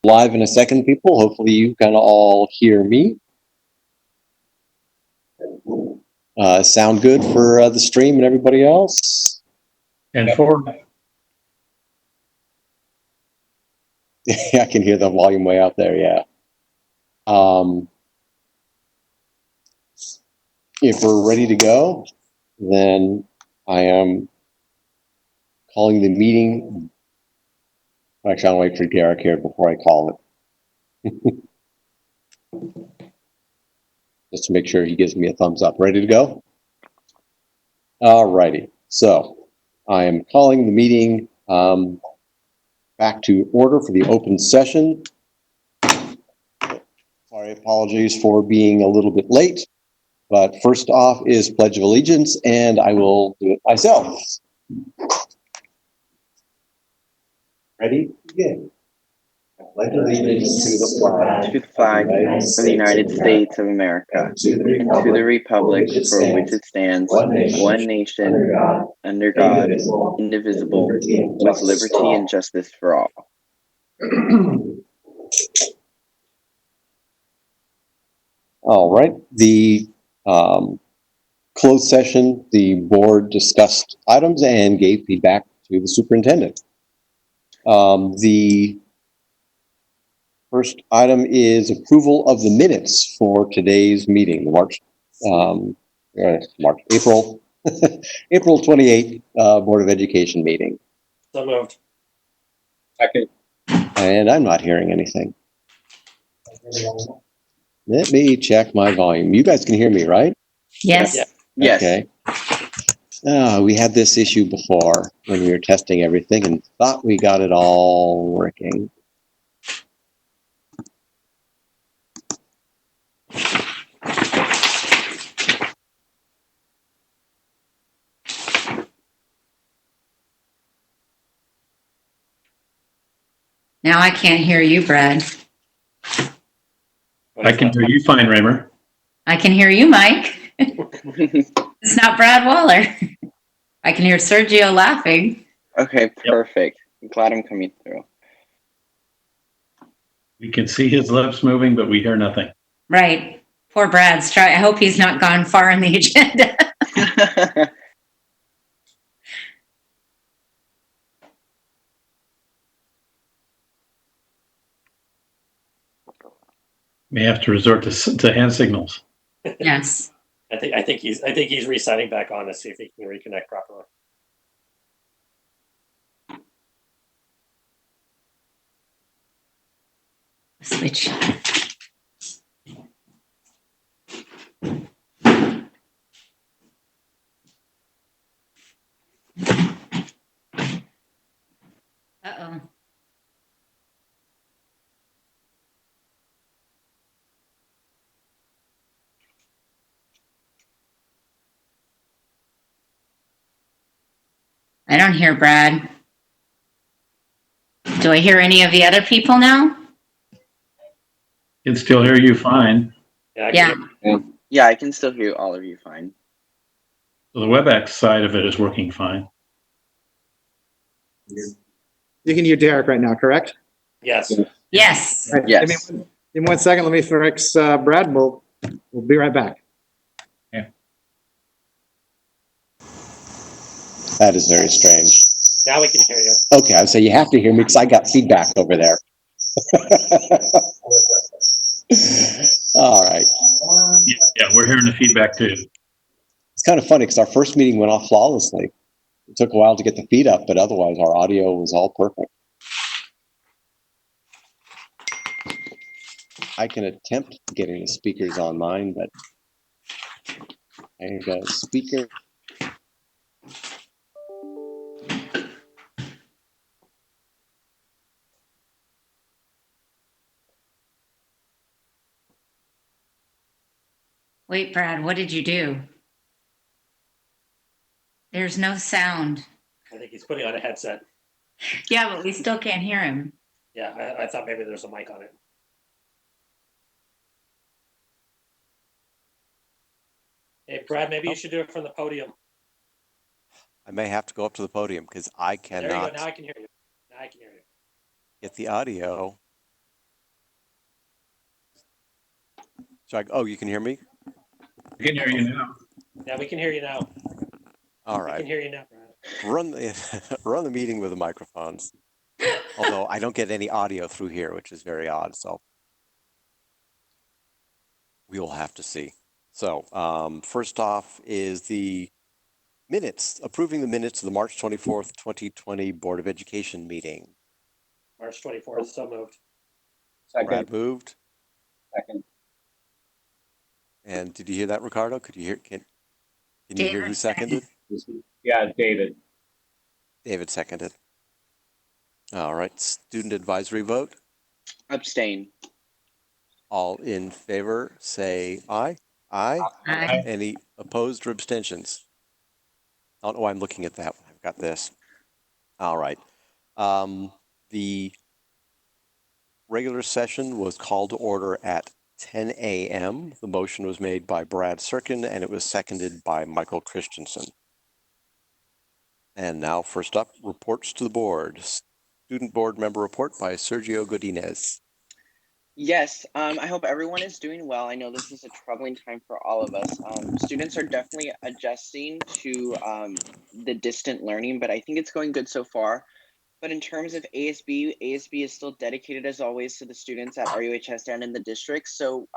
live in a second, people. Hopefully you can all hear me. Sound good for the stream and everybody else? And for I can hear the volume way out there, yeah. If we're ready to go, then I am calling the meeting. Actually, I'll wait for Derek here before I call it. Just to make sure he gives me a thumbs up. Ready to go? All righty. So I am calling the meeting back to order for the open session. Sorry, apologies for being a little bit late. But first off is Pledge of Allegiance, and I will do it myself. Ready? Begin. I pledge allegiance to the flag of the United States of America, and to the republic for which it stands, one nation, under God, indivisible, with liberty and justice for all. All right. The closed session, the board discussed items and gave feedback to the superintendent. The first item is approval of the minutes for today's meeting, April 28th Board of Education meeting. So moved. Second. And I'm not hearing anything. Let me check my volume. You guys can hear me, right? Yes. Yes. Okay. We had this issue before when we were testing everything and thought we got it all working. Now I can't hear you, Brad. I can hear you fine, Raymer. I can hear you, Mike. It's not Brad Waller. I can hear Sergio laughing. Okay, perfect. I'm glad I'm coming through. We can see his lips moving, but we hear nothing. Right. Poor Brad's try. I hope he's not gone far in the agenda. May have to resort to hand signals. Yes. I think he's re-signing back on to see if he can reconnect properly. Switch. Uh-oh. I don't hear Brad. Do I hear any of the other people now? Can still hear you fine. Yeah. Yeah, I can still hear all of you fine. So the WebEx side of it is working fine. You can hear Derek right now, correct? Yes. Yes. Right. Yes. Give me 1 second. Let me fix Brad. We'll be right back. That is very strange. Now we can hear you. Okay, I would say you have to hear me because I got feedback over there. All right. Yeah, we're hearing the feedback too. It's kind of funny because our first meeting went off flawlessly. It took a while to get the feed up, but otherwise our audio was all perfect. I can attempt getting the speakers on mine, but there you go, speaker. Wait, Brad, what did you do? There's no sound. I think he's putting on a headset. Yeah, but we still can't hear him. Yeah, I thought maybe there's a mic on it. Hey, Brad, maybe you should do it from the podium. I may have to go up to the podium because I There you go. cannot Now I can hear you. Now I can hear you. get the audio Oh, you can hear me? We can hear you now. Yeah, we can hear you now. All We can right. hear you now, Brad. Run the run the meeting with the microphones. Although I don't get any audio through here, which is very odd. So we will have to see. So first off is the minutes, approving the minutes of the March 24th, 2020 Board of Education meeting. March 24th, so moved. Brad moved. Second. And did you hear that, Ricardo? Could you hear? Can you hear who David seconded? Yeah, David. David seconded. All right. Student advisory vote. Abstain. All in favor, say aye. Aye. Aye. Any opposed or abstentions? Oh, I'm looking at that one. I've got this. All right. The regular session was called to order at 10 a.m. The motion was made by Brad Serkin and it was seconded by Michael Christensen. And now, first up, reports to the board. Student board member report by Sergio Godinez. Yes, I hope everyone is doing well. I know this is a troubling time for all of us. Students are definitely adjusting to the distant learning, but I think it's going good so far. But in terms of ASB, ASB is still dedicated as always to the students at RUHS and in the district. So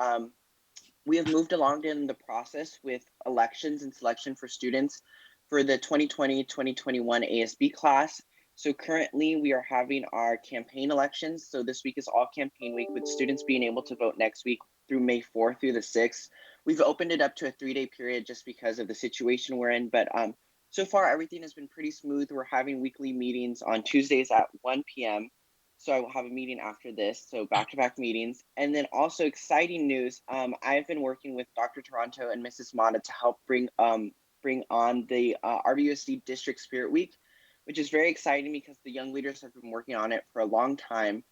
we have moved along in the process with elections and selection for students for the 2020-2021 ASB class. So currently we are having our campaign elections. So this week is all campaign week with students being able to vote next week through May 4th through the 6th. We've opened it up to a 3-day period just because of the situation we're in. But so far everything has been pretty smooth. We're having weekly meetings on Tuesdays at 1 p.m. So I will have a meeting after this. So back-to-back meetings. And then also exciting news. I've been working with Dr. Toronto and Mrs. Mata to help bring on the RBUSD District Spirit Week, which is very exciting because the young leaders have been working on it for a long time.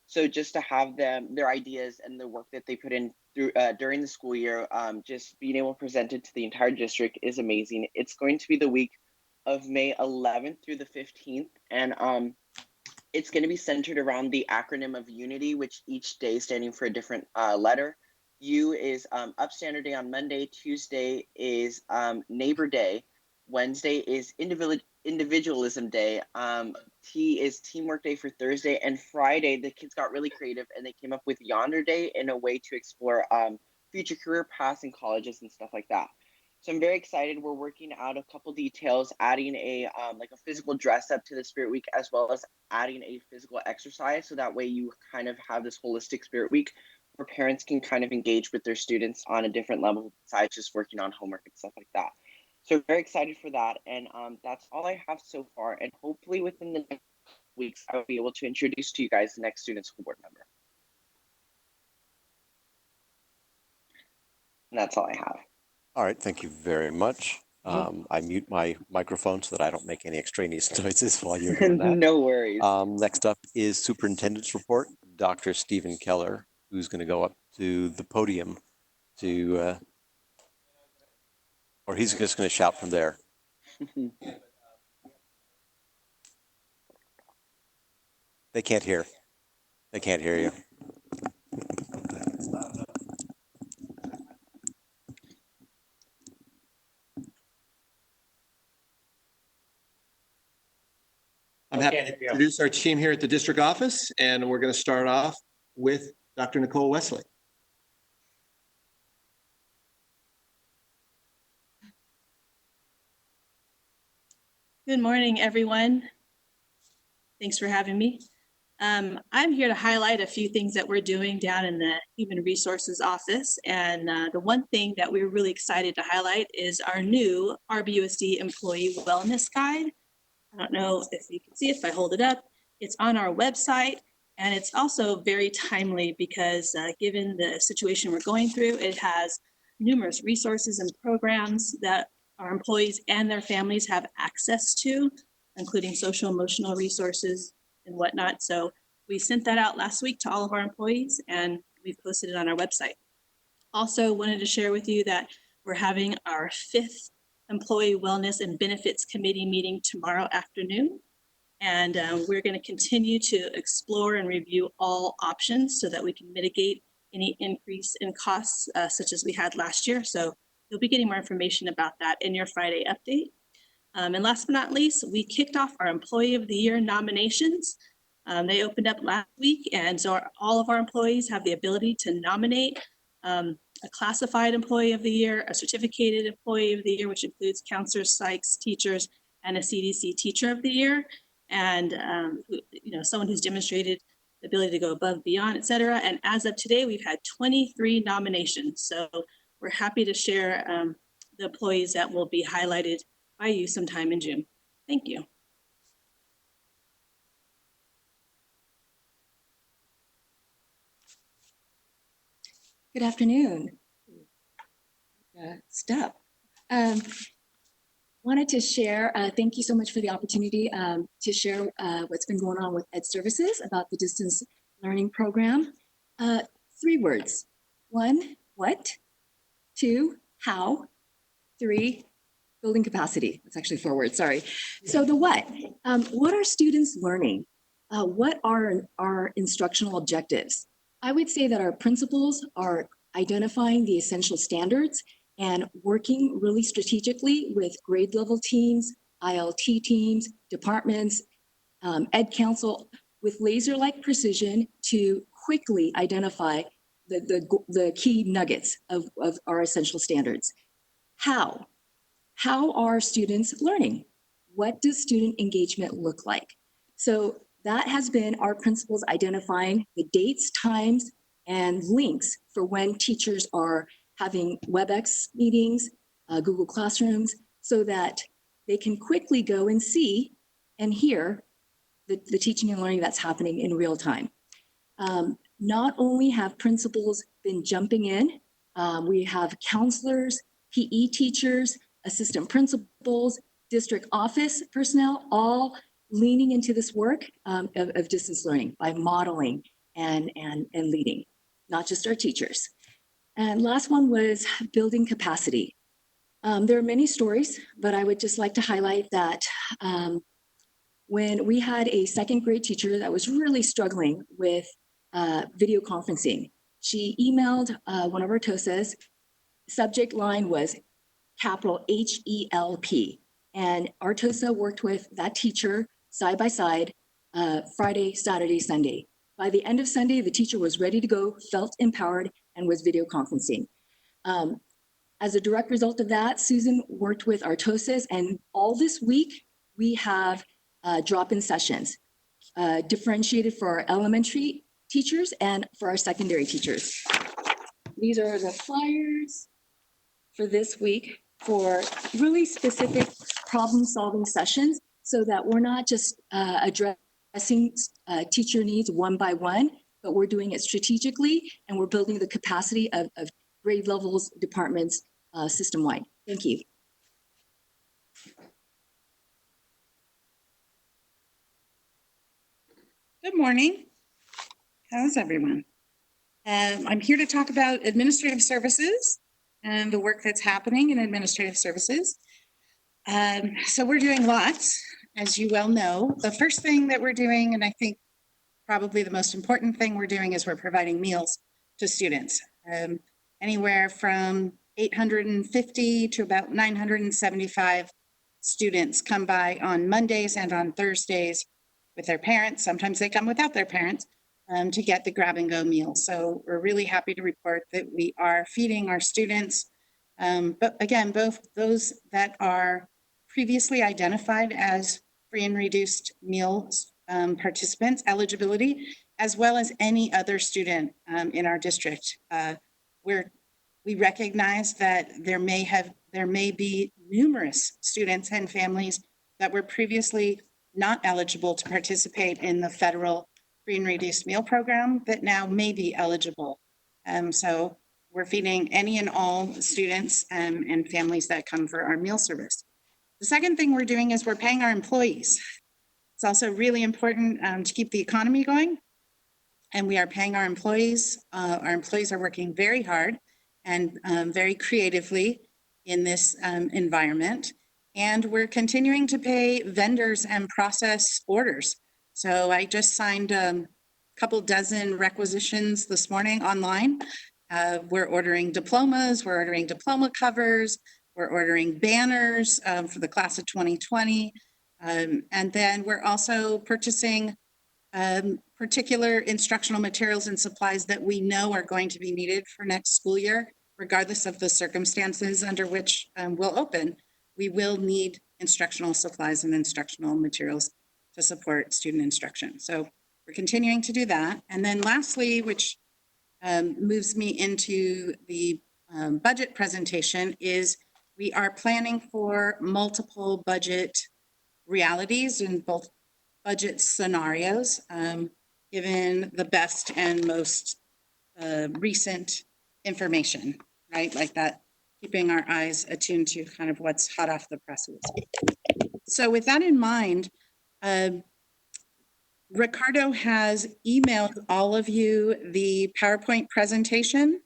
So just to have their ideas and the work that they put in through during the school year, just being able to present it to the entire district is amazing. It's going to be the week of May 11th through the 15th. And it's going to be centered around the acronym of UNITY, which each day standing for a different letter. U is Upstander Day on Monday. Tuesday is Neighbor Day. Wednesday is Individualism Day. T is Teamwork Day for Thursday. And Friday, the kids got really creative and they came up with Yonder Day in a way to explore future career paths in colleges and stuff like that. So I'm very excited. We're working out a couple details, adding a like a physical dress up to the Spirit Week, as well as adding a physical exercise. So that way you kind of have this holistic Spirit Week where parents can kind of engage with their students on a different level besides just working on homework and stuff like that. So very excited for that. And that's all I have so far. And hopefully within the next weeks, I'll be able to introduce to you guys the next student school board member. And that's all I have. All right, thank you very much. I mute my microphone so that I don't make any extraneous noises while you're doing that. No worries. Next up is Superintendent's report, Dr. Stephen Keller, who's going to go up to the podium to, or he's just going to shout from there. They can't hear. They can't hear you. I'm happy to introduce our team here at the district office, and we're going to start off with Dr. Nicole Wesley. Good morning, everyone. Thanks for having me. I'm here to highlight a few things that we're doing down in the Human Resources Office. And the one thing that we're really excited to highlight is our new RBUSD Employee Wellness Guide. I don't know if you can see it if I hold it up. It's on our website, and it's also very timely because given the situation we're going through, it has numerous resources and programs that our employees and their families have access to, including social emotional resources and whatnot. So we sent that out last week to all of our employees, and we've posted it on our website. Also wanted to share with you that we're having our 5th Employee Wellness and Benefits Committee meeting tomorrow afternoon. And we're going to continue to explore and review all options so that we can mitigate any increase in costs such as we had last year. So you'll be getting more information about that in your Friday update. And last but not least, we kicked off our Employee of the Year nominations. They opened up last week, and so all of our employees have the ability to nominate a classified Employee of the Year, a certificated Employee of the Year, which includes counselors, psychs, teachers, and a CDC Teacher of the Year, and someone who's demonstrated the ability to go above, beyond, et cetera. And as of today, we've had 23 nominations. So we're happy to share the employees that will be highlighted by you sometime in June. Thank you. Good afternoon. Step. Wanted to share, thank you so much for the opportunity to share what's been going on with Ed Services about the distance learning program. 3 words. 1, what? 2, how? 3, building capacity. It's actually 4 words, sorry. So the what are students learning? What are our instructional objectives? I would say that our principals are identifying the essential standards and working really strategically with grade level teams, ILT teams, departments, Ed Council, with laser-like precision to quickly identify the key nuggets of our essential standards. How are students learning? What does student engagement look like? So that has been our principals identifying the dates, times, and links for when teachers are having WebEx meetings, Google Classrooms, so that they can quickly go and see and hear the teaching and learning that's happening in real time. Not only have principals been jumping in, we have counselors, PE teachers, assistant principals, district office personnel, all leaning into this work of distance learning by modeling and leading, not just our teachers. And last one was building capacity. There are many stories, but I would just like to highlight that when we had a 2nd grade teacher that was really struggling with video conferencing, she emailed one of our TOSAs. Subject line was capital HELP. And our TOSA worked with that teacher side by side, Friday, Saturday, Sunday. By the end of Sunday, the teacher was ready to go, felt empowered, and was video conferencing. As a direct result of that, Susan worked with our TOSAs, and all this week, we have drop-in sessions, differentiated for our elementary teachers and for our secondary teachers. These are the flyers for this week for really specific problem-solving sessions so that we're not just addressing teacher needs one by one, but we're doing it strategically and we're building the capacity of grade levels, departments, system-wide. Thank you. Good morning. How's everyone? I'm here to talk about administrative services and the work that's happening in administrative services. So we're doing lots, as you well know. The first thing that we're doing, and I think probably the most important thing we're doing, is we're providing meals to students. Anywhere from 850 to about 975 students come by on Mondays and on Thursdays with their parents. Sometimes they come without their parents to get the grab and go meal. So we're really happy to report that we are feeding our students. But again, both those that are previously identified as free and reduced meals participants eligibility, as well as any other student in our district. We recognize that there may be numerous students and families that were previously not eligible to participate in the federal free and reduced meal program that now may be eligible. So we're feeding any and all students and families that come for our meal service. The second thing we're doing is we're paying our employees. It's also really important to keep the economy going. And we are paying our employees. Our employees are working very hard and very creatively in this environment. And we're continuing to pay vendors and process orders. So I just signed couple dozen requisitions this morning online. We're ordering diplomas, we're ordering diploma covers, we're ordering banners for the class of 2020. And then we're also purchasing particular instructional materials and supplies that we know are going to be needed for next school year, regardless of the circumstances under which we'll open. We will need instructional supplies and instructional materials to support student instruction. So we're continuing to do that. And then lastly, which moves me into the budget presentation, is we are planning for multiple budget realities in both budget scenarios, given the best and most recent information, right? Like that, keeping our eyes attuned to kind of what's hot off the presses. So with that in mind, Ricardo has emailed all of you the PowerPoint presentation.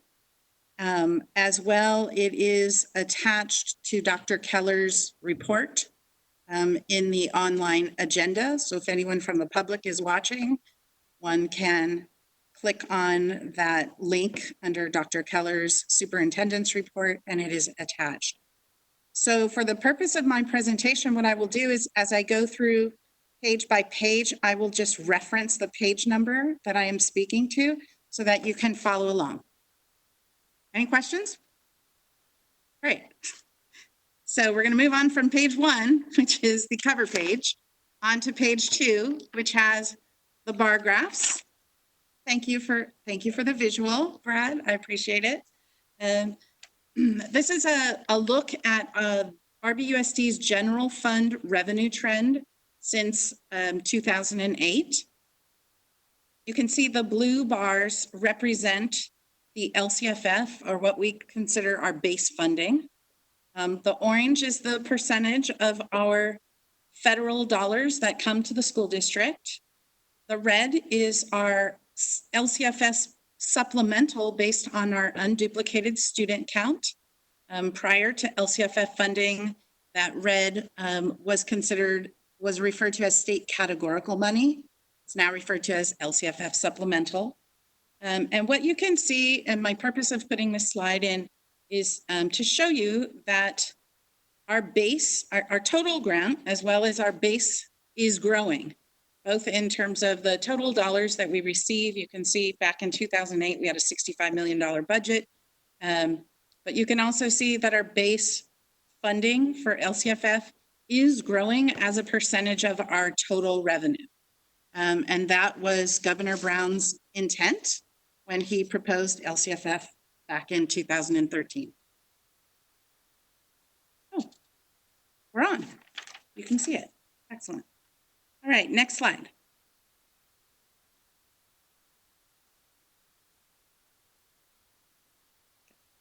As well, it is attached to Dr. Keller's report in the online agenda. So if anyone from the public is watching, one can click on that link under Dr. Keller's superintendent's report, and it is attached. So for the purpose of my presentation, what I will do is, as I go through page by page, I will just reference the page number that I am speaking to so that you can follow along. Any questions? Great. So we're going to move on from page 1, which is the cover page, onto page 2, which has the bar graphs. Thank you for the visual, Brad. I appreciate it. This is a look at RBUSD's general fund revenue trend since 2008. You can see the blue bars represent the LCFF, or what we consider our base funding. The orange is the percentage of our federal dollars that come to the school district. The red is our LCFS supplemental based on our unduplicated student count. Prior to LCFF funding, that red was referred to as state categorical money. It's now referred to as LCFF supplemental. And what you can see, and my purpose of putting this slide in, is to show you that our base, our total grant, as well as our base, is growing, both in terms of the total dollars that we receive. You can see back in 2008, we had a $65 million budget. But you can also see that our base funding for LCFF is growing as a percentage of our total revenue. And that was Governor Brown's intent when he proposed LCFF back in 2013. Oh, we're on. You can see it. Excellent. All right, next slide.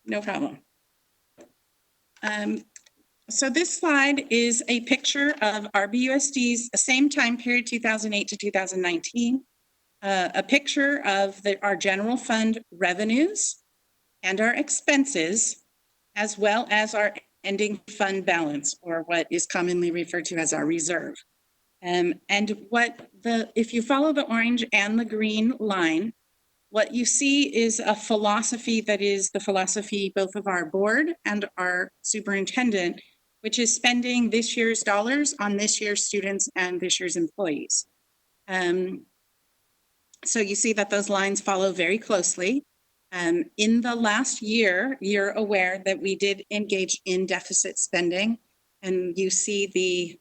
No problem. So this slide is a picture of RBUSD's same time period, 2008 to 2019, a picture of our general fund revenues and our expenses, as well as our ending fund balance, or what is commonly referred to as our reserve. And if you follow the orange and the green line, what you see is a philosophy that is the philosophy both of our board and our superintendent, which is spending this year's dollars on this year's students and this year's employees. So you see that those lines follow very closely. In the last year, you're aware that we did engage in deficit spending, and you see the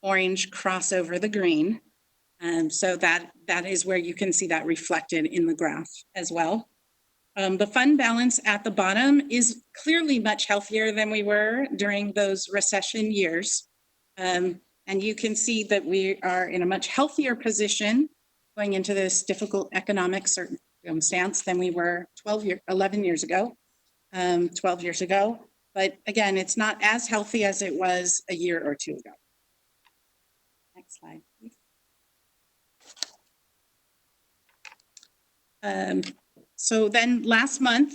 orange cross over the green. So that is where you can see that reflected in the graph as well. The fund balance at the bottom is clearly much healthier than we were during those recession years. And you can see that we are in a much healthier position going into this difficult economic circumstance than we were 11 years ago, 12 years ago. But again, it's not as healthy as it was a year or two ago. Next slide, please. So then last month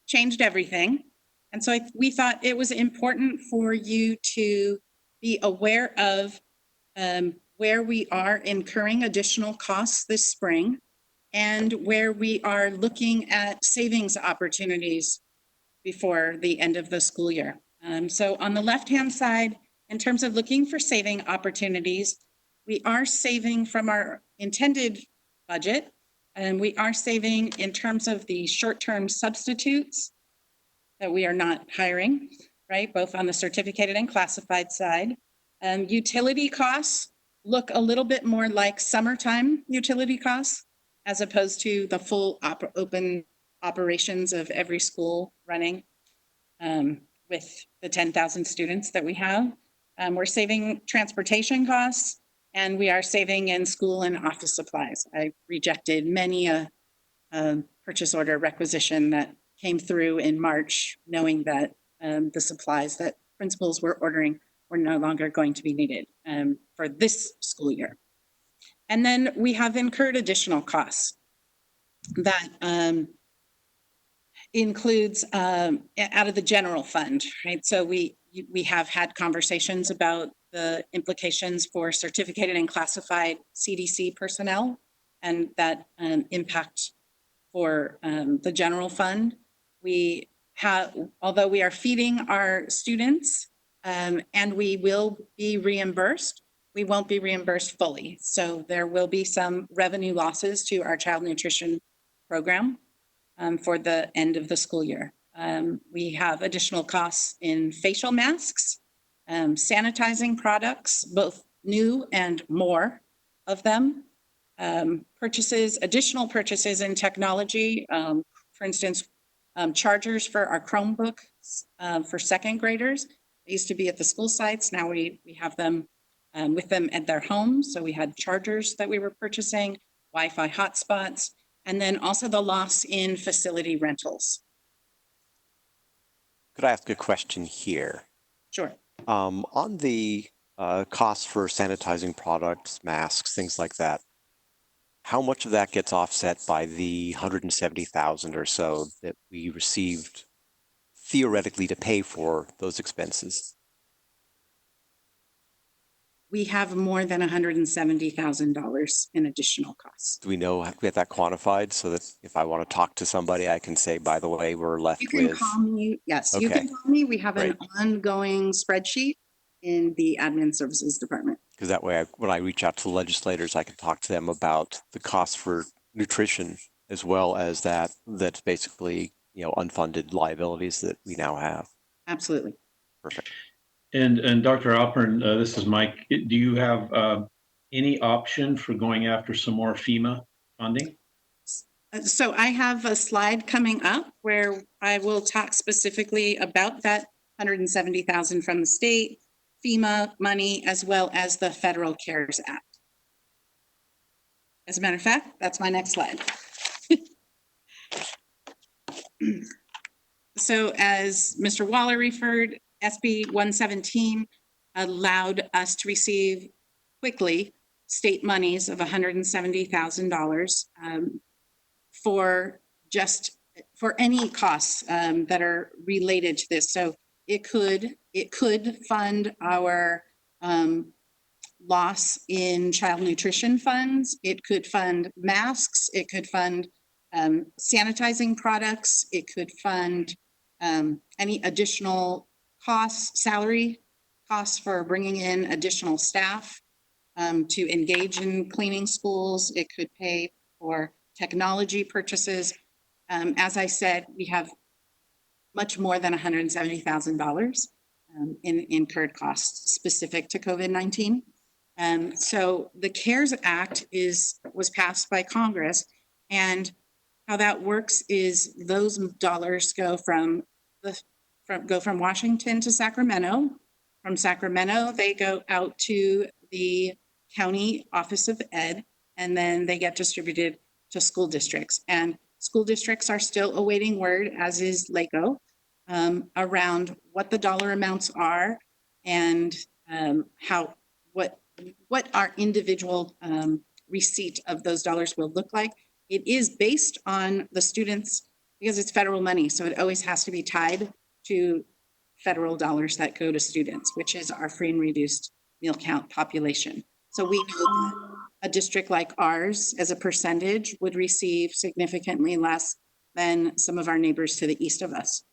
changed everything. And so we thought it was important for you to be aware of where we are incurring additional costs this spring. and where we are looking at savings opportunities before the end of the school year. So on the left-hand side, in terms of looking for saving opportunities, we are saving from our intended budget, and we are saving in terms of the short-term substitutes that we are not hiring, right? Both on the certificated and classified side. Utility costs look a little bit more like summertime utility costs as opposed to the full open operations of every school running with the 10,000 students that we have. We're saving transportation costs, and we are saving in school and office supplies. I rejected many a purchase order requisition that came through in March, knowing that the supplies that principals were ordering were no longer going to be needed for this school year. And then we have incurred additional costs that includes out of the general fund, right? So we have had conversations about the implications for certificated and classified CDC personnel and that impact for the general fund. We have, although we are feeding our students and we will be reimbursed, we won't be reimbursed fully. So there will be some revenue losses to our child nutrition program for the end of the school year. We have additional costs in facial masks, sanitizing products, both new and more of them, additional purchases in technology, for instance, chargers for our Chromebooks for second graders. They used to be at the school sites. Now we have them with them at their homes. So we had chargers that we were purchasing, Wi-Fi hotspots, and then also the loss in facility rentals. Could I ask a question here? Sure. On the costs for sanitizing products, masks, things like that, how much of that gets offset by the 170,000 or so that we received theoretically to pay for those expenses? We have more than $170,000 in additional costs. Do we know, have we get that quantified so that if I want to talk to somebody, I can say, by the way, we're left You can with. call me, yes, you Okay. can call me. We have an Great. ongoing spreadsheet in the admin services department. Because that way, when I reach out to legislators, I can talk to them about the cost for nutrition as well as that's basically, unfunded liabilities that we now have. Absolutely. Perfect. And Dr. Alpern, this is Mike. Do you have any option for going after some more FEMA funding? So I have a slide coming up where I will talk specifically about that 170,000 from the state, FEMA money, as well as the Federal CARES Act. As a matter of fact, that's my next slide. So as Mr. Waller referred, SB 117 allowed us to receive quickly state monies of $170,000 for any costs that are related to this. So it could fund our loss in child nutrition funds. It could fund masks. It could fund sanitizing products. It could fund any additional costs, salary costs for bringing in additional staff to engage in cleaning schools. It could pay for technology purchases. As I said, we have much more than $170,000 in incurred costs specific to COVID-19. So the CARES Act was passed by Congress, and how that works is those dollars go from Washington to Sacramento. From Sacramento, they go out to the county office of ed, and then they get distributed to school districts. And school districts are still awaiting word, as is LACO, around what the dollar amounts are and what our individual receipt of those dollars will look like. It is based on the students because it's federal money, so it always has to be tied to federal dollars that go to students, which is our free and reduced meal count population. So we know that a district like ours, as a percentage, would receive significantly less than some of our neighbors to the east of us.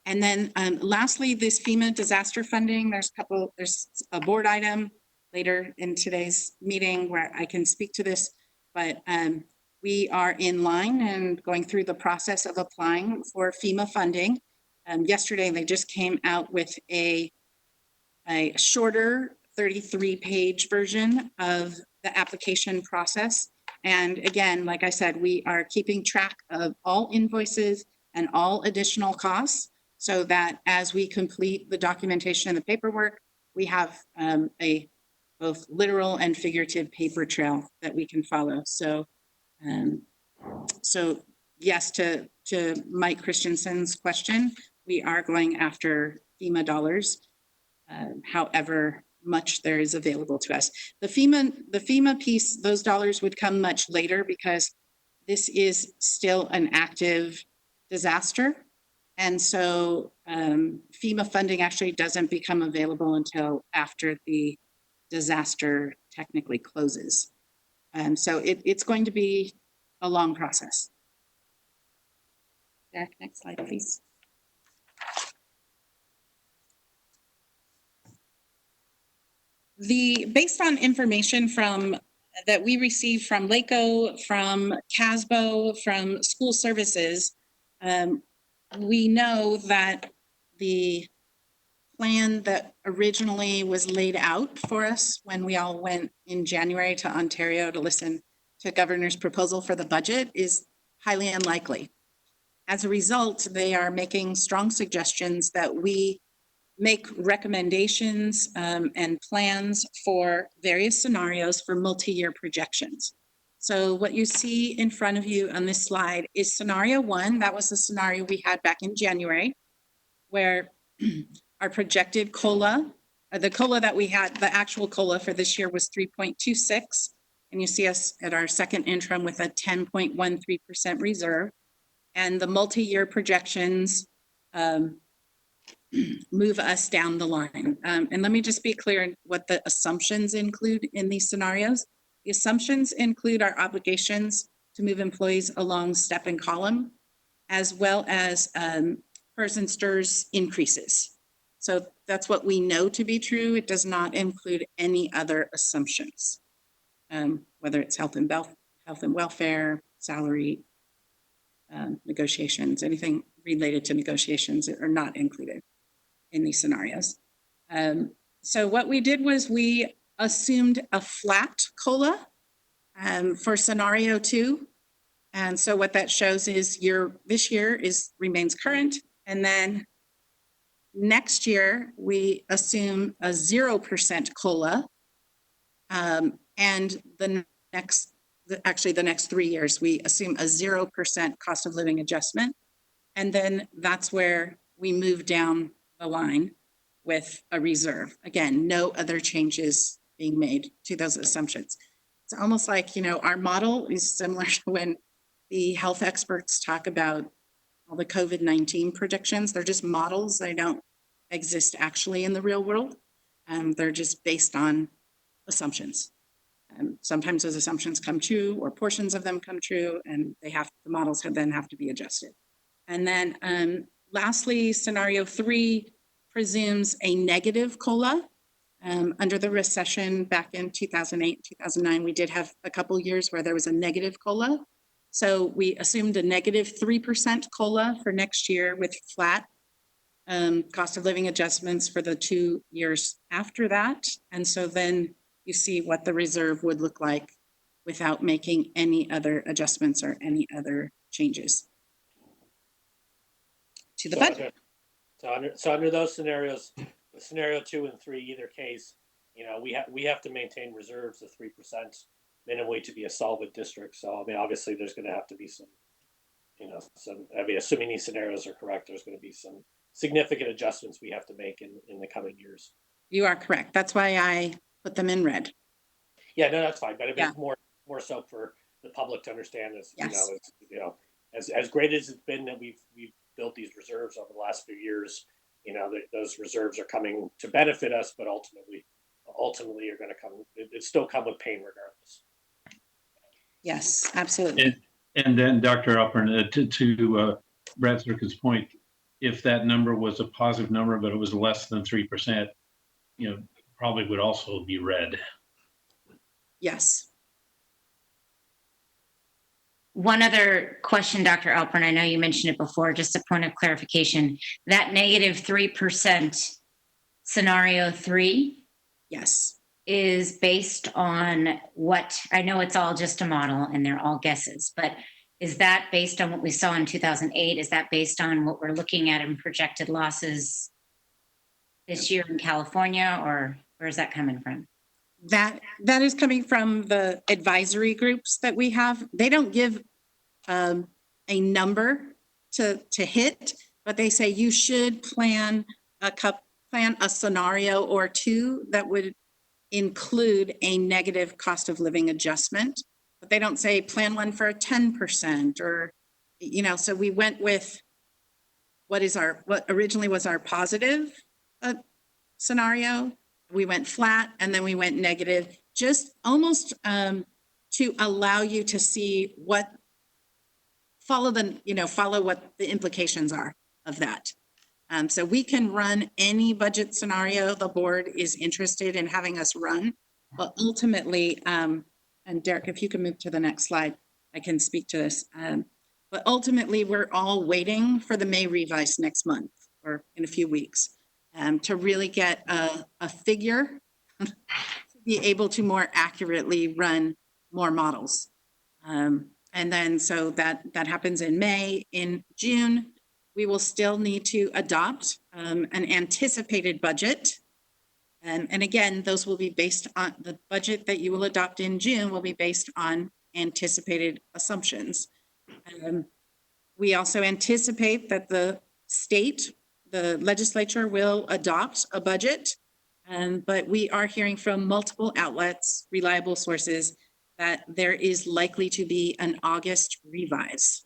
And then lastly, this FEMA disaster funding, there's a board item later in today's meeting where I can speak to this, but we are in line and going through the process of applying for FEMA funding. Yesterday, they just came out with a shorter 33-page version of the application process. And again, like I said, we are keeping track of all invoices and all additional costs so that as we complete the documentation and the paperwork, we have a both literal and figurative paper trail that we can follow. So, yes, to Mike Christensen's question, we are going after FEMA dollars, however much there is available to us. The FEMA piece, those dollars would come much later because this is still an active disaster. And so FEMA funding actually doesn't become available until after the disaster technically closes. So it's going to be a long process. Jack, next slide, please. Based on information that we received from LACO, from CASBO, from school services, we know that the plan that originally was laid out for us when we all went in January to Ontario to listen to Governor's proposal for the budget is highly unlikely. As a result, they are making strong suggestions that we make recommendations and plans for various scenarios for multi-year projections. So what you see in front of you on this slide is scenario 1. That was the scenario we had back in January, where our projected COLA, the COLA that we had, the actual COLA for this year was 3.26. And you see us at our second interim with a 10.13% reserve. And the multi-year projections move us down the line. And let me just be clear what the assumptions include in these scenarios. The assumptions include our obligations to move employees along step and column, as well as PERS and STIRS increases. So that's what we know to be true. It does not include any other assumptions, whether it's health and welfare, salary, negotiations, anything related to negotiations are not included in these scenarios. So what we did was we assumed a flat COLA for scenario 2. And so what that shows is this year remains current. And then next year, we assume a 0% COLA. And the next 3 years, we assume a 0% cost of living adjustment. And then that's where we move down the line with a reserve. Again, no other changes being made to those assumptions. It's almost like, our model is similar to when the health experts talk about all the COVID-19 predictions. They're just models. They don't exist actually in the real world. They're just based on assumptions. Sometimes those assumptions come true or portions of them come true, and the models then have to be adjusted. And then lastly, scenario 3 presumes a negative COLA. Under the recession back in 2008, 2009, we did have a couple years where there was a negative COLA. So we assumed a negative 3% COLA for next year with flat cost of living adjustments for the 2 years after that. And so then you see what the reserve would look like without making any other adjustments or any other changes to the budget. So under those scenarios, scenario 2 and 3, either case, we have to maintain reserves of 3% minimally to be a solvent district. So obviously there's going to have to be some, assuming these scenarios are correct, there's going to be some significant adjustments we have to make in the coming years. You are correct. That's why I put them in red. Yeah, no, that's fine. But it's more so for the public to understand this. Yes. As great as it's been that we've built these reserves over the last few years, those reserves are coming to benefit us, but ultimately ultimately you're going to come, it still come with pain regardless. Yes, absolutely. And then Dr. Alpern, to Brad Zirkin's point, if that number was a positive number, but it was less than 3%, probably would also be red. Yes. One other question, Dr. Alpern, I know you mentioned it before, just a point of clarification. That negative 3% scenario 3 Yes. is based on what, I know it's all just a model and they're all guesses, but is that based on what we saw in 2008? Is that based on what we're looking at in projected losses this year in California, or where is that coming from? That is coming from the advisory groups that we have. They don't give a number to hit, but they say you should plan a scenario or two that would include a negative cost of living adjustment. But they don't say plan one for a 10% or, so we went with what originally was our positive scenario. We went flat and then we went negative, just almost to allow you to see follow what the implications are of that. So we can run any budget scenario the board is interested in having us run, but ultimately, and Derek, if you can move to the next slide, I can speak to this. But ultimately, we're all waiting for the May revise next month or in a few weeks to really get a figure to be able to more accurately run more models. And then so that happens in May. In June, we will still need to adopt an anticipated budget. And again, those will be based on the budget that you will adopt in June will be based on anticipated assumptions. We also anticipate that the legislature will adopt a budget, but we are hearing from multiple outlets, reliable sources, that there is likely to be an August revise.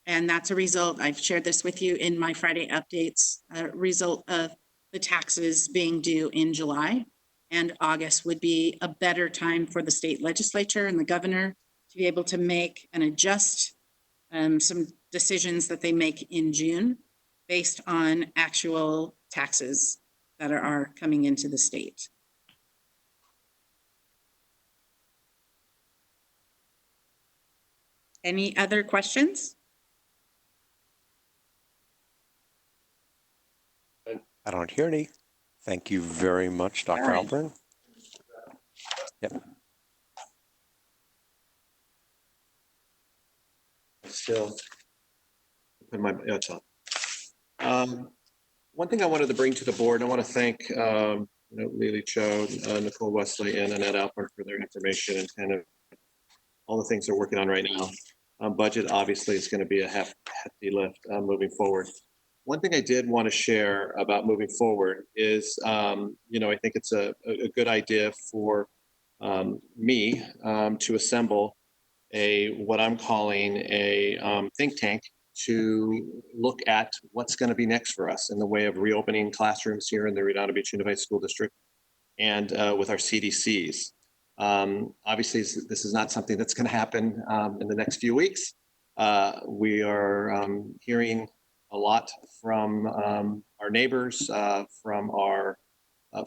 And that's a result, I've shared this with you in my Friday updates, a result of the taxes being due in July. And August would be a better time for the state legislature and the governor to be able to make and adjust some decisions that they make in June based on actual taxes that are coming into the state. Any other questions? I don't hear any. Thank you very much, Dr. All right. Alpern. Yep. Still put my notes on. One thing I wanted to bring to the board, I want to thank Lily Cho, Nicole Wesley, and Annette Alpern for their information and kind of all the things they're working on right now. Budget obviously is going to be a hefty lift moving forward. One thing I did want to share about moving forward is, I think it's a good idea for me to assemble what I'm calling a think tank to look at what's going to be next for us in the way of reopening classrooms here in the Redondo Beach Unified School District and with our CDCs. Obviously, this is not something that's going to happen in the next few weeks. We are hearing a lot from our neighbors, from our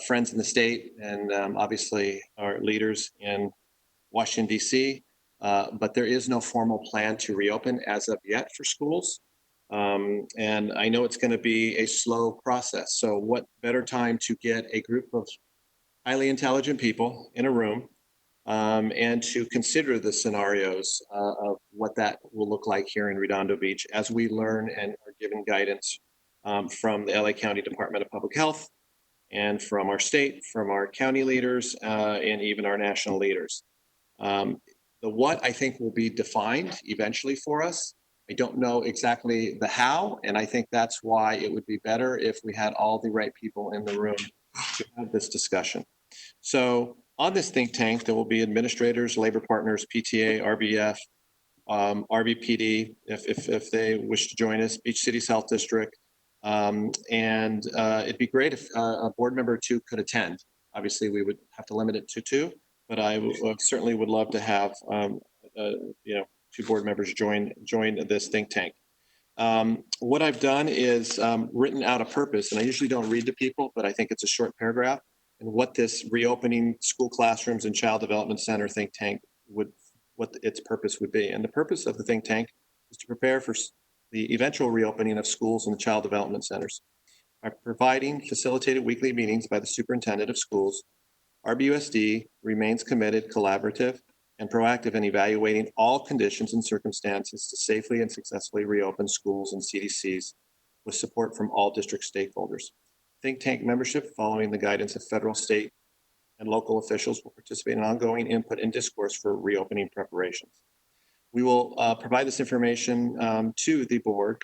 friends in the state, and obviously our leaders in Washington, D.C., but there is no formal plan to reopen as of yet for schools. And I know it's going to be a slow process. So what better time to get a group of highly intelligent people in a room and to consider the scenarios of what that will look like here in Redondo Beach as we learn and are given guidance from the LA County Department of Public Health and from our state, from our county leaders, and even our national leaders. The what I think will be defined eventually for us. I don't know exactly the how, and I think that's why it would be better if we had all the right people in the room to have this discussion. So on this think tank, there will be administrators, labor partners, PTA, RBF, RBPD, if they wish to join us, Beach City's Health District. And it'd be great if a board member or two could attend. Obviously, we would have to limit it to 2, but I certainly would love to have, you know, 2 board members join this think tank. What I've done is written out a purpose, and I usually don't read to people, but I think it's a short paragraph, and what this reopening school classrooms and child development center think tank what its purpose would be. And the purpose of the think tank is to prepare for the eventual reopening of schools and child development centers. By providing facilitated weekly meetings by the superintendent of schools, RBUSD remains committed, collaborative, and proactive in evaluating all conditions and circumstances to safely and successfully reopen schools and CDCs with support from all district stakeholders. Think tank membership, following the guidance of federal, state, and local officials, will participate in ongoing input and discourse for reopening preparations. We will provide this information to the board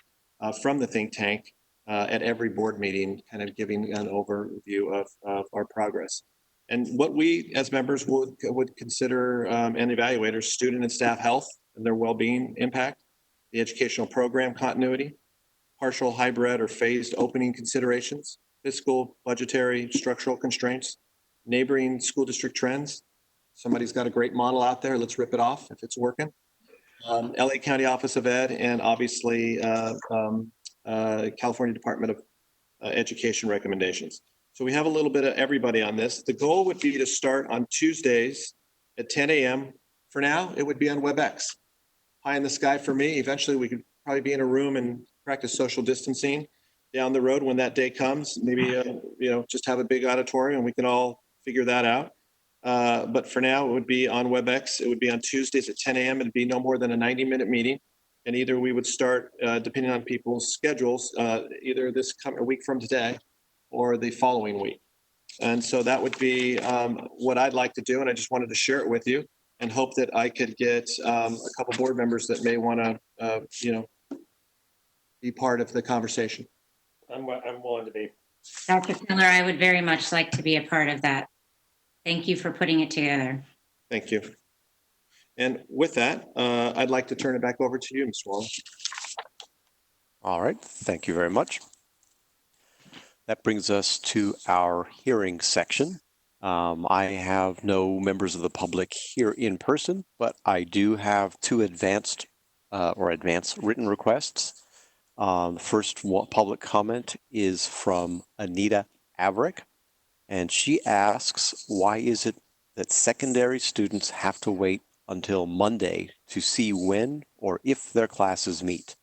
from the think tank at every board meeting, kind of giving an overview of our progress. And what we as members would consider and evaluate student and staff health and their well-being impact, the educational program continuity, partial, hybrid, or phased opening considerations, fiscal, budgetary, structural constraints, neighboring school district trends. Somebody's got a great model out there. Let's rip it off if it's working. LA County Office of Ed, and obviously California Department of Education recommendations. So we have a little bit of everybody on this. The goal would be to start on Tuesdays at 10 a.m. For now, it would be on WebEx. Pie in the sky for me. Eventually, we could probably be in a room and practice social distancing down the road when that day comes. Maybe you know, just have a big auditorium and we can all figure that out. But for now, it would be on WebEx. It would be on Tuesdays at 10 a.m. It'd be no more than a 90-minute meeting. And either we would start, depending on people's schedules, either this coming week from today or the following week. And so that would be what I'd like to do. And I just wanted to share it with you and hope that I could get a couple board members that may want to, you know, be part of the conversation. I'm willing to be. Dr. Miller, I would very much like to be a part of that. Thank you for putting it together. Thank you. And with that, I'd like to turn it back over to you, Mr. Waller. All right, thank you very much. That brings us to our hearing section. I have no members of the public here in person, but I do have 2 advanced written requests. The first public comment is from Anita Averick, and she asks, why is it that secondary students have to wait until Monday to see when or if their classes meet?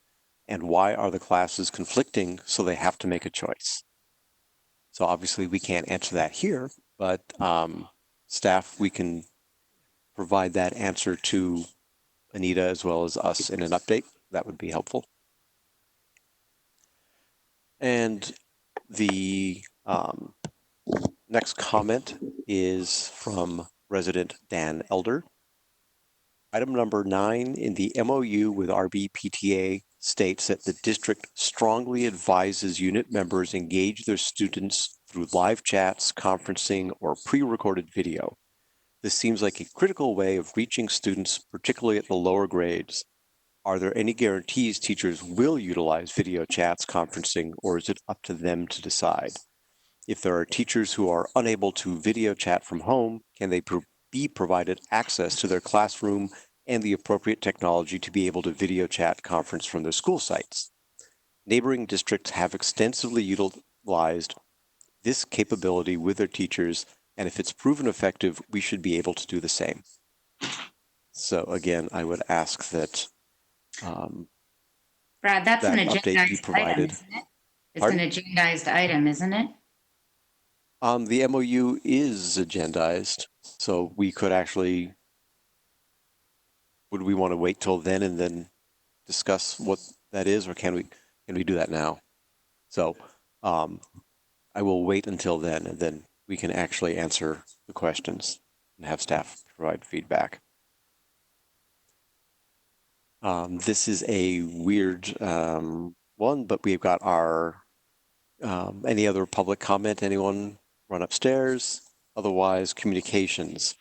And why are the classes conflicting so they have to make a choice? So obviously we can't answer that here, but staff, we can provide that answer to Anita as well as us in an update. That would be helpful. And the next comment is from resident Dan Elder. Item number 9 in the MOU with RBPTA states that the district strongly advises unit members engage their students through live chats, conferencing, or pre-recorded video. This seems like a critical way of reaching students, particularly at the lower grades. Are there any guarantees teachers will utilize video chats, conferencing, or is it up to them to decide? If there are teachers who are unable to video chat from home, can they be provided access to their classroom and the appropriate technology to be able to video chat conference from their school sites? Neighboring districts have extensively utilized this capability with their teachers, and if it's proven effective, we should be able to do the same. So again, I would ask that Brad, that's an that update be agendized provided. item, isn't it? It's an agendized item, isn't it? The MOU is agendized, so we could actually, would we want to wait till then and then discuss what that is, or can we do that now? So I will wait until then, and then we can actually answer the questions and have staff provide feedback. This is a weird one, but we've got our, any other public comment? Anyone run upstairs? Otherwise, communications.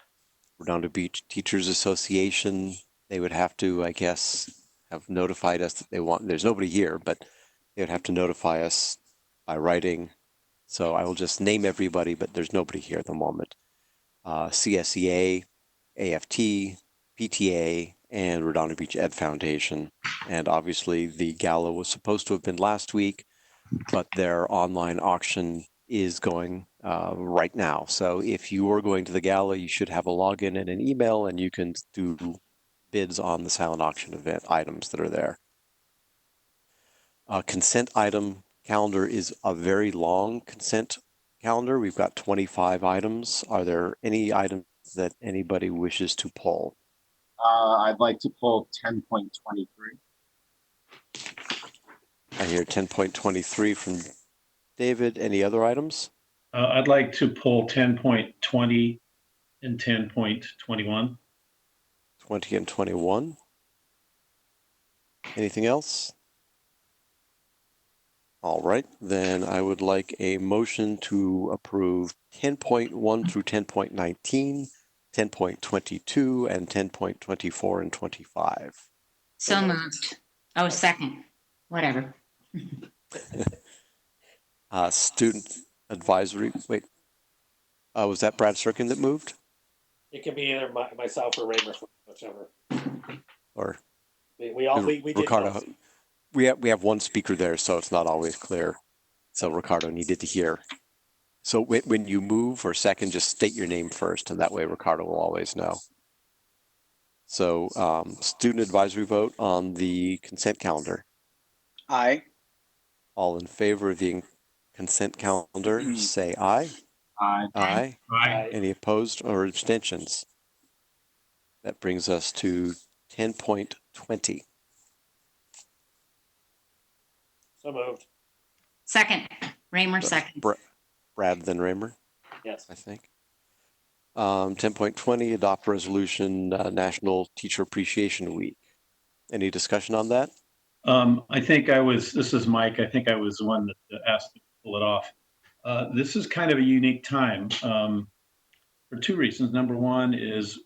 We're down to Beach Teachers Association. They would have to, I guess, have notified us that they want, there's nobody here, but they would have to notify us by writing So I will just name everybody, but there's nobody here at the moment. CSEA, AFT, PTA, and Redondo Beach Ed Foundation. And obviously the gala was supposed to have been last week, but their online auction is going right now. So if you are going to the gala, you should have a login and an email, and you can do bids on the silent auction event items that are there. Consent item calendar is a very long consent calendar. We've got 25 items. Are there any items that anybody wishes to pull? I'd like to pull 10.23. I hear 10.23 from David. Any other items? I'd like to pull 10.20 and 10.21. 20 and 21. Anything else? All right, then I would like a motion to approve 10.1 through 10.19, 10.22, and 10.24 and 25. So moved. Oh, second, whatever. Student advisory, wait, was that Brad Serkin that moved? It can be either myself or Raymer, whichever. Or We did Ricardo? both. We have one speaker there, so it's not always clear. So Ricardo needed to hear. So when you move or second, just state your name first, and that way Ricardo will always know. So student advisory vote on the consent calendar. Aye. All in favor of the consent calendar, say aye. Aye. Aye. Aye. Any opposed or abstentions? That brings us to 10.20. So moved. Second, Raymer, second. Brad, then Raymer, Yes. I think. 10.20, adopt resolution, National Teacher Appreciation Week. Any discussion on that? I think this is Mike. I think I was the one that asked to pull it off. This is kind of a unique time for two reasons. Number one is,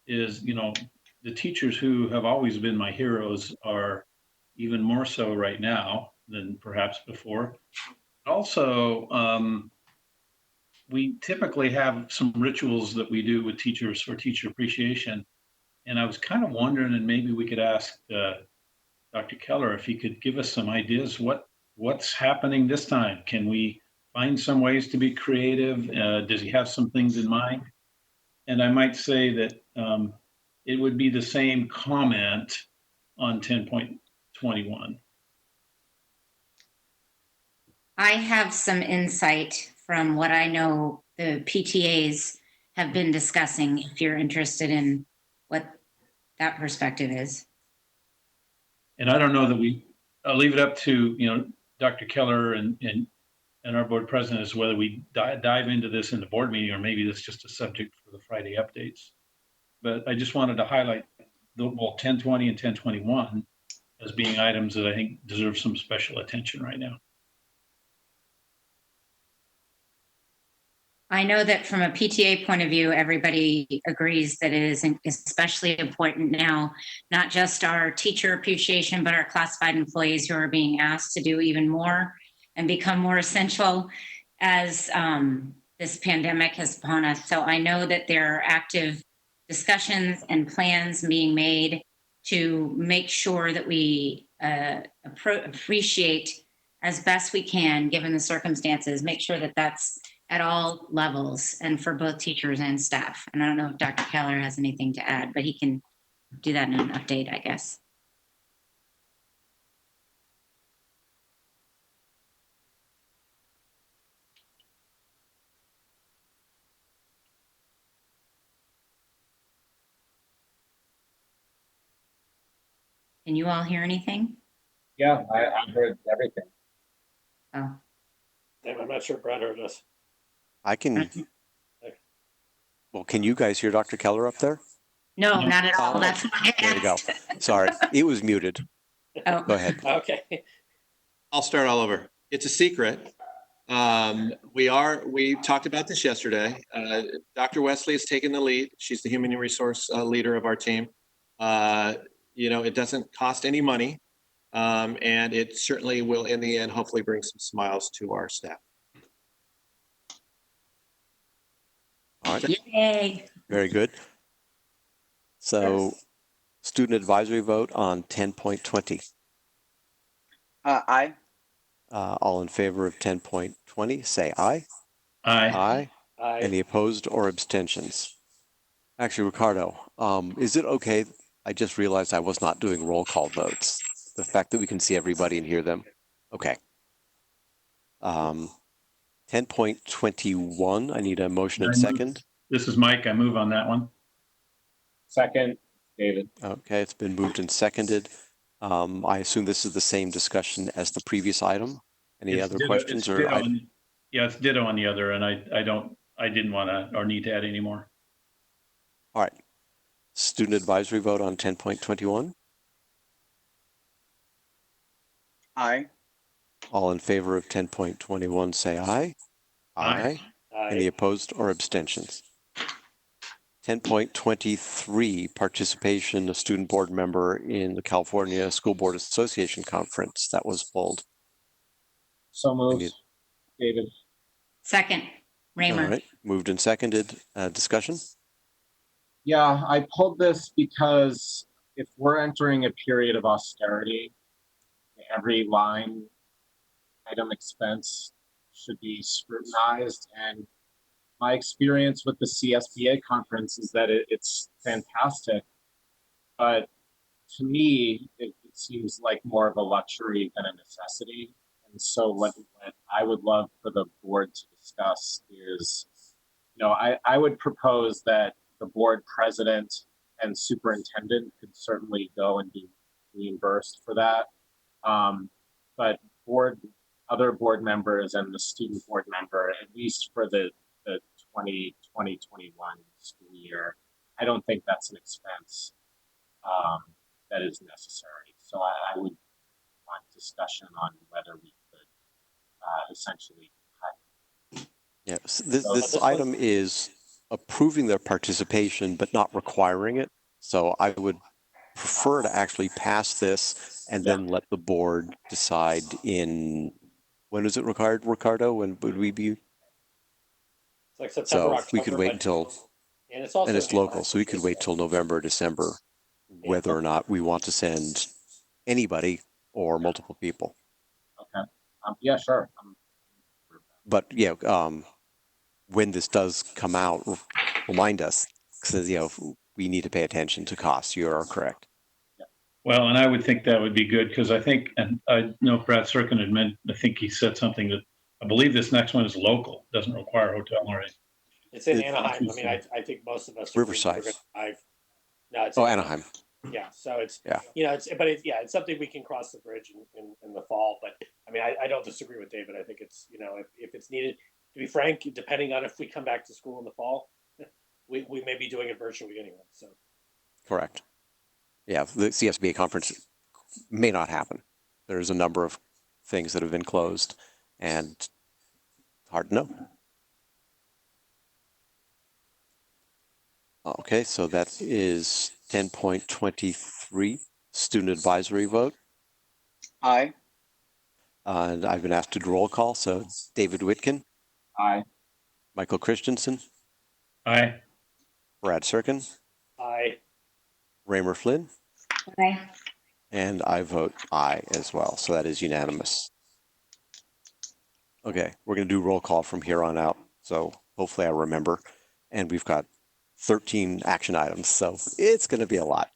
the teachers who have always been my heroes are even more so right now than perhaps before. Also, we typically have some rituals that we do with teachers for teacher appreciation. And I was kind of wondering, and maybe we could ask Dr. Keller if he could give us some ideas. What's happening this time? Can we find some ways to be creative? Does he have some things in mind? And I might say that it would be the same comment on 10.21. I have some insight from what I know the PTAs have been discussing, if you're interested in what that perspective is. And I don't know that I'll leave it up to, Dr. Keller and our board president as whether we dive into this in the board meeting, or maybe that's just a subject for the Friday updates. But I just wanted to highlight 1020 and 1021 as being items that I think deserve some special attention right now. I know that from a PTA point of view, everybody agrees that it is especially important now, not just our teacher appreciation, but our classified employees who are being asked to do even more and become more essential as this pandemic has upon us. So I know that there are active discussions and plans being made to make sure that we appreciate as best we can, given the circumstances, make sure that that's at all levels and for both teachers and staff. And I don't know if Dr. Keller has anything to add, but he can do that in an update, I guess. Can you all hear anything? Yeah, I heard everything. Oh, I'm not sure Brad heard us. I can. Well, can you guys hear Dr. Keller up there? no, not at all. Oh, That's what I there you go. asked. Sorry, it was muted. Oh. Go ahead. Okay. I'll start all over. It's a secret. We talked about this yesterday. Dr. Wesley has taken the lead. She's the human resource leader of our team. It doesn't cost any money. And it certainly will, in the end, hopefully bring some smiles to our staff. All right, Yay. very good. So student advisory vote on 10.20. Aye. All in favor of 10.20, say aye. Aye. Aye. Any opposed or abstentions? Actually, Ricardo, is it okay? I just realized I was not doing roll call votes. The fact that we can see everybody and hear them. Okay. 10.21, I need a motion and second. This is Mike. I move on that one. Second, David. Okay, it's been moved and seconded. I assume this is the same discussion as the previous item. Any It's other ditto- questions it's or ditto on- Yeah, it's ditto on the other, and I didn't want to or need to add any more. all right. Student advisory vote on 10.21. Aye. All in favor of 10.21, say aye. Aye. Any Aye. opposed or abstentions? 10.23, participation of student board member in the California School Board Association Conference. That was pulled. So I moved, need- David. Second, Raymer. All right, moved and seconded. Discussion? Yeah, I pulled this because if we're entering a period of austerity, every line item expense should be scrutinized. And my experience with the CSBA conference is that it's fantastic, but to me, it seems like more of a luxury than a necessity. And so what I would love for the board to discuss is, I would propose that the board president and superintendent could certainly go and be reimbursed for that. But other board members and the student board member, at least for the 2020-21 school year, I don't think that's an expense that is necessary. So I would want discussion on whether we could essentially cut. Yes, this this one- item is approving their participation, but not requiring it. So I would prefer to actually pass this and then let the board decide when is it required, Ricardo? When would we be? It's like September, So October. we could wait but- until, And it's also. and it's local, so we could wait till November, December, whether or not we want to send anybody or multiple people. Okay. Yeah, sure. But yeah, when this does come out, remind us, because we need to pay attention to costs. You are correct. Well, and I would think that would be good because I think, and I know Brad Serkin had meant, I think he said something that I believe this next one is local, doesn't require hotel or anything. It's in It- Anaheim. I mean, I think most of us. Riverside. No, it's Oh, in Anaheim. Yeah, so it's, Yeah. it's something we can cross the bridge in the fall, but I mean, I don't disagree with David. I think it's, if it's needed, to be frank, depending on if we come back to school in the fall, we may be doing it virtually anyway, so. Correct. Yeah, the CSBA conference may not happen. There's a number of things that have been closed and hard to know. Okay, so that is 10.23, student advisory vote. Aye. And I've been asked to do roll call, so David Whitkin, Aye. Michael Christensen, Aye. Brad Serkin, I, Raymer Flynn, Aye. and I vote aye as well. So that is unanimous. Okay, we're going to do roll call from here on out. So hopefully I remember. And we've got 13 action items, so it's going to be a lot.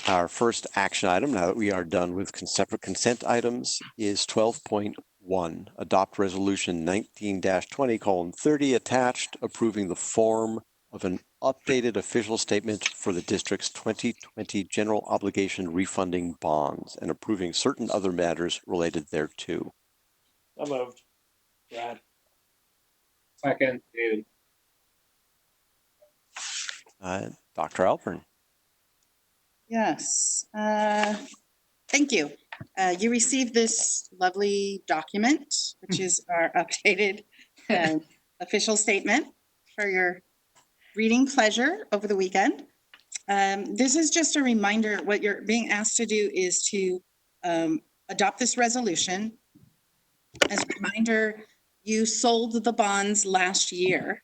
Our first action item, now that we are done with separate consent items, is 12.1. Adopt Resolution 19-20:30 attached, approving the form of an updated official statement for the district's 2020 general obligation refunding bonds and approving certain other matters related thereto. so moved. Brad, Second, David. Dr. Alpern. Yes, thank you. You received this lovely document, which is our updated official statement for your reading pleasure over the weekend. This is just a reminder, what you're being asked to do is to adopt this resolution. As a reminder, you sold the bonds last year,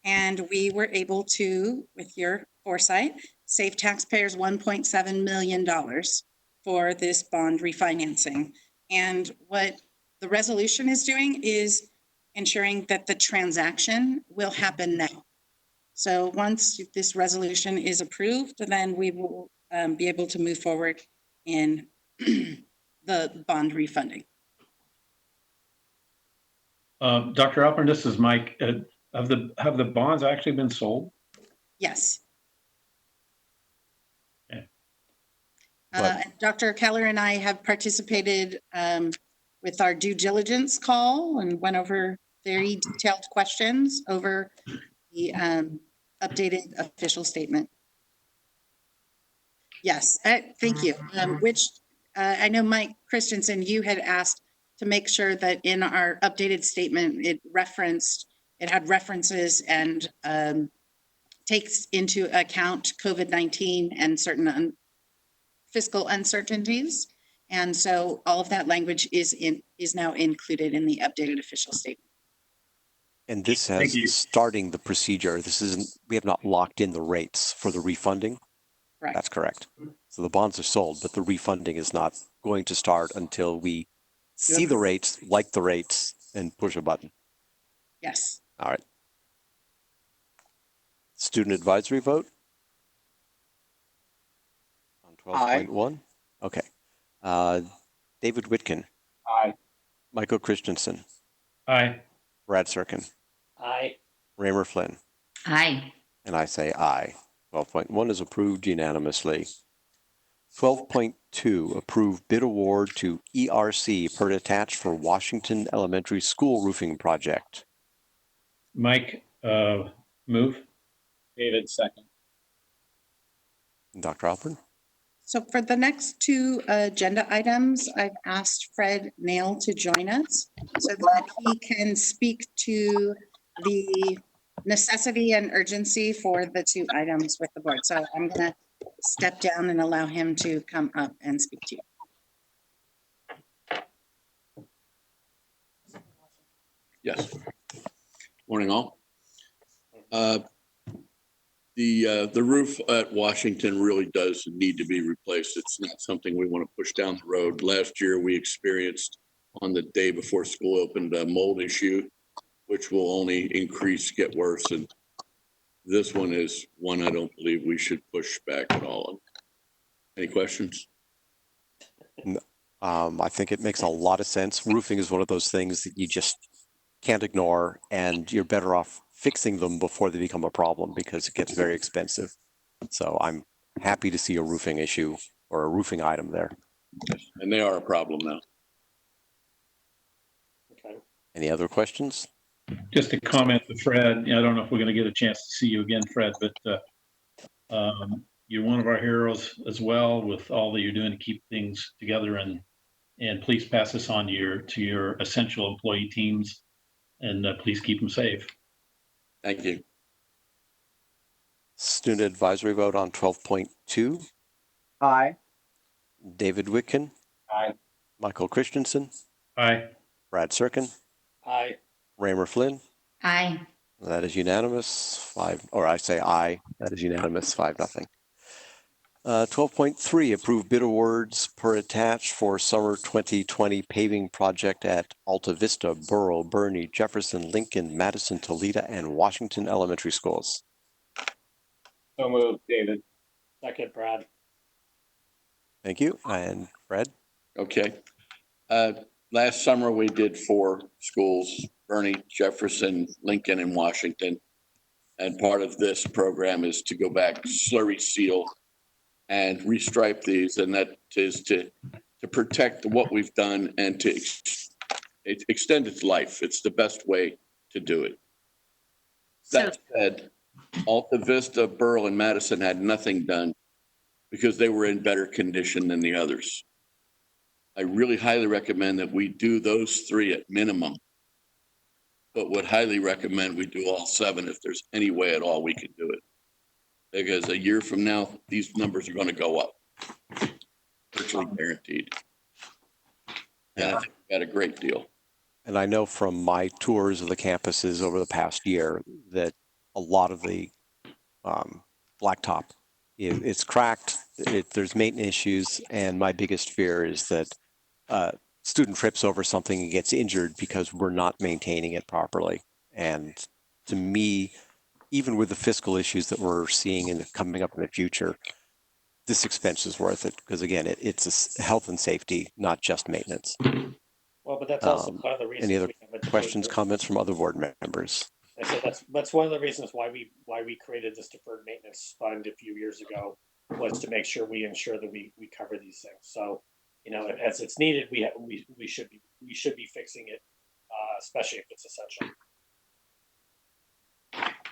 and we were able to, with your foresight, save taxpayers $1.7 million for this bond refinancing. And what the resolution is doing is ensuring that the transaction will happen now. So once this resolution is approved, then we will be able to move forward in the bond refunding. Dr. Alpern, this is Mike. Have the bonds actually been sold? Yes. Okay. Dr. Keller and I have participated with our due diligence call and went over very detailed questions over the updated official statement. Yes, thank you. Which I know Mike Christensen, you had asked to make sure that in our updated statement, it had references and takes into account COVID-19 and certain fiscal uncertainties. And so all of that language is now included in the updated official statement. And this Thank you. has starting the procedure. We have not locked in the rates for the refunding. Right. That's correct. So the bonds are sold, but the refunding is not going to start until we see the rates, like the rates, and push a button. Yes. All right. Student advisory vote on 12.1. Okay. David Whitkin, Aye. Michael Christensen, Aye. Brad Serkin, Aye. Raymer Flynn, Aye. and I say aye. 12.1 is approved unanimously. 12.2, approve bid award to ERC per attached for Washington Elementary School roofing project. Mike, move. David, second. Dr. Alpern? So for the next two agenda items, I've asked Fred Nail to join us so that he can speak to the necessity and urgency for the two items with the board. So I'm going to step down and allow him to come up and speak to you. Yes. Morning, all. The roof at Washington really does need to be replaced. It's not something we want to push down the road. Last year, we experienced on the day before school opened a mold issue, which will only increase, get worse. And this one is one I don't believe we should push back at all on. Any questions? I think it makes a lot of sense. Roofing is one of those things that you just can't ignore, and you're better off fixing them before they become a problem because it gets very expensive. So I'm happy to see a roofing issue or a roofing item there. And they are a problem now. Okay. Any other questions? Just a comment to Fred. I don't know if we're going to get a chance to see you again, Fred, but you're one of our heroes as well with all that you're doing to keep things together, and please pass this on to your essential employee teams, and please keep them safe. Thank you. Student advisory vote on 12.2. Aye. David Whitkin, Aye. Michael Christensen, Aye. Brad Serkin, Aye. Raymer Flynn. Aye. That is unanimous. I say aye. That is unanimous. 5-0. 12.3, approve bid awards per attached for summer 2020 paving project at Alta Vista, Borough, Bernie, Jefferson, Lincoln, Madison, Toledo, and Washington elementary schools. So moved, David. Second, Brad. Thank you. And Fred? Okay. Last summer, we did 4 schools, Bernie, Jefferson, Lincoln, and Washington. And part of this program is to go back, slurry seal, and restripe these. And that is to protect what we've done and to extend its life. It's the best way to do it. That said, Alta Vista, Burl, and Madison had nothing done because they were in better condition than the others. I really highly recommend that we do those 3 at minimum, but would highly recommend we do all 7 if there's any way at all we can do it. Because a year from now, these numbers are going to go up, virtually guaranteed. And I think we got a great deal. And I know from my tours of the campuses over the past year that a lot of the blacktop, it's cracked, there's maintenance issues, and my biggest fear is that student trips over something and gets injured because we're not maintaining it properly. And to me, even with the fiscal issues that we're seeing and coming up in the future, this expense is worth it because again, it's a health and safety, not just maintenance. Well, but that's also one of the reasons. Any other we have a deferred questions, maintenance. comments from other board members? I said that's one of the reasons why we created this deferred maintenance fund a few years ago, was to make sure we ensure that we cover these things. So, you know, as it's needed, we should be fixing it, especially if it's essential.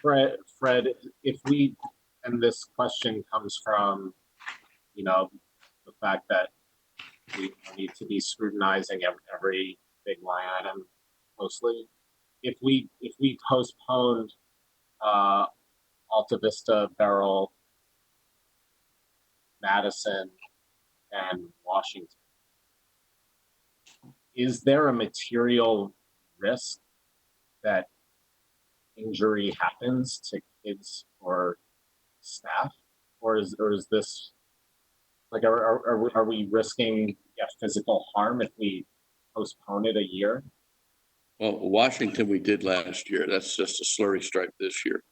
Fred, if we, and this question comes from, you know, the fact that we need to be scrutinizing every big line item closely. If we postponed Alta Vista, Beryl, Madison, and Washington, is there a material risk that injury happens to kids or staff, or is this like are we risking physical harm if we postpone it a year? Well, Washington we did last year. That's just a slurry stripe this year.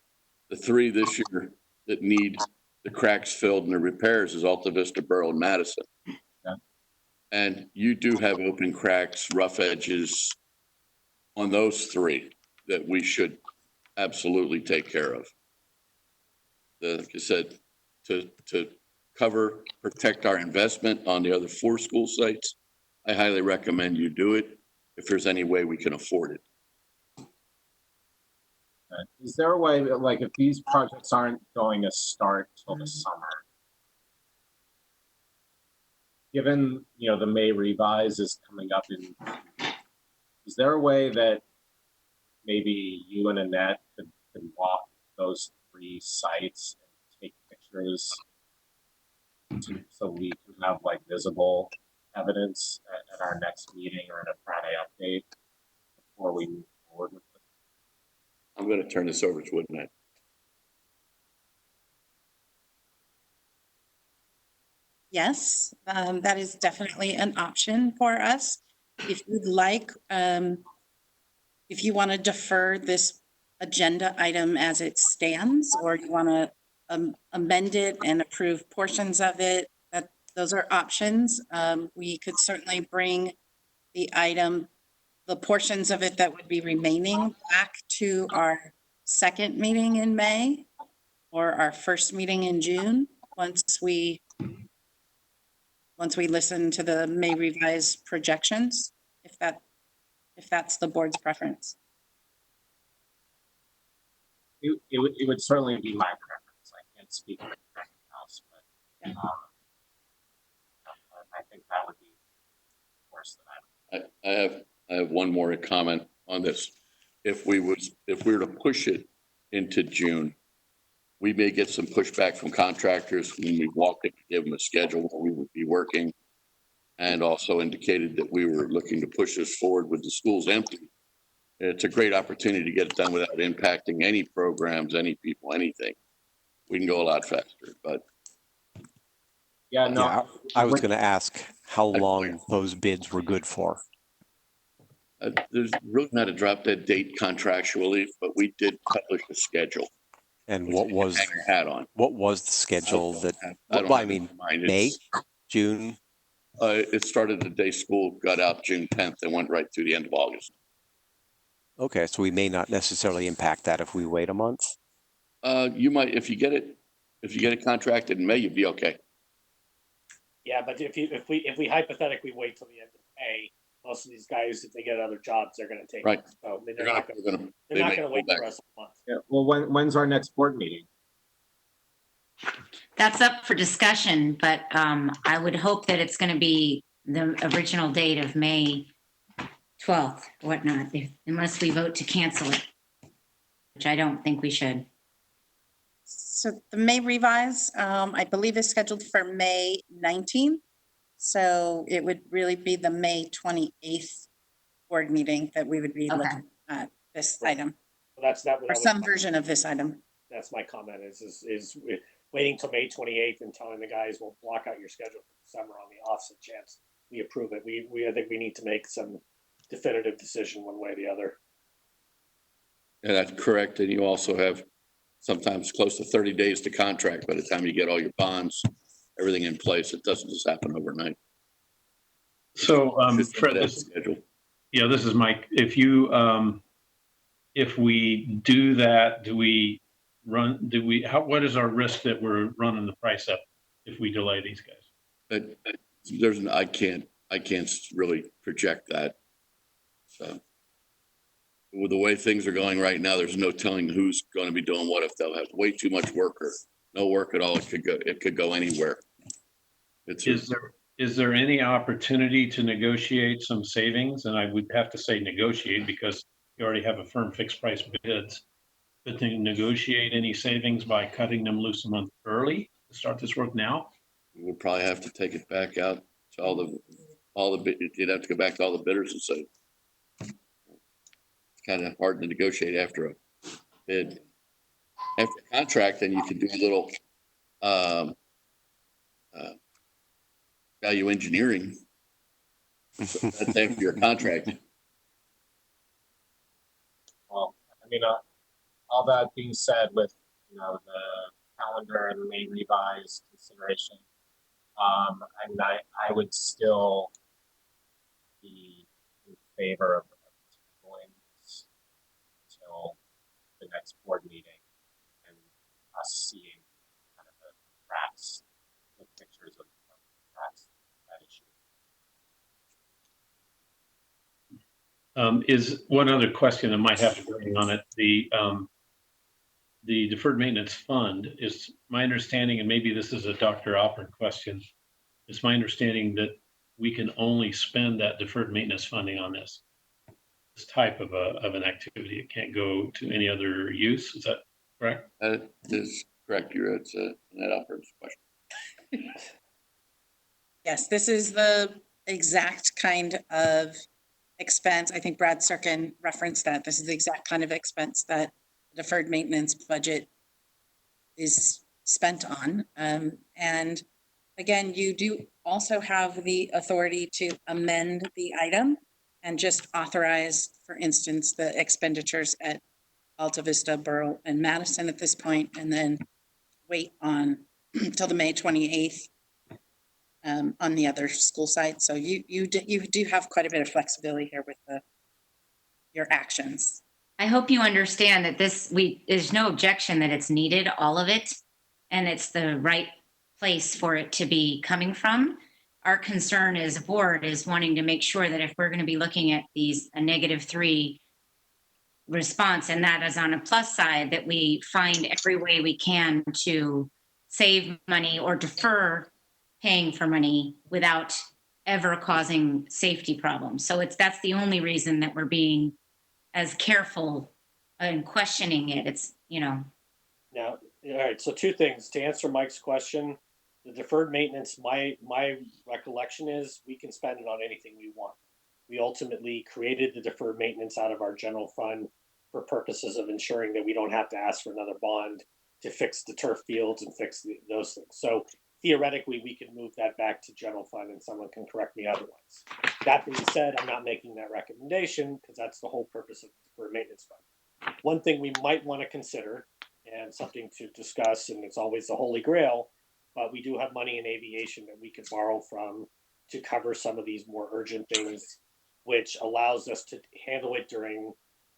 The three this year that need the cracks filled and the repairs is Alta Vista, Beryl, and Madison. Yeah. And you do have open cracks, rough edges on those three that we should absolutely take care of. Like I said, to cover, protect our investment on the other 4 school sites, I highly recommend you do it if there's any way we can afford it. Is there a way, like, if these projects aren't going to start till the summer, given, you know, the May revise is coming up in, is there a way that maybe you and Annette could walk those 3 sites and take pictures so we can have like visible evidence at our next meeting or in a Friday update before we move forward with this? I'm going to turn this over to Annette. Yes, that is definitely an option for us. If you'd like, if you want to defer this agenda item as it stands, or you want to amend it and approve portions of it, those are options. We could certainly bring the item, the portions of it that would be remaining, back to our second meeting in May or our first meeting in June, once we listen to the May revised projections, if that's the board's preference. It would certainly be my preference. I can't speak for anything else, but I think that would be worse than I have one more comment on this. If we were to push it into June, we may get some pushback from contractors when we walked in to give them a schedule where we would be working, and also indicated that we were looking to push this forward with the schools empty. It's a great opportunity to get it done without impacting any programs, any people, anything. We can go a lot faster, but. Yeah, no. Yeah, I was going to ask how long those bids were good for. There's really not a drop dead date contractually, but we did publish a schedule. And what was hang your hat on? What was the schedule that? I mean, May, June. It started the day school got out June 10th and went right through the end of August. Okay, so we may not necessarily impact that if we wait a month. You might, if you get it contracted in May, you'd be okay. Yeah, but if we hypothetically wait till the end of May, most of these guys, if they get other jobs, they're going to take right. it. So I mean, they're not going to wait for us a month. Yeah. Well, when's our next board meeting? That's up for discussion, but I would hope that it's going to be the original date of May 12th, whatnot, unless we vote to cancel it, which I don't think we should. So the May revise, I believe, is scheduled for May 19th. So it would really be the May 28th board meeting that we would be Okay. looking at this item, Well, that's not what I or was. some version of this item. That's my comment is waiting till May 28th and telling the guys, we'll block out your schedule for December on the offset chance we approve it. I think we need to make some definitive decision one way or the other. And that's correct. And you also have sometimes close to 30 days to contract by the time you get all your bonds, everything in place. It doesn't just happen overnight. So, Just Fred, that this, schedule. yeah, this is Mike. If we do that, what is our risk that we're running the price up if we delay these guys? But I can't really project that. So with the way things are going right now, there's no telling who's going to be doing what. If they'll have way too much work or no work at all, it could go anywhere. Is there any opportunity to negotiate some savings? And I would have to say negotiate because you already have a firm fixed price bids. But to negotiate any savings by cutting them loose a month early to start this work now? We'll probably have to take it back out to all the you'd have to go back to all the bidders and say it's kind of hard to negotiate after a bid. After a contract, then you can do a little value engineering. So that's after your contract. Well, I mean, all that being said, with the calendar and May revised consideration, I would still be in favor of tabling this until the next board meeting and us seeing kind of the cracks, the pictures of cracks that issue. Is one other question that might have to bring on it. The deferred maintenance fund is my understanding, and maybe this is a Dr. Alpert question. It's my understanding that we can only spend that deferred maintenance funding on this type of an activity. It can't go to any other use. Is that correct? That is correct. It's Ned Alpert's question. Yes, this is the exact kind of expense. I think Brad Serkin referenced that. This is the exact kind of expense that the deferred maintenance budget is spent on. And again, you do also have the authority to amend the item and just authorize, for instance, the expenditures at Alta Vista, Borough, and Madison at this point, and then wait on till the May 28th on the other school sites. So you do have quite a bit of flexibility here with your actions. I hope you understand that there's no objection that it's needed, all of it, and it's the right place for it to be coming from. Our concern as a board is wanting to make sure that if we're going to be looking at a -3 response, and that is on a plus side, that we find every way we can to save money or defer paying for money without ever causing safety problems. So that's the only reason that we're being as careful in questioning it. It's, Now, all right, so two things. To answer Mike's question, the deferred maintenance, my recollection is we can spend it on anything we want. We ultimately created the deferred maintenance out of our general fund for purposes of ensuring that we don't have to ask for another bond to fix the turf fields and fix those things. So theoretically, we can move that back to general fund and someone can correct me otherwise. That being said, I'm not making that recommendation because that's the whole purpose of the deferred maintenance fund. One thing we might want to consider and something to discuss, and it's always the holy grail, but we do have money in aviation that we could borrow from to cover some of these more urgent things, which allows us to handle it during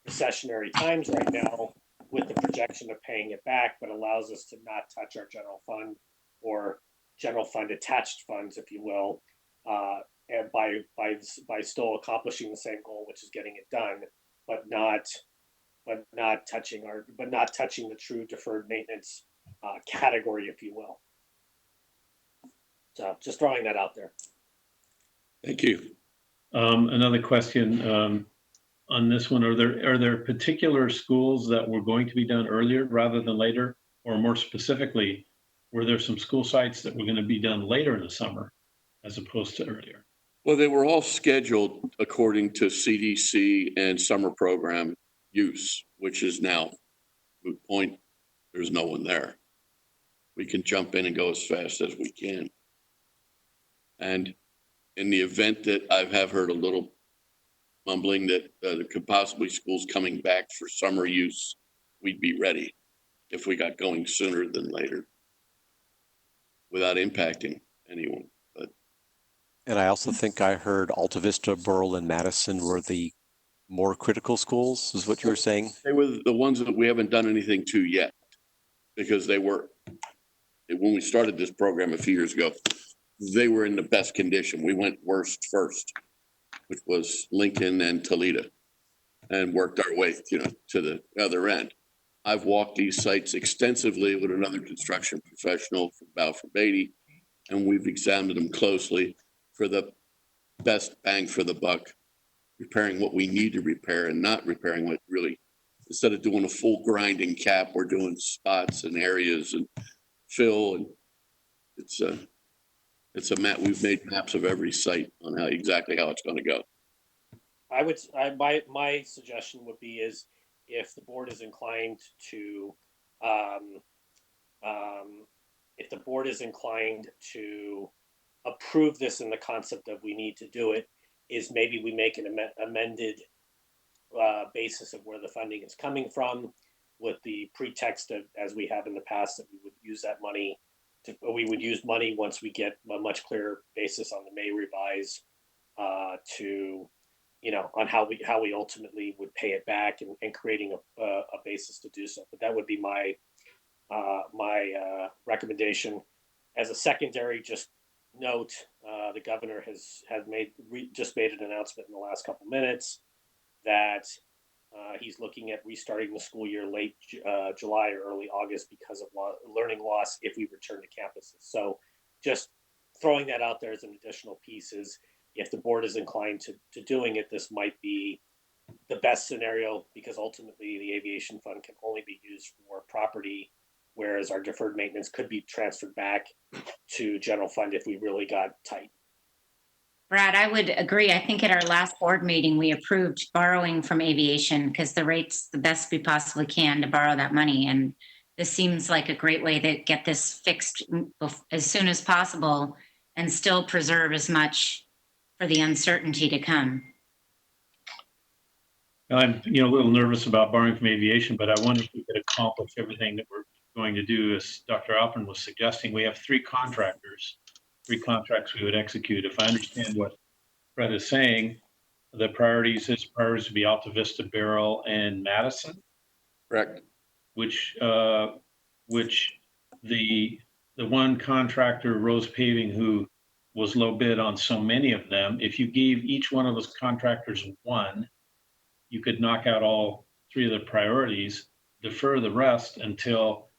recessionary times right now with the projection of paying it back, but allows us to not touch our general fund or general fund attached funds, if you will, and by still accomplishing the same goal, which is getting it done, but not touching the true deferred maintenance category, if you will. So just throwing that out there. Thank you. Another question on this one. Are there particular schools that were going to be done earlier rather than later? Or more specifically, were there some school sites that were going to be done later in the summer as opposed to earlier? Well, they were all scheduled according to CDC and summer program use, which is now moot point. There's no one there. We can jump in and go as fast as we can. And in the event that I have heard a little mumbling that there could possibly schools coming back for summer use, we'd be ready if we got going sooner than later without impacting anyone. But And I also think I heard Alta Vista, Burl, and Madison were the more critical schools, is what you were saying? they were the ones that we haven't done anything to yet, because they were, when we started this program a few years ago, they were in the best condition. We went worst first, which was Lincoln and Toledo, and worked our way, to the other end. I've walked these sites extensively with another construction professional from Balfour Beatty, and we've examined them closely for the best bang for the buck, repairing what we need to repair and not repairing what really, instead of doing a full grinding cap, we're doing spots and areas and fill. And it's a map. We've made maps of every site on exactly how it's going to go. My suggestion would be is if the board is inclined to, approve this in the concept of we need to do it, is maybe we make an amended basis of where the funding is coming from, with the pretext of, as we have in the past, that we would use that money we would use money once we get a much clearer basis on the May revise to, on how we ultimately would pay it back, and creating a basis to do so. But that would be my recommendation. As a secondary, just note, the governor has just made an announcement in the last couple minutes that he's looking at restarting the school year late July or early August because of learning loss if we return to campuses. So just throwing that out there as an additional piece is, if the board is inclined to doing it, this might be the best scenario, because ultimately the aviation fund can only be used for property, whereas our deferred maintenance could be transferred back to general fund if we really got tight. Brad, I would agree. I think at our last board meeting, we approved borrowing from aviation because the rate's the best we possibly can to borrow that money. And this seems like a great way to get this fixed as soon as possible and still preserve as much for the uncertainty to come. I'm, a little nervous about borrowing from aviation, but I wonder if we could accomplish everything that we're going to do. As Dr. Alpern was suggesting, we have three contracts we would execute. If I understand what Fred is saying, the priorities would be Alta Vista, Beryl, and Madison. Correct. Which the one contractor, Rose Paving, who was low bid on so many of them, if you gave each one of those contractors one, you could knock out all three of the priorities, defer the rest until,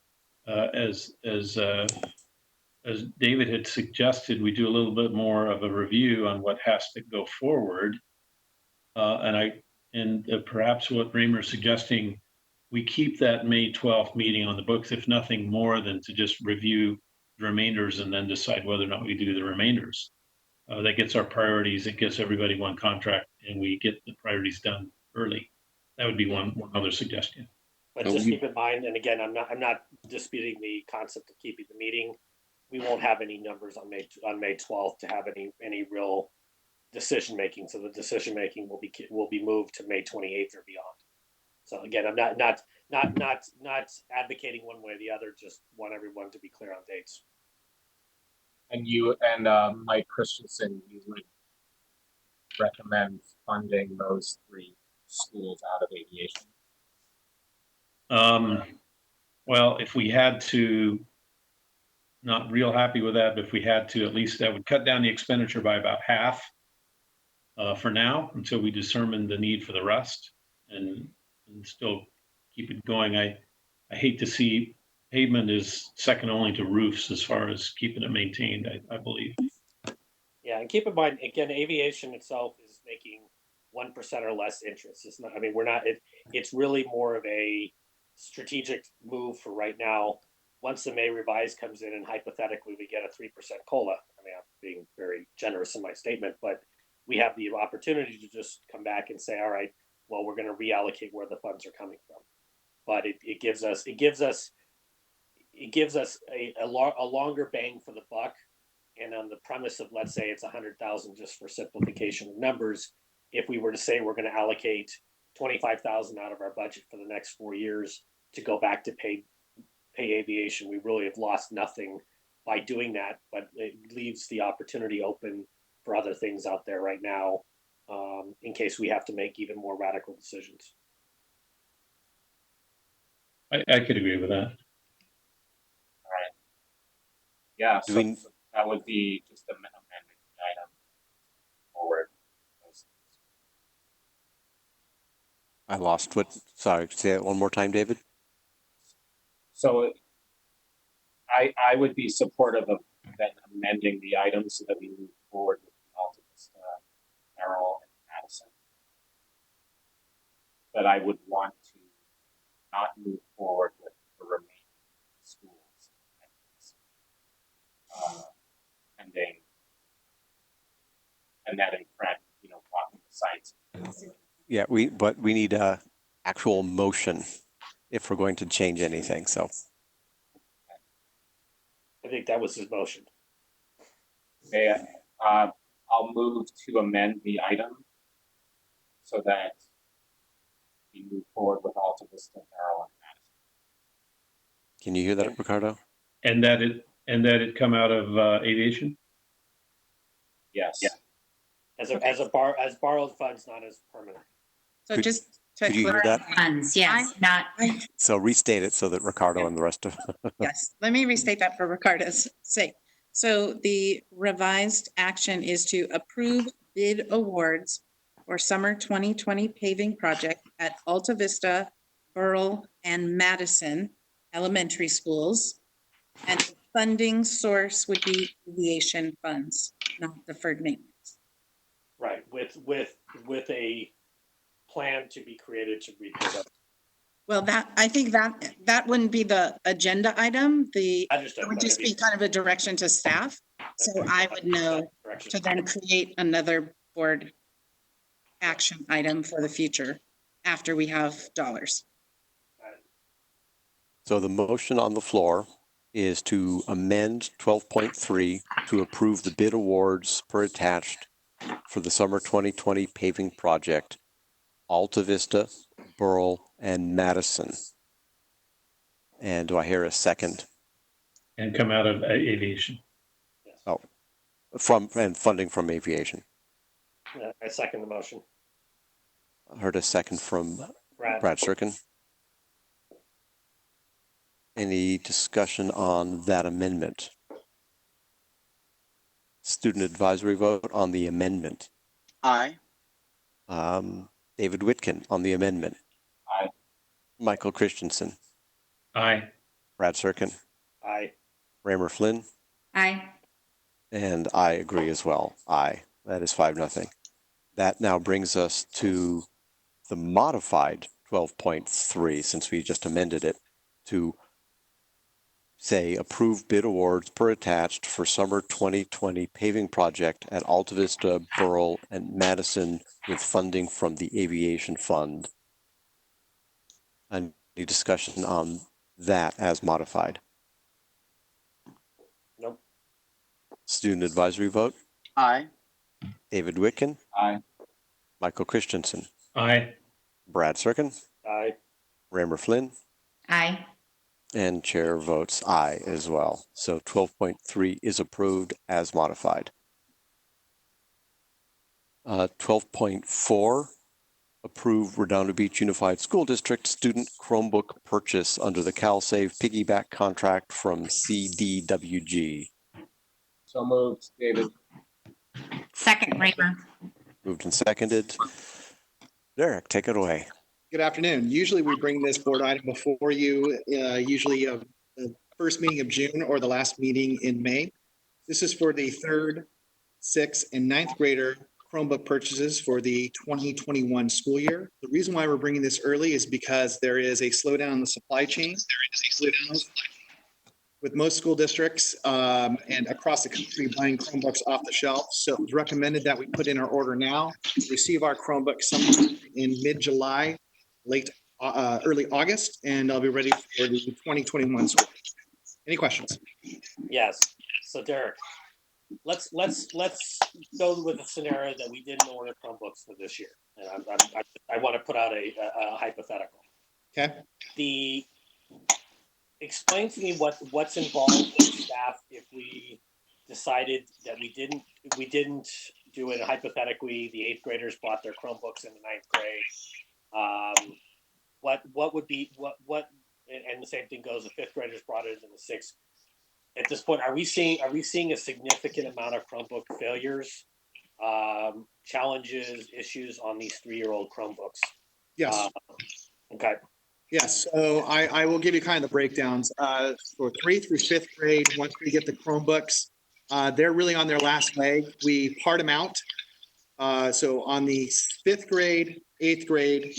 as David had suggested, we do a little bit more of a review on what has to go forward. And perhaps what Raymer is suggesting, we keep that May 12th meeting on the books, if nothing more than to just review the remainders and then decide whether or not we do the remainders. That gets our priorities, it gets everybody one contract, and we get the priorities done early. That would be one other suggestion. But just keep in mind, and again, I'm not disputing the concept of keeping the meeting. We won't have any numbers on May 12th to have any real decision making. So the decision making will be moved to May 28th or beyond. So again, I'm not advocating one way or the other. Just want everyone to be clear on dates. And you and Mike Christensen, you would recommend funding those three schools out of aviation? Well, if we had to, not real happy with that, but if we had to, at least that would cut down the expenditure by about half for now, until we determine the need for the rest, and still keep it going. I hate to see pavement is second only to roofs as far as keeping it maintained, I believe. Yeah, and keep in mind, again, aviation itself is making 1% or less interest. It's not, we're not, it's really more of a strategic move for right now. Once the May revise comes in and hypothetically we get a 3% COLA, I'm being very generous in my statement, but we have the opportunity to just come back and say, all right, well, we're going to reallocate where the funds are coming from. But it gives us a longer bang for the buck. And on the premise of, let's say it's 100,000, just for simplification of numbers, if we were to say we're going to allocate 25,000 out of our budget for the next 4 years to go back to pay aviation, we really have lost nothing by doing that, but it leaves the opportunity open for other things out there right now, in case we have to make even more radical decisions. I could agree with that. Yeah, Do so we- that would be just amending the item forward. I lost what, sorry, say it one more time, David? So I would be supportive of then amending the item so that we move forward with the Alta Vista, Merrill, and Madison. But I would want to not move forward with the remaining schools. Pending Annette and Fred, walking the sites. Yeah, but we need a actual motion if we're going to change anything, so. I think that was his motion. Okay, I'll move to amend the item so that we move forward with Alta Vista, Merrill, and Madison. Can you hear that, Ricardo? And that it come out of aviation? Yes. Yeah. As borrowed funds, not as permanent. So Could- just to Could you hear that? Funds, yes, not, So restate it so that Ricardo and the rest of, yes, let me restate that for Ricardo's sake. So the revised action is to approve bid awards for summer 2020 paving project at Alta Vista, Burrell, and Madison elementary schools. And the funding source would be aviation funds, not deferred maintenance. Right, with a plan to be created to repay those. Well, I think that wouldn't be the agenda item. It Understood. would just be kind of a direction to staff. So I would know to then create another board action item for the future after we have dollars. so the motion on the floor is to amend 12.3 to approve the bid awards per attached for the summer 2020 paving project, Alta Vista, Burrell, and Madison. And do I hear a second? And come out of aviation. Yes. Oh. And funding from aviation. I second the motion. I heard a second from Brad. Brad Serkin. Any discussion on that amendment? Student advisory vote on the amendment. Aye. David Whitkin on the amendment. Aye. Michael Christensen. Aye. Brad Serkin. Aye. Raymer Flynn. I, And I agree as well. Aye. That is 5-0. That now brings us to the modified 12.3, since we just amended it, to say approve bid awards per attached for summer 2020 paving project at Alta Vista, Burrell, and Madison with funding from the aviation fund. Any discussion on that as modified? Nope. Student advisory vote? Aye. David Whitkin, Aye. Michael Christensen, Aye. Brad Serkin, Aye. Raymer Flynn, I, and chair votes aye as well. So 12.3 is approved as modified. 12.4, approve Redondo Beach Unified School District student Chromebook purchase under the CalSave piggyback contract from CDWG. So moved, David. second Raymer. Moved and seconded. Derek, take it away. Good afternoon. Usually we bring this board item before you, usually the first meeting of June or the last meeting in May. This is for the 3rd, 6th, and 9th grader Chromebook purchases for the 2021 school year. The reason why we're bringing this early is because there is a slowdown in the supply chain, with most school districts and across the country buying Chromebooks off the shelf. So it was recommended that we put in our order now, receive our Chromebooks sometime in mid-July, early August, and I'll be ready for the 2021 school. Any questions? Yes. So Derek, let's go with the scenario that we didn't order Chromebooks for this year, and I want to put out a hypothetical. Okay. Explain to me what's involved with staff if we decided that we didn't do it hypothetically. The 8th graders bought their Chromebooks in the 9th grade. What would be what and the same thing goes. The 5th graders brought it in the 6th. At this point, are we seeing a significant amount of Chromebook failures, challenges, issues on these 3-year-old Chromebooks? Yes. Okay. Yes, so I will give you kind of the breakdowns. For 3rd through 5th grade, once we get the Chromebooks, they're really on their last leg. We part them out. So on the 5th grade, 8th grade,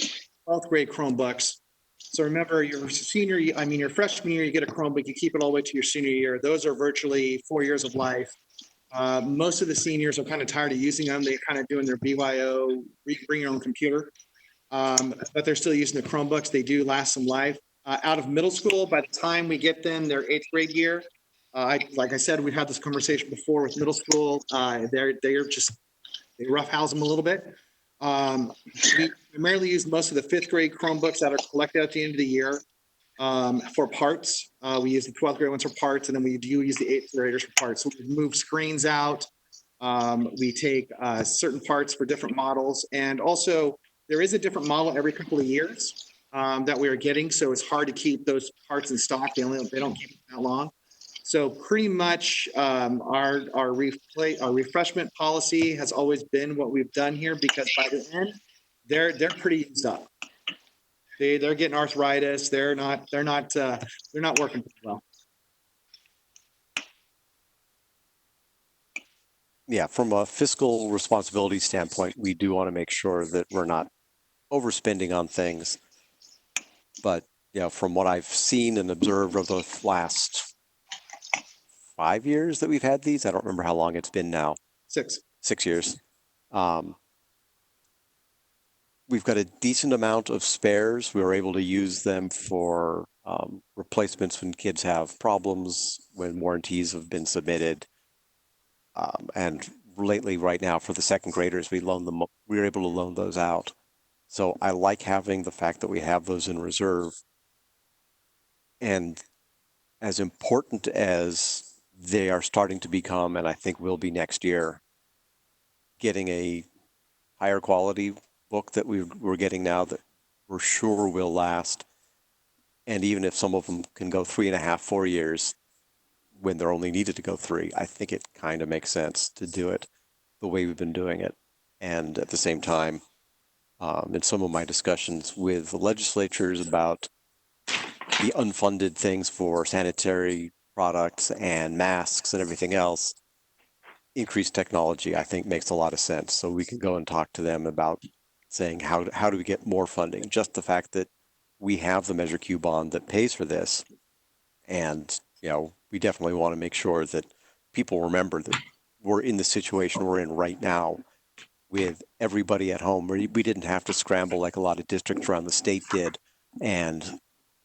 12th grade Chromebooks. So remember your freshman year, you get a Chromebook, you keep it all the way to your senior year. Those are virtually 4 years of life. Most of the seniors are kind of tired of using them. They're kind of doing their BYO, bring your own computer. But they're still using the Chromebooks. They do last some life. Out of middle school, by the time we get them their 8th grade year, like I said, we've had this conversation before with middle school. They roughhouse them a little bit. We primarily use most of the 5th grade Chromebooks that are collected at the end of the year for parts. We use the 12th grade ones for parts, and then we do use the 8th graders for parts. So we move screens out. We take certain parts for different models, and also there is a different model every couple of years that we are getting. So it's hard to keep those parts in stock. They don't keep it that long. So pretty much our refreshment policy has always been what we've done here, because by the end they're pretty used up. They're getting arthritis. They're not working well. Yeah, from a fiscal responsibility standpoint, we do want to make sure that we're not overspending on things. But from what I've seen and observed over the last 5 years that we've had these, I don't remember how long it's been now. 6 years. We've got a decent amount of spares. We were able to use them for replacements when kids have problems, when warranties have been submitted. And lately, right now, for the 2nd graders, we were able to loan those out. So I like having the fact that we have those in reserve. And as important as they are starting to become, and I think will be next year, getting a higher quality book that we're getting now that we're sure will last. And even if some of them can go 3.5, 4 years, when they're only needed to go 3, I think it kind of makes sense to do it the way we've been doing it. And at the same time, in some of my discussions with the legislatures about the unfunded things for sanitary products and masks and everything else, increased technology, I think, makes a lot of sense. So we can go and talk to them about saying, how do we get more funding? Just the fact that we have the Measure Q bond that pays for this. And, we definitely want to make sure that people remember that we're in the situation we're in right now with everybody at home. We didn't have to scramble like a lot of districts around the state did and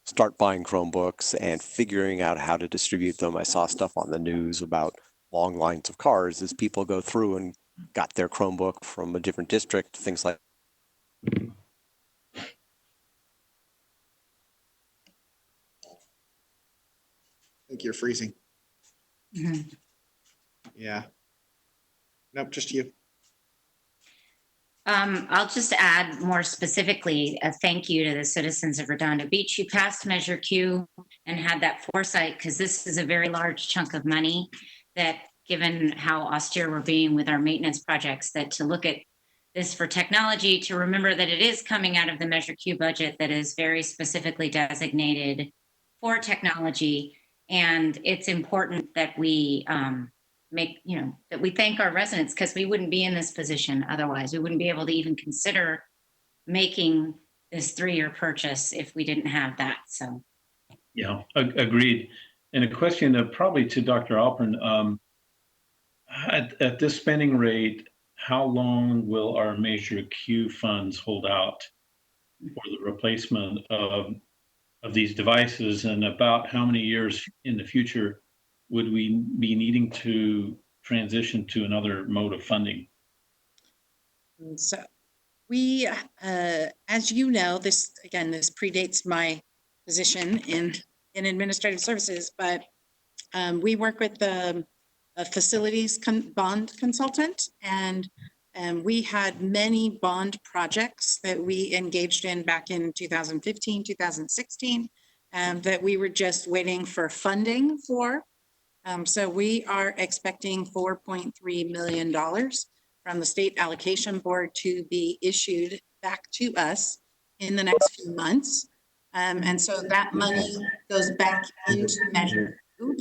start buying Chromebooks and figuring out how to distribute them. I saw stuff on the news about long lines of cars as people go through and got their Chromebook from a different district, things like that. I think you're freezing. Mhm. Yeah. Nope, just you. I'll just add more specifically a thank you to the citizens of Redondo Beach who passed Measure Q and had that foresight, because this is a very large chunk of money that, given how austere we're being with our maintenance projects, that to look at this for technology, to remember that it is coming out of the Measure Q budget that is very specifically designated for technology. And it's important that we that we thank our residents, because we wouldn't be in this position otherwise. We wouldn't be able to even consider making this 3-year purchase if we didn't have that. So Yeah, agreed. And a question probably to Dr. Alpern, at this spending rate, how long will our Measure Q funds hold out for the replacement of these devices, and about how many years in the future would we be needing to transition to another mode of funding? So we, as you know, this predates my position in administrative services, but we work with a facilities bond consultant, and we had many bond projects that we engaged in back in 2015, 2016, that we were just waiting for funding for. So we are expecting $4.3 million from the state allocation board to be issued back to us in the next few months. And so that money goes back into Measure Q.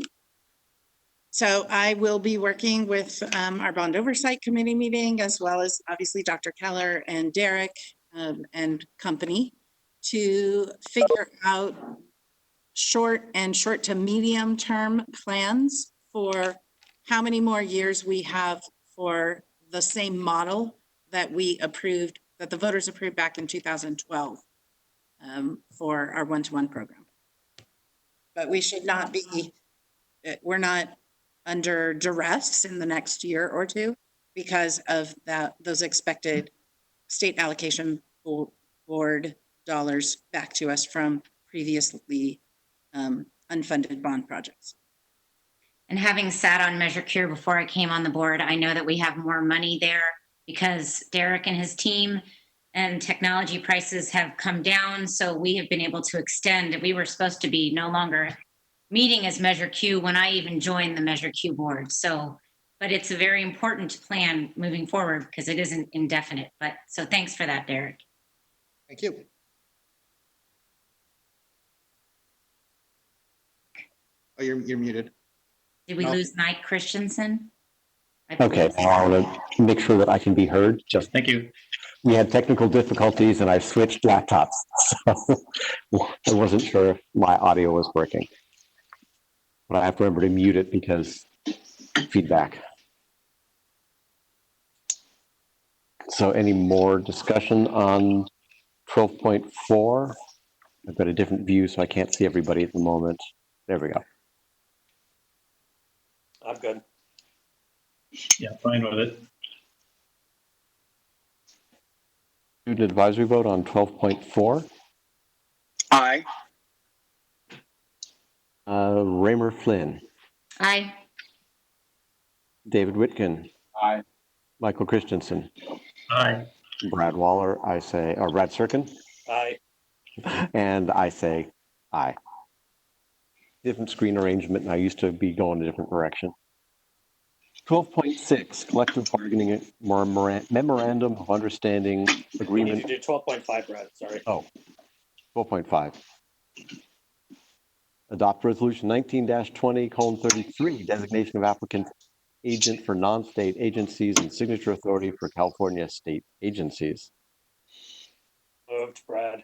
So I will be working with our bond oversight committee meeting, as well as obviously Dr. Keller and Derek and company, to figure out short to medium term plans for how many more years we have for the same model that we approved, that the voters approved back in 2012 for our one-to-one program. But we should not be, we're not under duress in the next year or two because of those expected state allocation board dollars back to us from previously unfunded bond projects. And having sat on Measure Q before I came on the board, I know that we have more money there because Derek and his team and technology prices have come down. So we have been able to extend. We were supposed to be no longer meeting as Measure Q when I even joined the Measure Q board. So, but it's a very important plan moving forward because it isn't indefinite. But so thanks for that, Derek. Thank you. Oh, you're muted. Did we lose Mike Christensen? Okay, now I want to make sure that I can be heard. Just Thank you. we had technical difficulties and I switched laptops, so I wasn't sure if my audio was working. But I have to remember to mute it because feedback. So any more discussion on 12.4? I've got a different view, so I can't see everybody at the moment. There we go. I'm good. Yeah, fine with it. Student advisory vote on 12.4. Aye. Raymer Flynn. Aye. David Whitkin. Aye. Michael Christensen. Aye. Brad Waller, I say, or Brad Serkin. Aye. And I say aye. Different screen arrangement, and I used to be going a different direction. 12.6, collective bargaining memorandum of understanding We need agreement. to do 12.5, Brad, sorry. Oh, 12.5. Adopt resolution 19-20:33, designation of applicant agent for non-state agencies and signature authority for California state agencies. Moved, Brad.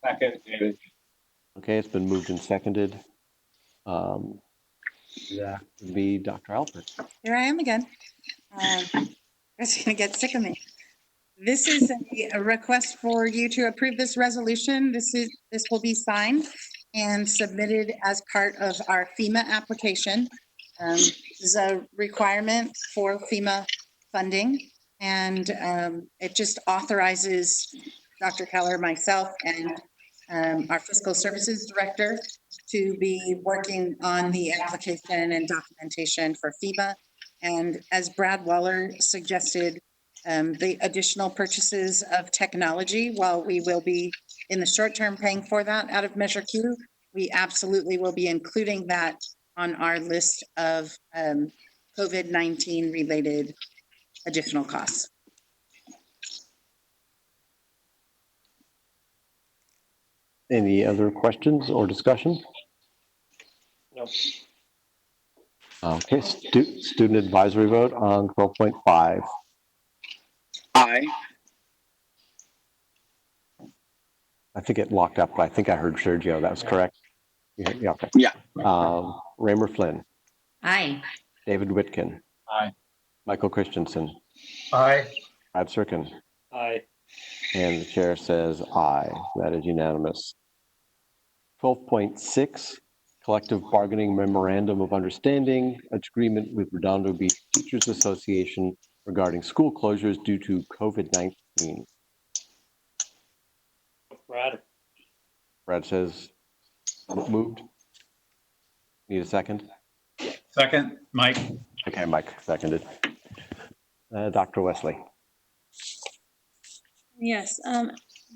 Second, David. Okay, it's been moved and seconded. That would be Dr. Alpert. Here I am again. It's gonna get sick of me. This is a request for you to approve this resolution. This will be signed and submitted as part of our FEMA application. This is a requirement for FEMA funding, and it just authorizes Dr. Keller, myself, and our fiscal services director to be working on the application and documentation for FEMA. And as Brad Waller suggested, the additional purchases of technology, while we will be in the short term paying for that out of Measure Q, we absolutely will be including that on our list of COVID-19 related additional costs. Any other questions or discussion? No. Okay, student advisory vote on 12.5. Aye. I think it locked up, but I think I heard Sergio. That was correct. Yeah, okay. Yeah. Raymer Flynn, Aye. David Whitkin, Aye. Michael Christensen, Aye. Brad Serkin, Aye. and the chair says aye. That is unanimous. 12.6, collective bargaining memorandum of understanding, agreement with Redondo Beach Teachers Association regarding school closures due to COVID-19. Brad. Brad says moved. Need a second? Second, Mike. Okay, Mike seconded. Dr. Wesley. Yes,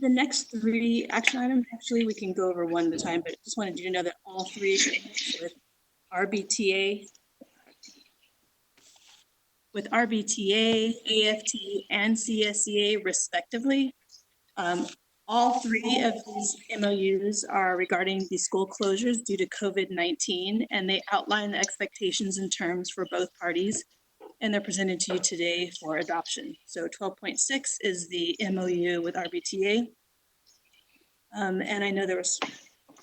the next three action items, actually, we can go over one at a time, but just wanted you to know that all three agreements with RBTA, AFT, and CSEA respectively. All three of these MOUs are regarding the school closures due to COVID-19, and they outline the expectations and terms for both parties, and they're presented to you today for adoption. So 12.6 is the MOU with RBTA. And I know there was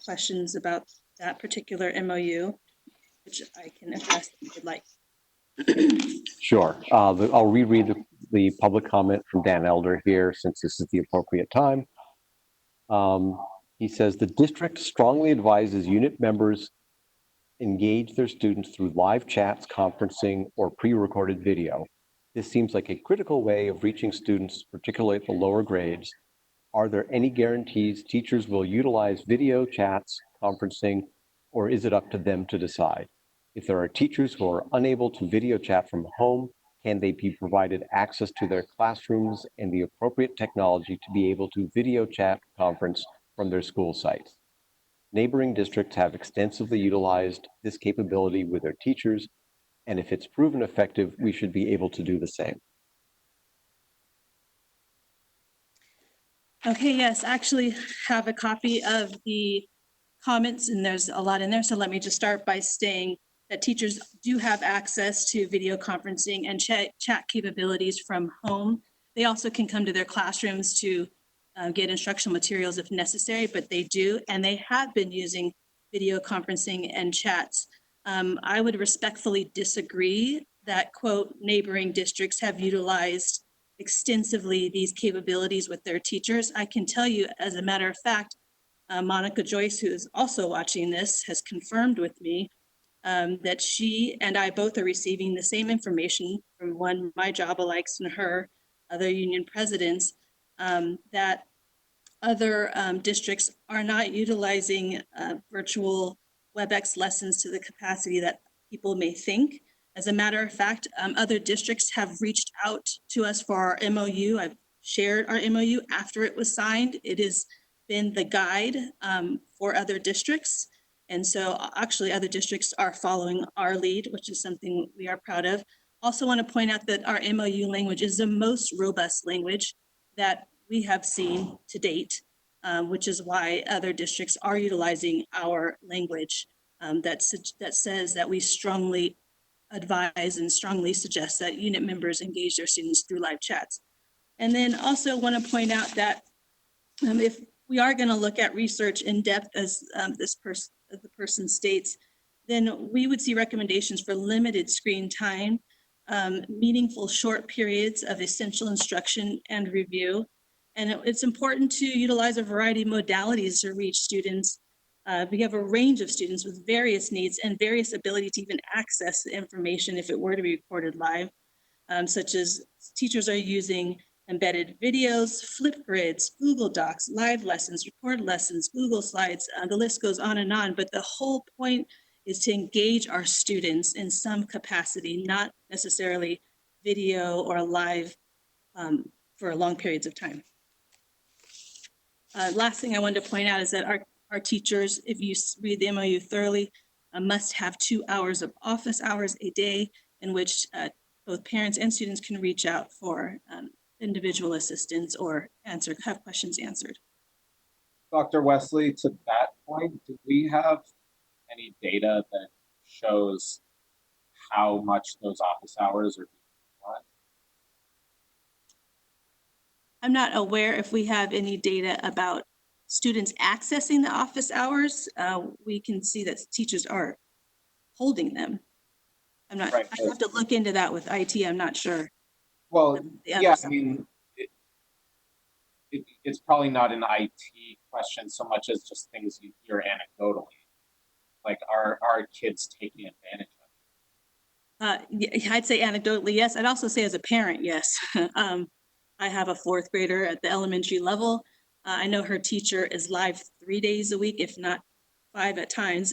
questions about that particular MOU, which I can address if you'd like. Sure. I'll reread the public comment from Dan Elder here, since this is the appropriate time. He says the district strongly advises unit members engage their students through live chats, conferencing, or pre-recorded video. This seems like a critical way of reaching students, particularly at the lower grades. Are there any guarantees teachers will utilize video chats, conferencing, or is it up to them to decide? If there are teachers who are unable to video chat from home, can they be provided access to their classrooms and the appropriate technology to be able to video chat conference from their school sites? Neighboring districts have extensively utilized this capability with their teachers, and if it's proven effective, we should be able to do the same. Okay, yes, actually have a copy of the comments, and there's a lot in there. So let me just start by saying that teachers do have access to video conferencing and chat capabilities from home. They also can come to their classrooms to get instructional materials if necessary, but they do, and they have been using video conferencing and chats. I would respectfully disagree that, quote, neighboring districts have utilized extensively these capabilities with their teachers. I can tell you, as a matter of fact, Monica Joyce, who is also watching this, has confirmed with me that she and I both are receiving the same information from one, my job alikes, and her, other union presidents, that other districts are not utilizing virtual WebEx lessons to the capacity that people may think. As a matter of fact, other districts have reached out to us for our MOU. I've shared our MOU after it was signed. It has been the guide for other districts. And so actually other districts are following our lead, which is something we are proud of. Also want to point out that our MOU language is the most robust language that we have seen to date, which is why other districts are utilizing our language that says that we strongly advise and strongly suggest that unit members engage their students through live chats. And then also want to point out that if we are going to look at research in depth, as the person states, then we would see recommendations for limited screen time, meaningful short periods of essential instruction and review. And it's important to utilize a variety of modalities to reach students. We have a range of students with various needs and various ability to even access the information if it were to be recorded live, such as teachers are using embedded videos, Flipgrids, Google Docs, live lessons, recorded lessons, Google Slides, the list goes on and on. But the whole point is to engage our students in some capacity, not necessarily video or live for long periods of time. Last thing I wanted to point out is that our teachers, if you read the MOU thoroughly, must have 2 hours of office hours a day in which both parents and students can reach out for individual assistance or have questions answered. Dr. Wesley, to that point, do we have any data that shows how much those office hours are being utilized? I'm not aware if we have any data about students accessing the office hours, we can see that teachers are holding them. I'm not, Right, I have to look into that with IT. I'm not sure. Well, The yeah, others. I mean, it's probably not an IT question so much as just things you hear anecdotally. Like, are kids taking advantage of it? Yeah, I'd say anecdotally, yes. I'd also say as a parent, yes. I have a fourth grader at the elementary level. I know her teacher is live 3 days a week, if not 5 at times.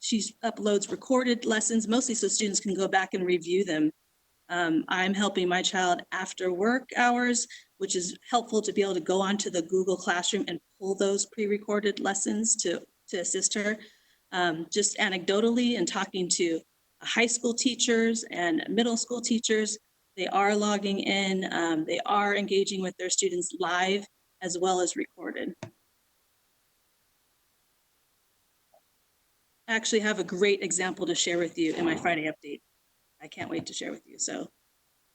She uploads recorded lessons, mostly so students can go back and review them. I'm helping my child after work hours, which is helpful to be able to go onto the Google Classroom and pull those pre-recorded lessons to assist her. Just anecdotally and talking to high school teachers and middle school teachers, they are logging in, they are engaging with their students live as well as recorded. I actually have a great example to share with you in my Friday update. I can't wait to share with you. So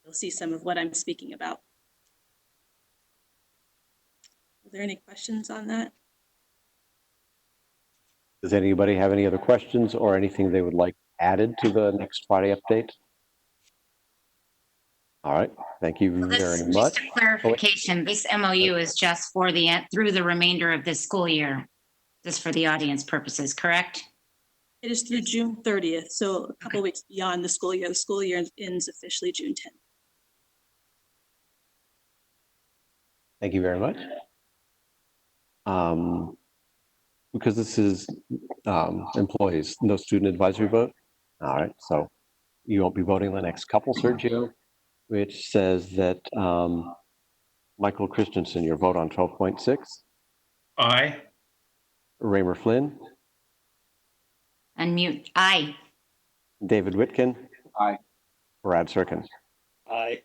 you'll see some of what I'm speaking about. Are there any questions on that? Does anybody have any other questions or anything they would like added to the next Friday update? All right, thank you very much. Just a clarification, this MOU is just for through the remainder of this school year, just for the audience purposes, correct? It is through June 30th, so a couple weeks beyond the school year. The school year ends officially June 10th. Thank you very much. Because this is employees, no student advisory vote. All right, so you won't be voting the next couple, Sergio, which says that Michael Christensen, your vote on 12.6. Aye. Raymer Flynn, Unmute. Aye. David Whitkin, Aye. Brad Serkin, Aye.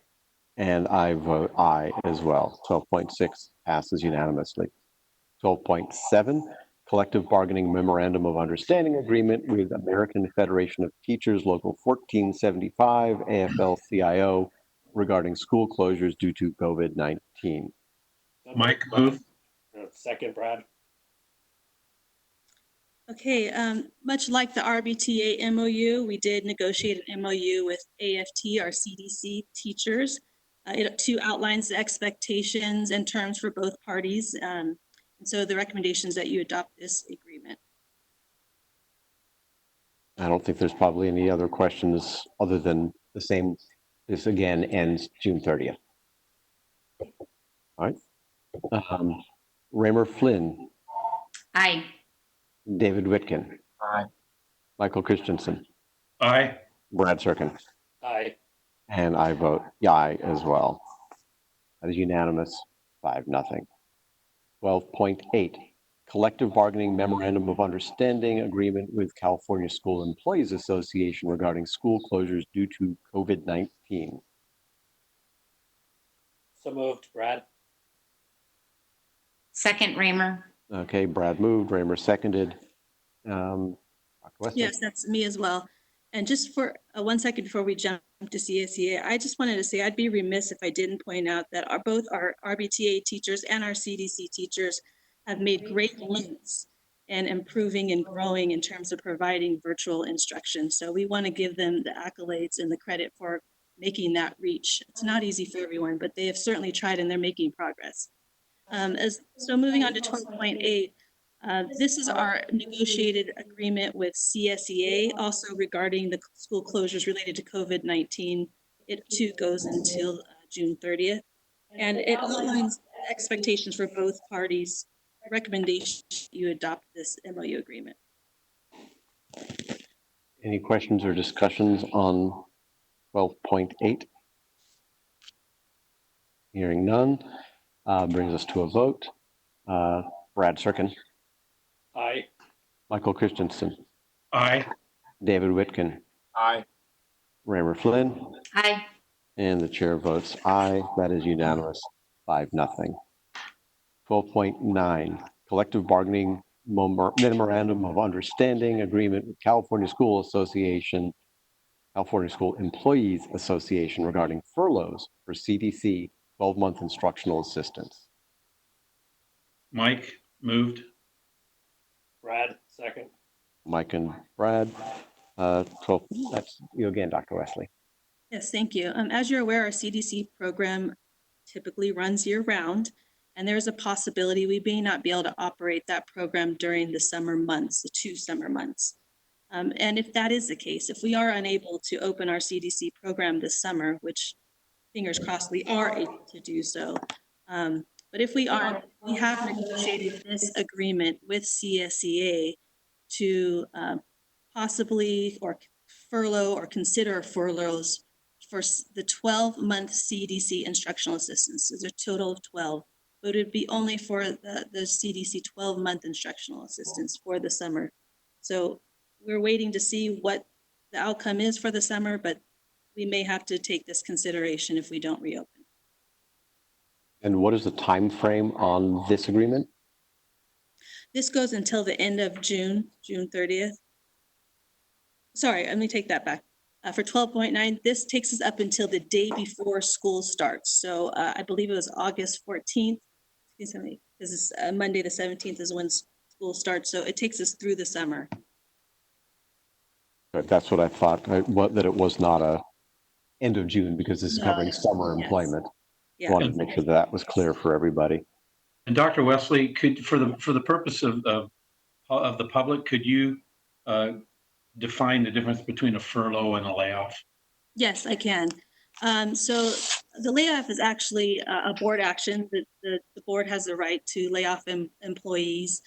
and I vote aye as well. 12.6 passes unanimously. 12.7, collective bargaining memorandum of understanding agreement with American Federation of Teachers Local 1475 AFL-CIO regarding school closures due to COVID-19. Mike, move. Second, Brad. Okay, much like the RBTA MOU, we did negotiate an MOU with AFT, our CDC teachers. It too outlines the expectations and terms for both parties. And so the recommendation is that you adopt this agreement. I don't think there's probably any other questions other than the same. This again ends June 30th. All right. Raymer Flynn, Aye. David Whitkin, Aye. Michael Christensen, Aye. Brad Serkin, Aye. and I vote aye as well. That is unanimous, 5-0. 12.8, collective bargaining memorandum of understanding agreement with California School Employees Association regarding school closures due to COVID-19. So moved, Brad. Second, Raymer. Okay, Brad moved, Raymer seconded. Dr. Wesley? Yes, that's me as well. And just for 1 second before we jump to CSEA, I just wanted to say I'd be remiss if I didn't point out that both our RBTA teachers and our CDC teachers have made great links in improving and growing in terms of providing virtual instruction. So we want to give them the accolades and the credit for making that reach. It's not easy for everyone, but they have certainly tried and they're making progress. So moving on to 12.8, this is our negotiated agreement with CSEA, also regarding the school closures related to COVID-19. It too goes until June 30th. And it outlines expectations for both parties. Recommendation you adopt this MOU agreement. Any questions or discussions on 12.8? Hearing none, brings us to a vote. Brad Serkin, Aye. Michael Christensen, Aye. David Whitkin, Aye. Raymer Flynn, Aye. and the chair votes aye. That is unanimous, 5-0. 12.9, collective bargaining memorandum of understanding agreement with California School Association, California School Employees Association regarding furloughs for CDC 12-month instructional assistance. Mike, Moved. Brad, second. Mike and Brad. So that's you again, Dr. Wesley. Yes, thank you. As you're aware, our CDC program typically runs year round, and there's a possibility we may not be able to operate that program during the summer months, the 2 summer months. And if that is the case, if we are unable to open our CDC program this summer, which fingers crossed we are able to do so, but if we aren't, we have negotiated this agreement with CSEA to possibly or furlough or consider furloughs for the 12-month CDC instructional assistants. There's a total of 12, but it would be only for the CDC 12-month instructional assistants for the summer. So we're waiting to see what the outcome is for the summer, but we may have to take this consideration if we don't reopen. And what is the time frame on this agreement? This goes until the end of June 30th. Sorry, let me take that back. For 12.9, this takes us up until the day before school starts. So I believe it was August 14th. Excuse me, this is Monday the 17th is when school starts. So it takes us through the summer. That's what I thought, that it was not a end of June because this is covering summer Yes. employment. Yeah. Wanted to make sure that was clear for everybody. And Dr. Wesley, could for the purpose of the public, could you define the difference between a furlough and a layoff? Yes, I can. So the layoff is actually a board action. The board has the right to lay off employees,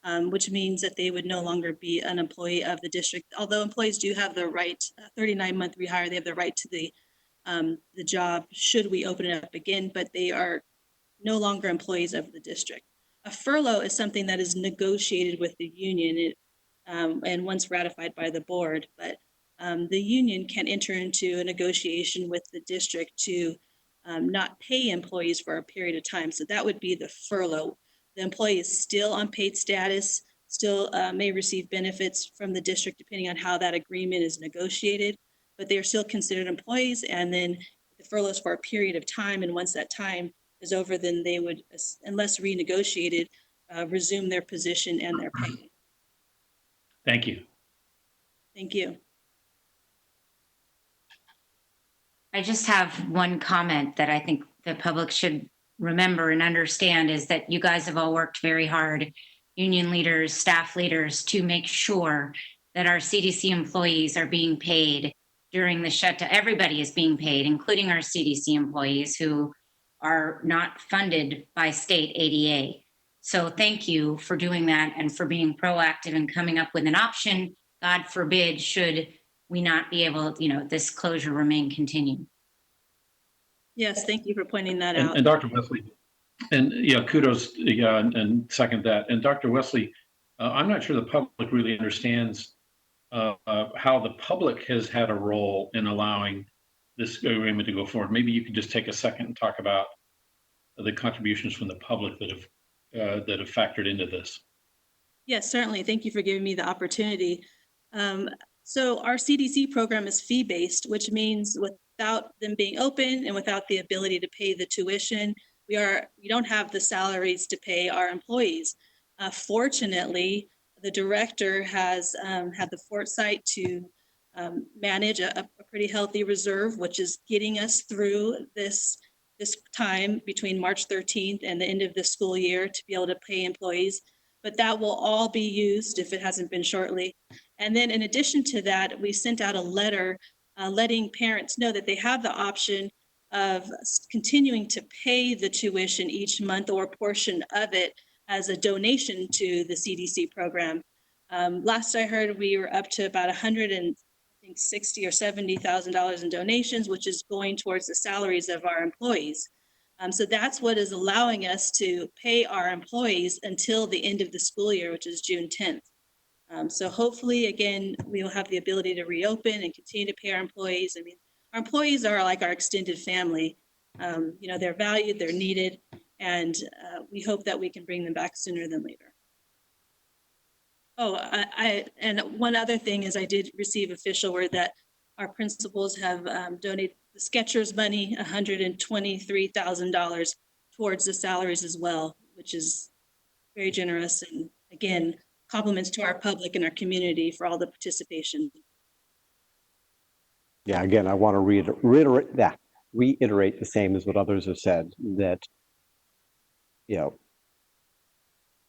which means that they would no longer be an employee of the district. Although employees do have the right, 39-month rehire, they have the right to the job should we open it up again, but they are no longer employees of the district. A furlough is something that is negotiated with the union and once ratified by the board, but the union can enter into a negotiation with the district to not pay employees for a period of time. So that would be the furlough. The employee is still on paid status, still may receive benefits from the district depending on how that agreement is negotiated, but they are still considered employees. And then the furlough is for a period of time. And once that time is over, then they would, unless renegotiated, resume their position and their pay. Thank you. Thank you. I just have one comment that I think the public should remember and understand is that you guys have all worked very hard, union leaders, staff leaders, to make sure that our CDC employees are being paid during the shutdown. Everybody is being paid, including our CDC employees who are not funded by state ADA. So thank you for doing that and for being proactive and coming up with an option. God forbid, should we not be able, this closure remain continued. Yes, thank you for pointing that out. And Dr. Wesley, and kudos, and second that. And Dr. Wesley, I'm not sure the public really understands how the public has had a role in allowing this agreement to go forward. Maybe you could just take a second and talk about the contributions from the public that have factored into this. Yes, certainly. Thank you for giving me the opportunity. So our CDC program is fee-based, which means without them being open and without the ability to pay the tuition, we don't have the salaries to pay our employees. Fortunately, the director has had the foresight to manage a pretty healthy reserve, which is getting us through this time between March 13th and the end of the school year to be able to pay employees. But that will all be used if it hasn't been shortly. And then in addition to that, we sent out a letter letting parents know that they have the option of continuing to pay the tuition each month or a portion of it as a donation to the CDC program. Last I heard, we were up to about $160,000 or $70,000 in donations, which is going towards the salaries of our employees. So that's what is allowing us to pay our employees until the end of the school year, which is June 10th. So hopefully, again, we will have the ability to reopen and continue to pay our employees. I mean, our employees are like our extended family. They're valued, they're needed, and we hope that we can bring them back sooner than later. Oh, and one other thing is I did receive official word that our principals have donated the Skechers money, $123,000 towards the salaries as well, which is very generous. And again, compliments to our public and our community for all the participation. Yeah, again, I want to reiterate the same as what others have said, that, you know,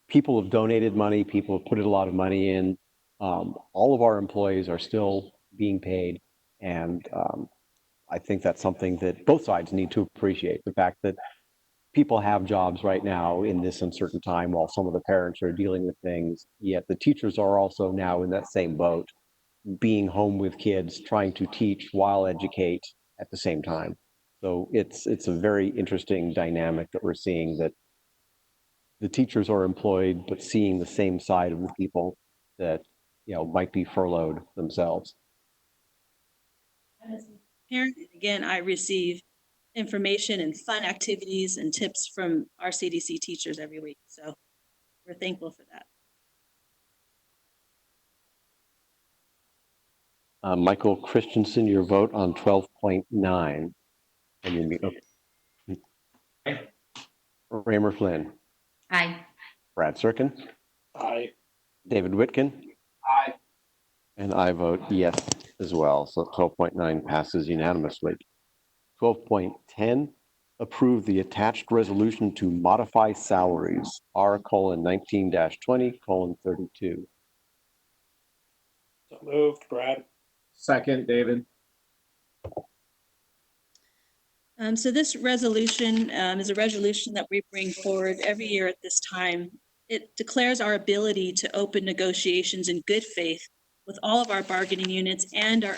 people have donated money, people have put a lot of money in. All of our employees are still being paid. And I think that's something that both sides need to appreciate, the fact that people have jobs right now in this uncertain time while some of the parents are dealing with things, yet the teachers are also now in that same boat, being home with kids, trying to teach while educate at the same time. So it's a very interesting dynamic that we're seeing, that the teachers are employed, but seeing the same side of the people that, you know, might be furloughed themselves. As a parent, again, I receive information and fun activities and tips from our CDC teachers every week. So we're thankful for that. Michael Christensen, your vote on 12.9. And you mean, okay. Raymer Flynn. Aye. Brad Serkin. Aye. David Whitkin. Aye. And I vote yes as well. So 12.9 passes unanimously. 12.10, approve the attached resolution to modify salaries, R:19-20:32. So moved, Brad. Second, David. So this resolution is a resolution that we bring forward every year at this time. It declares our ability to open negotiations in good faith with all of our bargaining units and our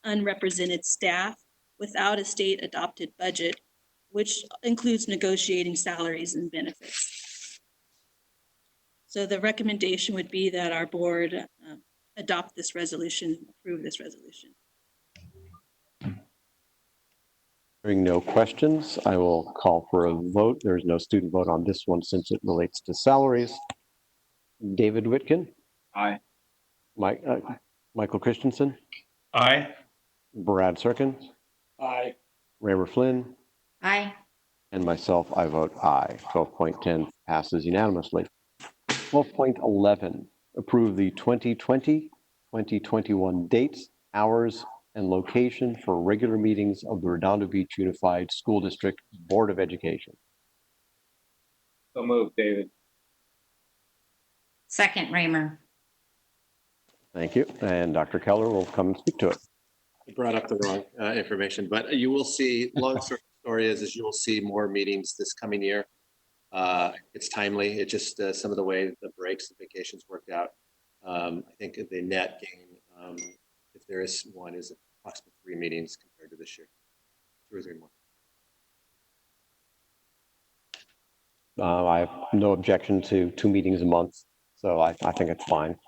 unrepresented staff without a state adopted budget, which includes negotiating salaries and benefits. So the recommendation would be that our board adopt this resolution, approve this resolution. Hearing no questions, I will call for a vote. There's no student vote on this one since it relates to salaries. David Whitkin. Aye. Michael Christensen. Aye. Brad Serkin. Aye. Raymer Flynn. Aye. And myself, I vote aye. 12.10 passes unanimously. 12.11, approve the 2020-2021 dates, hours, and location for regular meetings of the Redondo Beach Unified School District Board of Education. So moved, David. Second, Raymer. Thank you. And Dr. Keller will come and speak to it. You brought up the wrong information, but you will see, long story is you will see more meetings this coming year. It's timely. It just some of the way the breaks and vacations worked out. I think the net gain, if there is one, is approximately 3 meetings compared to this year. 2 or 3 more. I have no objection to 2 meetings a month, so I think it's fine.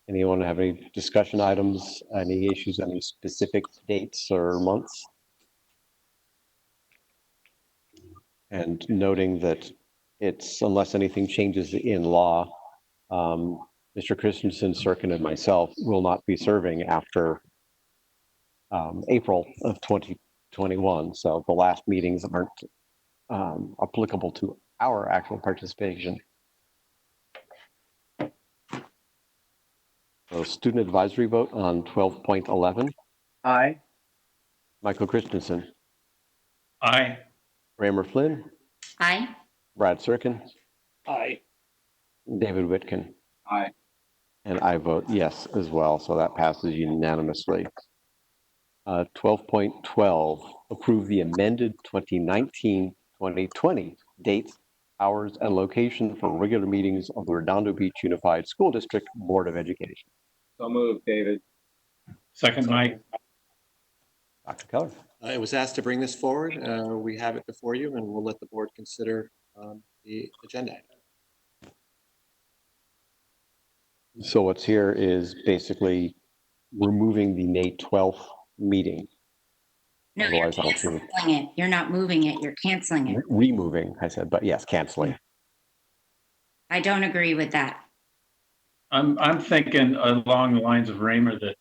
Anyone have any discussion items, any issues, any specific dates or months? And noting that it's, unless anything changes in law, Mr. Christensen, Serkin, and myself will not be serving after April of 2021. So the last meetings aren't applicable to our actual participation. So student advisory vote on 12.11. Aye. Michael Christensen. Aye. Raymer Flynn. Aye. Brad Serkin. Aye. David Whitkin. Aye. And I vote yes as well, so that passes unanimously. 12.12, approve the amended 2019-2020 dates, hours, and location for regular meetings of the Redondo Beach Unified School District Board of Education. So moved, David. Second, Mike. Dr. Keller. It was asked to bring this forward. We have it before you, and we'll let the board consider the agenda item. So what's here is basically removing the May 12th meeting. No, you're Otherwise, I'll canceling it. You're not moving it. You're canceling it. removing, I said, but yes, canceling. I don't agree with that. I'm thinking along the lines of Raymer that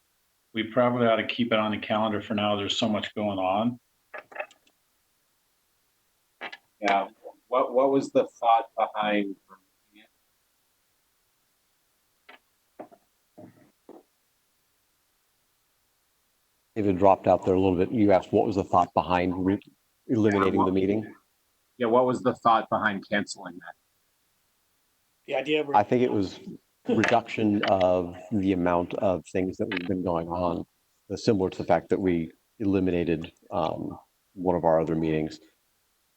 we probably ought to keep it on the calendar for now. There's so much going on. Yeah. What was the thought behind removing it? David dropped out there a little bit. You asked what was the thought behind eliminating the meeting? Yeah, what was the thought behind canceling that? The idea. I think it was reduction of the amount of things that we've been going on, similar to the fact that we eliminated one of our other meetings.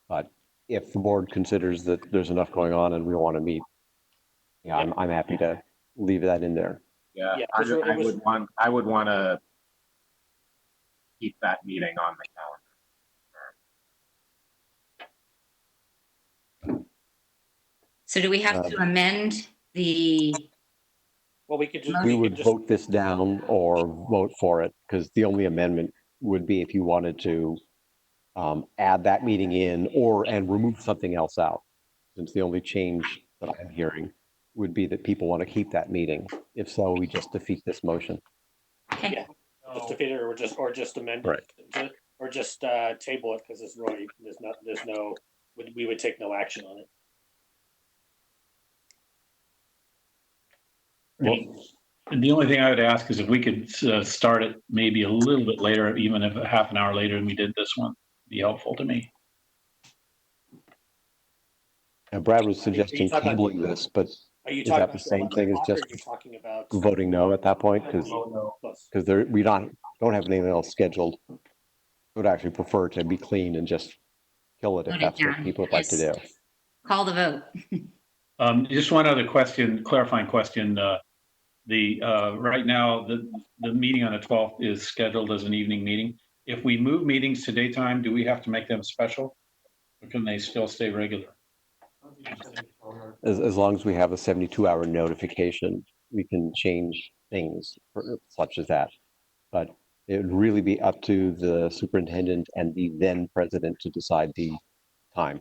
But if the board considers that there's enough going on and we want to meet, yeah, I'm happy to leave that in there. Yeah, Yeah, I, it was- I would want to keep that meeting on the calendar. So do we have to amend the, Well, we could just. We could would just- vote this down or vote for it, because the only amendment would be if you wanted to add that meeting in and remove something else out. Since the only change that I'm hearing would be that people want to keep that meeting. If so, we just defeat this motion. okay, Yeah. Just defeat it or just amend Right. it, or just table it because we would take no action on it. Well, And the only thing I would ask is if we could start it maybe a little bit later, even if half an hour later than we did this one, be helpful to me. Brad was suggesting talking about- tabling this, but Are you is talking that about the same 11 thing as o'clock, or just you're talking about voting no at that point? Because we don't have anything else scheduled. I would actually prefer to be clean and just kill it if Vote it that's what down. people would like to do. Yes. Call the vote. Just one other question, clarifying question. Right now, the meeting on the 12th is scheduled as an evening meeting. If we move meetings to daytime, do we have to make them special? Or can they still stay regular? As long as we have a 72-hour notification, we can change things such as that. But it would really be up to the superintendent and the then president to decide the time.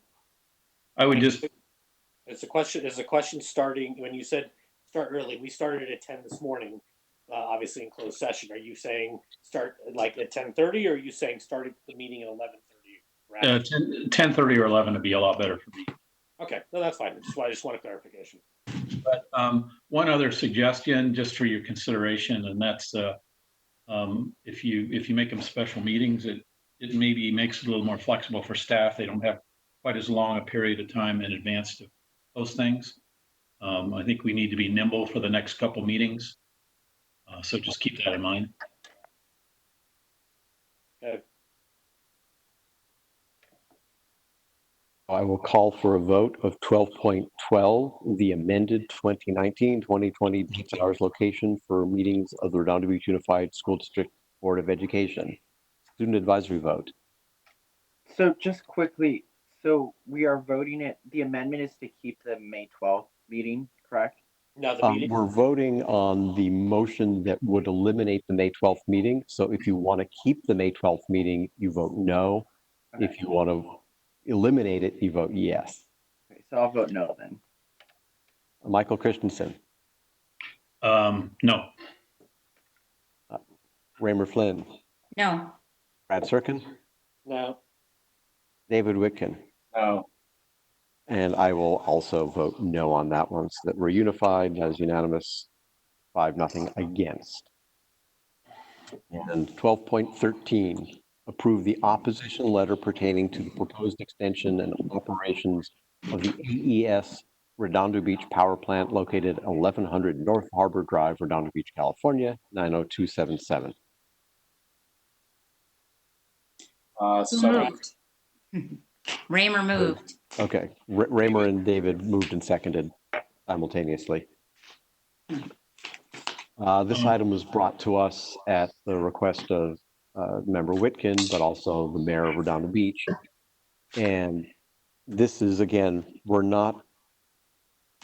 I would just, Is the question starting when you said start early? We started at 10 this morning, obviously in closed session. Are you saying start like at 10:30, or are you saying starting the meeting at 11:30? 10:30 or 11 would be a lot better for me. Okay, no, that's fine. I just want a clarification. But one other suggestion, just for your consideration, and that's if you make them special meetings, it maybe makes it a little more flexible for staff. They don't have quite as long a period of time in advance to post things. I think we need to be nimble for the next couple meetings. So just keep that in mind. Okay. I will call for a vote of 12.12, the amended 2019-2020 dates and hours location for meetings of the Redondo Beach Unified School District Board of Education. Student advisory vote. So just quickly, so we are voting it, the amendment is to keep the May 12th meeting, correct? No, the meeting. We're voting on the motion that would eliminate the May 12th meeting. So if you want to keep the May 12th meeting, you vote no. Okay. If you want to eliminate it, you vote yes. Okay, so I'll vote no then. Michael Christensen, No. Raymer Flynn, No, Brad Serkin, No. David Whitkin, No, and I will also vote no on that one, so that we're unified as unanimous, 5-0 against. And 12.13, approve the opposition letter pertaining to the proposed extension and operations of the AES Redondo Beach Power Plant located at 1100 North Harbor Drive, Redondo Beach, California, 90277. So moved. Raymer moved. Okay, Raymer and David moved and seconded simultaneously. This item was brought to us at the request of Member Whitkin, but also the mayor of Redondo Beach. And this is, again, we're not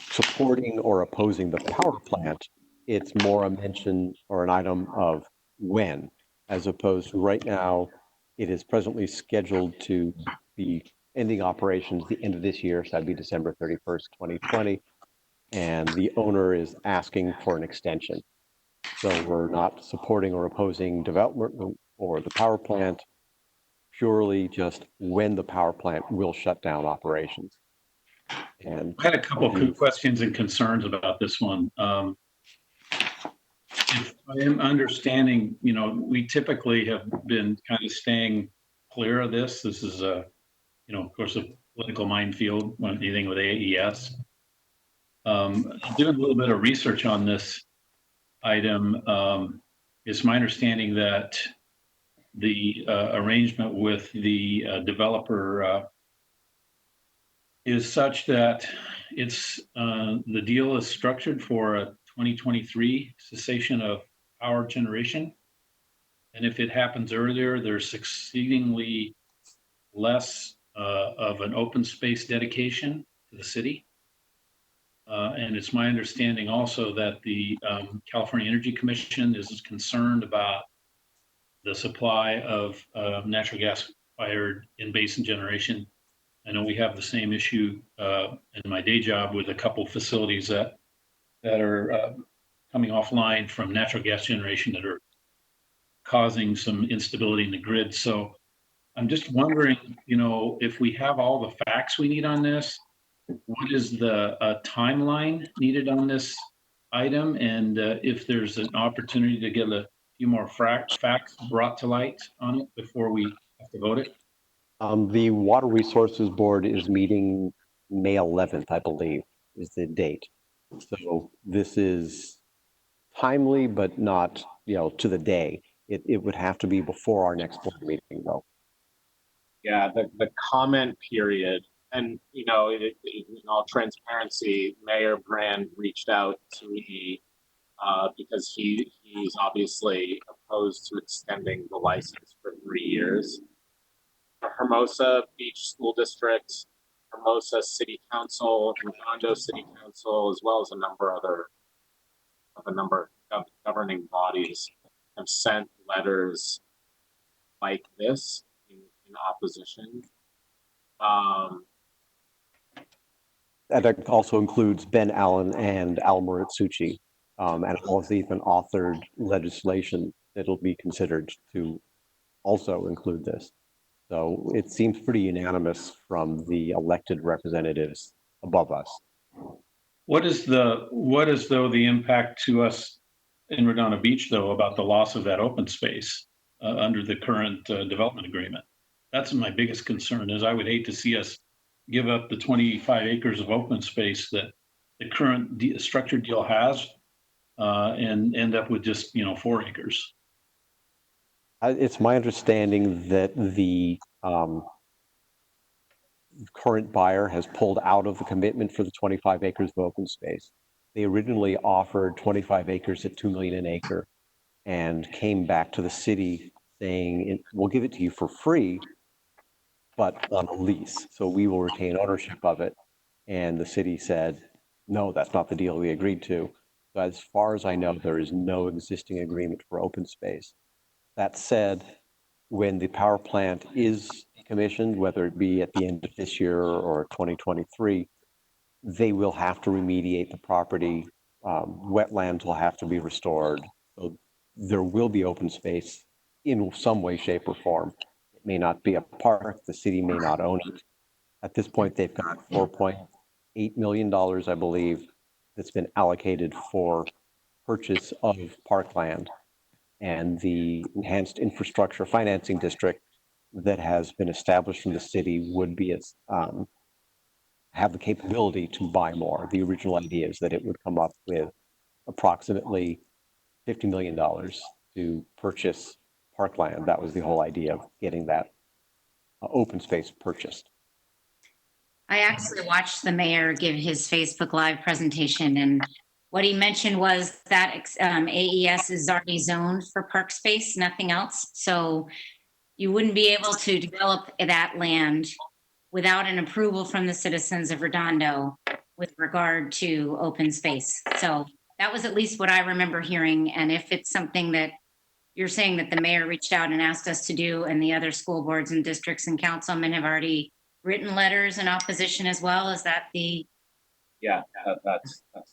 supporting or opposing the power plant. It's more a mention or an item of when, as opposed to right now, it is presently scheduled to be ending operations the end of this year, so that'd be December 31st, 2020. And the owner is asking for an extension. So we're not supporting or opposing development or the power plant, purely just when the power plant will shut down operations. And I had a couple of quick questions and concerns about this one. if I am understanding, we typically have been kind of staying clear of this. This is of course, a political minefield when dealing with AES. Doing a little bit of research on this item, it's my understanding that the arrangement with the developer is such that it's the deal is structured for a 2023 cessation of power generation. And if it happens earlier, there's exceedingly less of an open space dedication to the city. And it's my understanding also that the California Energy Commission is concerned about the supply of natural gas fired in basin generation. I know we have the same issue in my day job with a couple facilities that are coming offline from natural gas generation that are causing some instability in the grid. So I'm just wondering, if we have all the facts we need on this, what is the timeline needed on this item? And if there's an opportunity to get a few more facts brought to light on it before we have to vote it? The Water Resources Board is meeting May 11th, I believe, is the date. So this is timely, but not, to the day. It would have to be before our next board meeting, though. Yeah, the comment period, and in all transparency, Mayor Brand reached out to me because he's obviously opposed to extending the license for 3 years. The Hermosa Beach School District, Hermosa City Council, Redondo City Council, as well as a number of governing bodies have sent letters like this in opposition. That also includes Ben Allen and Al Muratsuchi, and all of the even authored legislation that'll be considered to also include this. So it seems pretty unanimous from the elected representatives above us. What is though the impact to us in Redondo Beach though about the loss of that open space under the current development agreement? That's my biggest concern. Is I would hate to see us give up the 25 acres of open space that the current structured deal has and end up with just 4 acres. It's my understanding that the current buyer has pulled out of the commitment for the 25 acres of open space. They originally offered 25 acres at $2 million an acre and came back to the city saying, we'll give it to you for free, but on a lease. So we will retain ownership of it. And the city said, no, that's not the deal we agreed to. So as far as I know, there is no existing agreement for open space. That said, when the power plant is commissioned, whether it be at the end of this year or 2023, they will have to remediate the property. Wetlands will have to be restored. So there will be open space in some way, shape, or form. It may not be a park. The city may not own it. At this point, they've got $4.8 million, I believe, that's been allocated for purchase of parkland. And the enhanced infrastructure financing district that has been established from the city would be have the capability to buy more. The original idea is that it would come up with approximately $50 million to purchase parkland. That was the whole idea of getting that open space purchased. I actually watched the mayor give his Facebook Live presentation, and what he mentioned was that AES is already zoned for park space, nothing else. So you wouldn't be able to develop that land without an approval from the citizens of Redondo with regard to open space. So that was at least what I remember hearing. And if it's something that you're saying that the mayor reached out and asked us to do, and the other school boards and districts and councilmen have already written letters in opposition as well, is that the? Yeah, that's exactly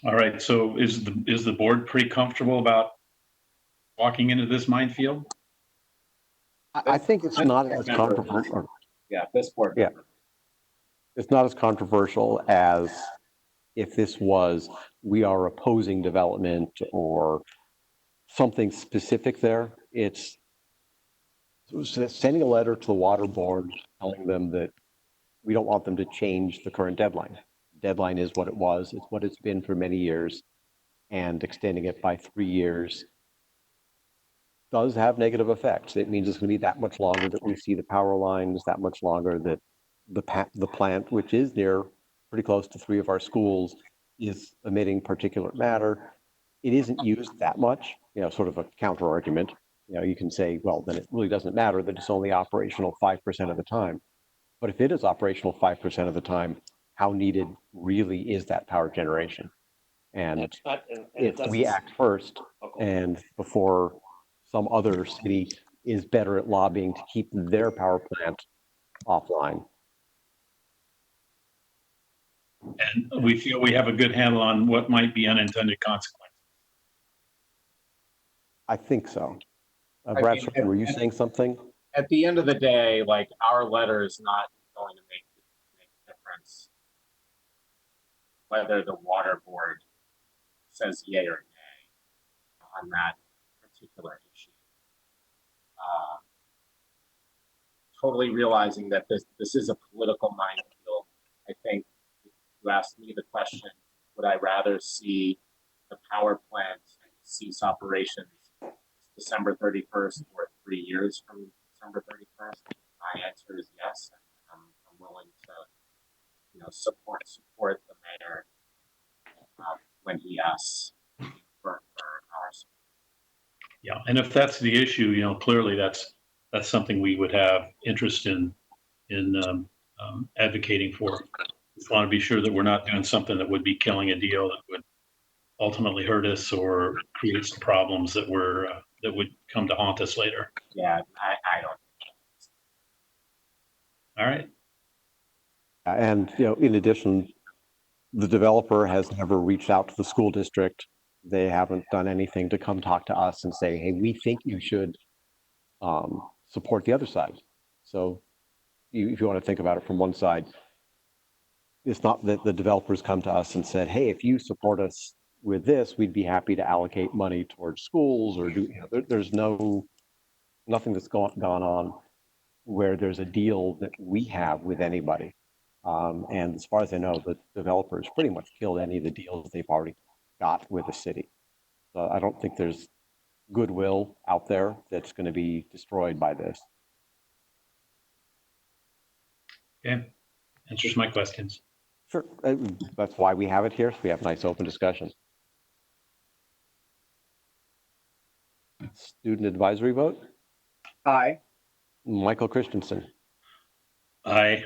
right. All right, so is the board pretty comfortable about walking into this minefield? I think it's not as controversial. Yeah, this board. Yeah. it's not as controversial as if this was, we are opposing development or something specific there. It's sending a letter to the water board telling them that we don't want them to change the current deadline. Deadline is what it was. It's what it's been for many years. And extending it by 3 years does have negative effects. It means it's going to be that much longer that we see the power lines, that much longer that the plant, which is near pretty close to 3 of our schools, is emitting particulate matter. It isn't used that much, sort of a counter argument. You can say, well, then it really doesn't matter that it's only operational 5% of the time. But if it is operational 5% of the time, how needed really is that power generation? And if we act first and before some other city is better at lobbying to keep their power plant offline. And we feel we have a good handle on what might be unintended consequences. I think so. Brad, were you saying something? At the end of the day, like, our letter is not going to make a difference whether the water board says yay or nay on that particular issue. Totally realizing that this is a political minefield. I think if you asked me the question, would I rather see the power plant cease operations December 31st or 3 years from December 31st? My answer is yes, and I'm willing to, support the mayor when he asks for our support. Yeah, and if that's the issue, clearly that's something we would have interest in advocating for. We want to be sure that we're not doing something that would be killing a deal that would ultimately hurt us or create some problems that would come to haunt us later. Yeah, I don't. All right. And, in addition, the developer has never reached out to the school district. They haven't done anything to come talk to us and say, hey, we think you should support the other side. So if you want to think about it from one side, it's not that the developers come to us and said, hey, if you support us with this, we'd be happy to allocate money towards schools or do, there's nothing that's gone on where there's a deal that we have with anybody. And as far as I know, the developers pretty much killed any of the deals they've already got with the city. So I don't think there's goodwill out there that's going to be destroyed by this. Okay, answers my questions. Sure, that's why we have it here, so we have nice open discussion. Student advisory vote? Aye. Michael Christensen. Aye.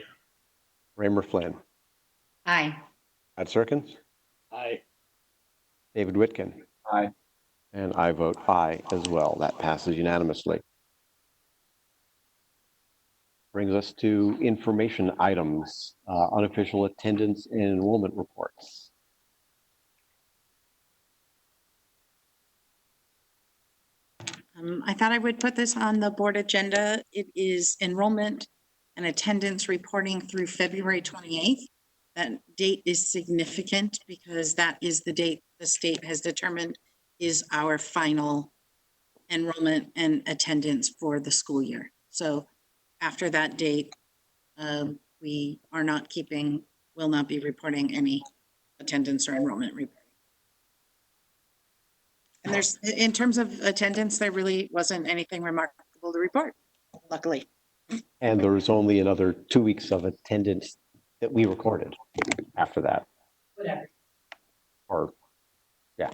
Raymer Flynn. Aye. Ed Serkins. Aye. David Whitkin. Aye. And I vote aye as well. That passes unanimously. Brings us to information items, unofficial attendance and enrollment reports. I thought I would put this on the board agenda. It is enrollment and attendance reporting through February 28th. That date is significant because that is the date the state has determined is our final enrollment and attendance for the school year. So after that date, we are not will not be reporting any attendance or enrollment reporting. And in terms of attendance, there really wasn't anything remarkable to report, luckily. And there was only another 2 weeks of attendance that we recorded after that. Whatever. Or, yeah.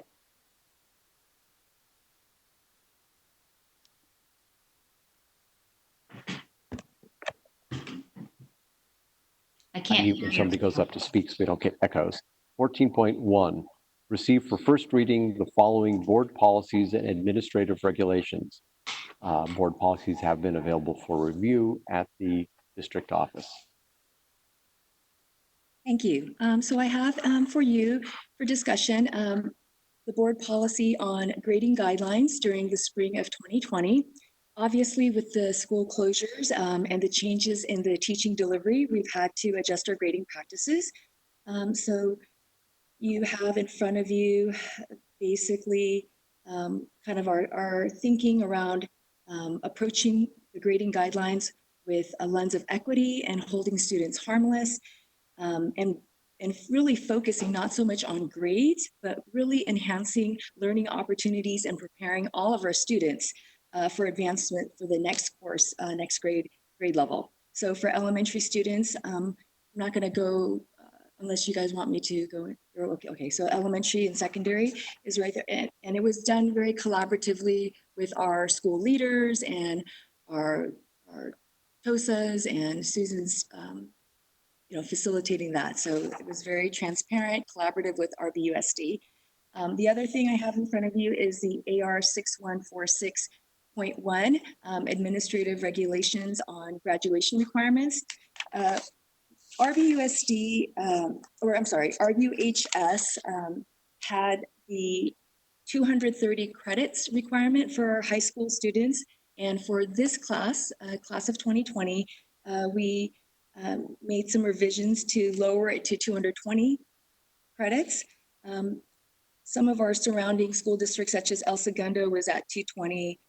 I can't When hear somebody you. goes up to speak so we don't get echoes. 14.1, receive for first reading the following board policies and administrative regulations. Board policies have been available for review at the district office. Thank you. So I have for you for discussion the board policy on grading guidelines during the spring of 2020. Obviously, with the school closures and the changes in the teaching delivery, we've had to adjust our grading practices. So you have in front of you basically kind of our thinking around approaching the grading guidelines with a lens of equity and holding students harmless, and really focusing not so much on grades, but really enhancing learning opportunities and preparing all of our students for advancement for the next course, next grade level. So for elementary students, I'm not going to go unless you guys want me to go. Okay, so elementary and secondary is right there. And it was done very collaboratively with our school leaders and our TOSAs and Susan's, facilitating that. So it was very transparent, collaborative with RBUSD. The other thing I have in front of you is the AR 6146.1 administrative regulations on graduation requirements. RBUSD, RUHS had the 230 credits requirement for high school students. And for this class, class of 2020, we made some revisions to lower it to 220 credits. Some of our surrounding school districts, such as El Segundo, was at 220.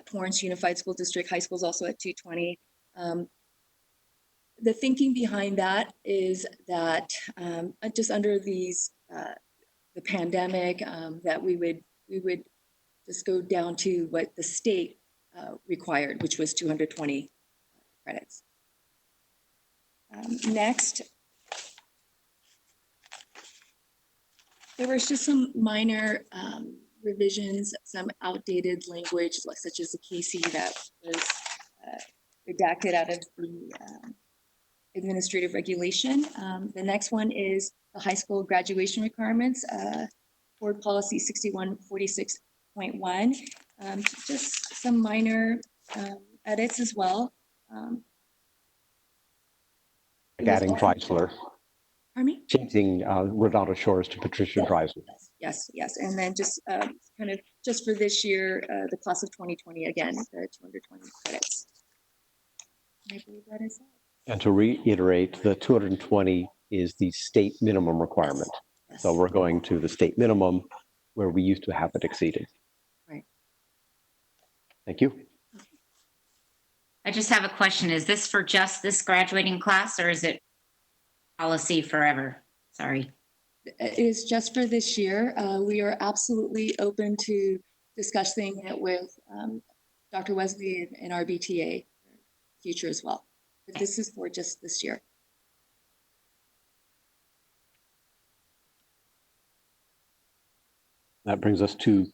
Torrance Unified School District High School is also at 220. The thinking behind that is that just under these the pandemic, that we would just go down to what the state required, which was 220 credits. Next, there was just some minor revisions, some outdated language, such as the KC that was redacted out of the administrative regulation. The next one is the high school graduation requirements, board policy 6146.1. Just some minor edits as well. Adding Chrysler, Pardon me? changing Redondo Shores to Patricia Chrysler. Yes. And then just kind of just for this year, the class of 2020, again, the 220 credits. I believe that is it. And to reiterate, the 220 is the state minimum requirement. Yes. So we're going to the state minimum where we used to have it exceeded. Right. Thank you. I just have a question. Is this for just this graduating class or is it policy forever? Sorry. It is just for this year. We are absolutely open to discussing it with Dr. Wesley and our BTA future as well. But this is for just this year. That brings us to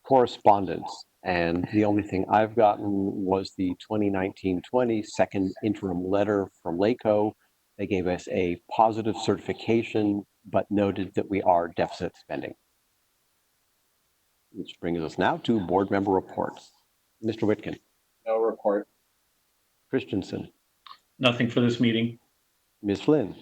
correspondence. And the only thing I've gotten was the 2019-20 second interim letter from LACO. They gave us a positive certification, but noted that we are deficit spending. Which brings us now to board member reports. Mr. Whitkin. No report. Christensen. Nothing for this meeting. Ms. Flynn.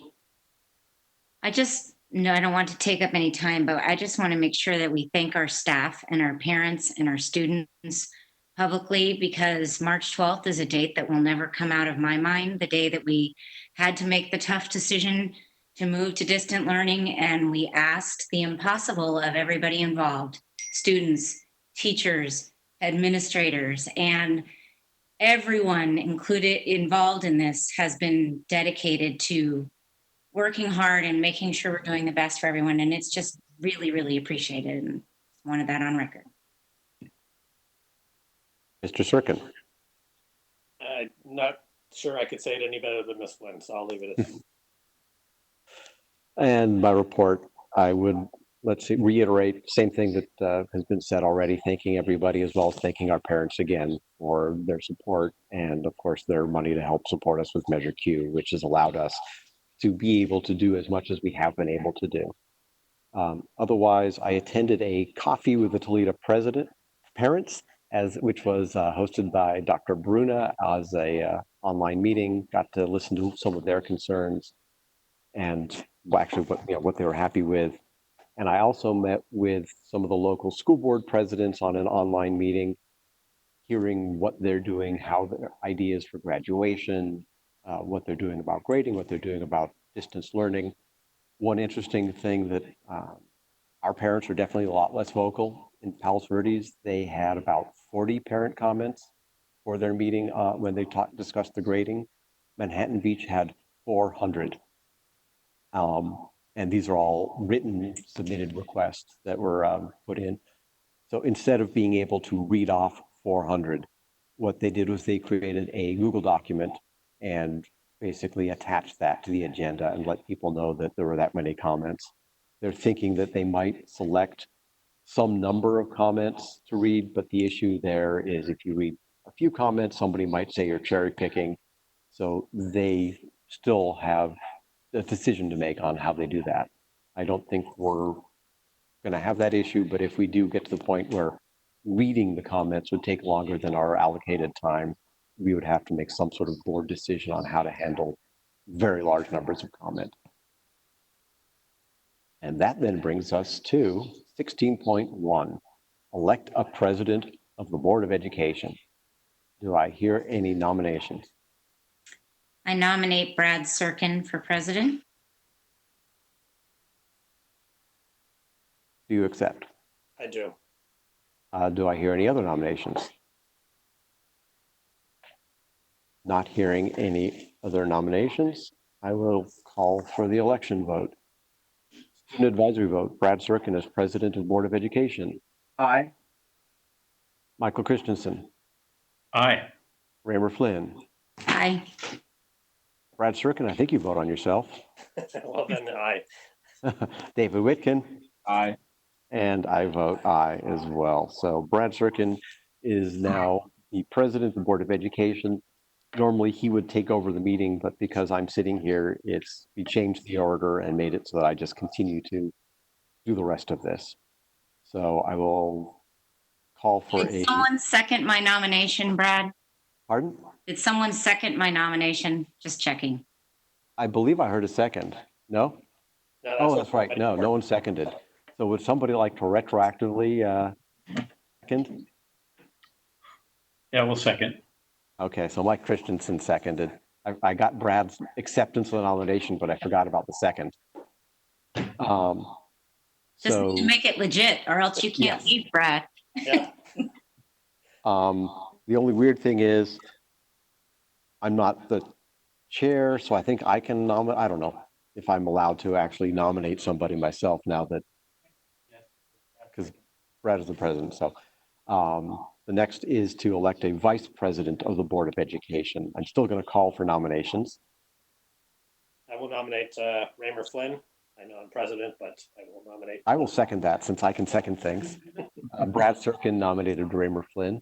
I don't want to take up any time, but I just want to make sure that we thank our staff and our parents and our students publicly, because March 12th is a date that will never come out of my mind, the day that we had to make the tough decision to move to distant learning, and we asked the impossible of everybody involved, students, teachers, administrators, and everyone involved in this has been dedicated to working hard and making sure we're doing the best for everyone. And it's just really, really appreciated, and wanted that on record. Mr. Serkin. I'm not sure I could say it any better than Ms. Flynn, so I'll leave it at that. And my report, I would, reiterate same thing that has been said already, thanking everybody as well as thanking our parents again for their support and of course their money to help support us with Measure Q, which has allowed us to be able to do as much as we have been able to do. Otherwise, I attended a coffee with the Toledo parents, which was hosted by Dr. Bruna as a online meeting. Got to listen to some of their concerns and actually what they were happy with. And I also met with some of the local school board presidents on an online meeting. hearing what they're doing, how their ideas for graduation, what they're doing about grading, what they're doing about distance learning. One interesting thing that our parents are definitely a lot less vocal in Palos Verdes. They had about 40 parent comments for their meeting when they discussed the grading. Manhattan Beach had 400. And these are all written submitted requests that were put in. So instead of being able to read off 400, what they did was they created a Google document and basically attached that to the agenda and let people know that there were that many comments. They're thinking that they might select some number of comments to read, but the issue there is if you read a few comments, somebody might say you're cherry picking. So they still have a decision to make on how they do that. I don't think we're going to have that issue, but if we do get to the point where reading the comments would take longer than our allocated time, we would have to make some sort of board decision on how to handle very large numbers of comment. And that then brings us to 16.1, elect a president of the Board of Education. Do I hear any nominations? I nominate Brad Serkin for president. Do you accept? I do. Do I hear any other nominations? Not hearing any other nominations, I will call for the election vote. Student advisory vote, Brad Serkin as president of Board of Education. Aye. Michael Christensen. Aye. Raymer Flynn. Aye. Brad Serkin, I think you vote on yourself. Well, then aye. David Whitkin. Aye. And I vote aye as well. So Brad Serkin is now the president of the Board of Education. Normally he would take over the meeting, but because I'm sitting here, we changed the order and made it so that I just continue to do the rest of this. So I will call for Did someone second my nomination, Brad? Pardon? Did someone second my nomination? Just checking. I believe I heard a second. No? No, Oh, that's right. No, no one seconded. So would somebody like to retroactively second? Yeah, we'll second. Okay, so Mike Christensen seconded. I got Brad's acceptance of the nomination, but I forgot about the second. Just So make it legit, or else you can't Yes. leave, Brad. Yeah. The only weird thing is I'm not the chair, so I think I can nominate. I don't know if I'm allowed to actually nominate somebody myself now that, because Brad is the president. So the next is to elect a vice president of the Board of Education. I'm still going to call for nominations. I will nominate Raymer Flynn. I know I'm president, but I will nominate. I will second that since I can second things. Brad Serkin nominated Raymer Flynn.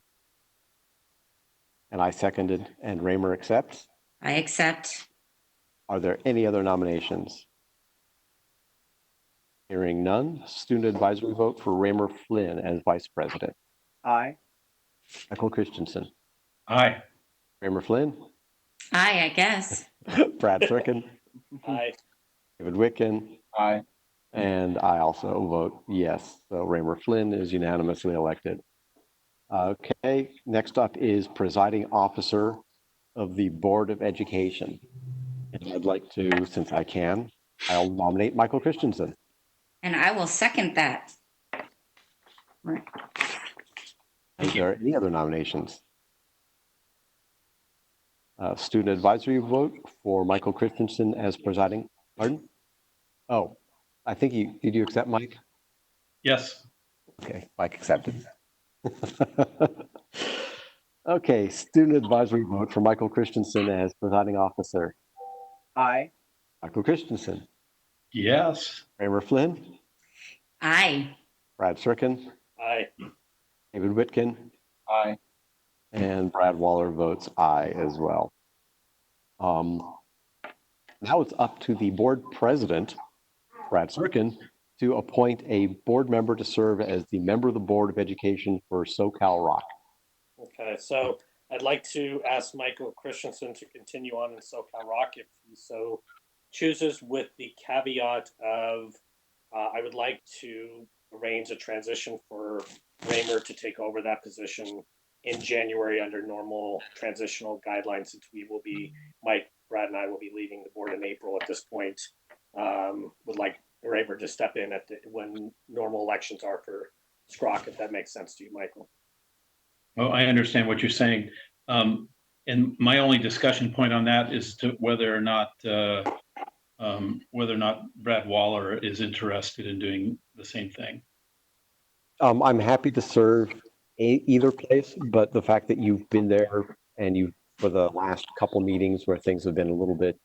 And I seconded, and Raymer accepts. I accept. Are there any other nominations? Hearing none, student advisory vote for Raymer Flynn as vice president. Aye. Michael Christensen. Aye. Raymer Flynn. Aye, I guess. Brad Serkin. Aye. David Whitkin. Aye. And I also vote yes. So Raymer Flynn is unanimously elected. Okay, next up is presiding officer of the Board of Education. And I'd like to, since I can, I'll nominate Michael Christensen. And I will second that. Right. Is there any other nominations? Student advisory vote for Michael Christensen as presiding. Pardon? Oh, I think did you accept, Mike? Yes. Okay, Mike accepted. Okay, student advisory vote for Michael Christensen as presiding officer. Aye. Michael Christensen. Yes. Raymer Flynn. Aye. Brad Serkin. Aye. David Whitkin. Aye. And Brad Waller votes aye as well. Now it's up to the board president, Brad Serkin, to appoint a board member to serve as the member of the Board of Education for SoCal Rock. Okay, so I'd like to ask Michael Christensen to continue on in SoCal Rock if he so chooses, with the caveat of I would like to arrange a transition for Raymer to take over that position in January under normal transitional guidelines, since we will be, Mike, Brad and I will be leaving the board in April at this point. Would like Raymer to step in when normal elections are for SCROC, if that makes sense to you, Michael. Oh, I understand what you're saying. And my only discussion point on that is to whether or not Brad Waller is interested in doing the same thing. I'm happy to serve either place, but the fact that you've been there and you, for the last couple meetings where things have been a little bit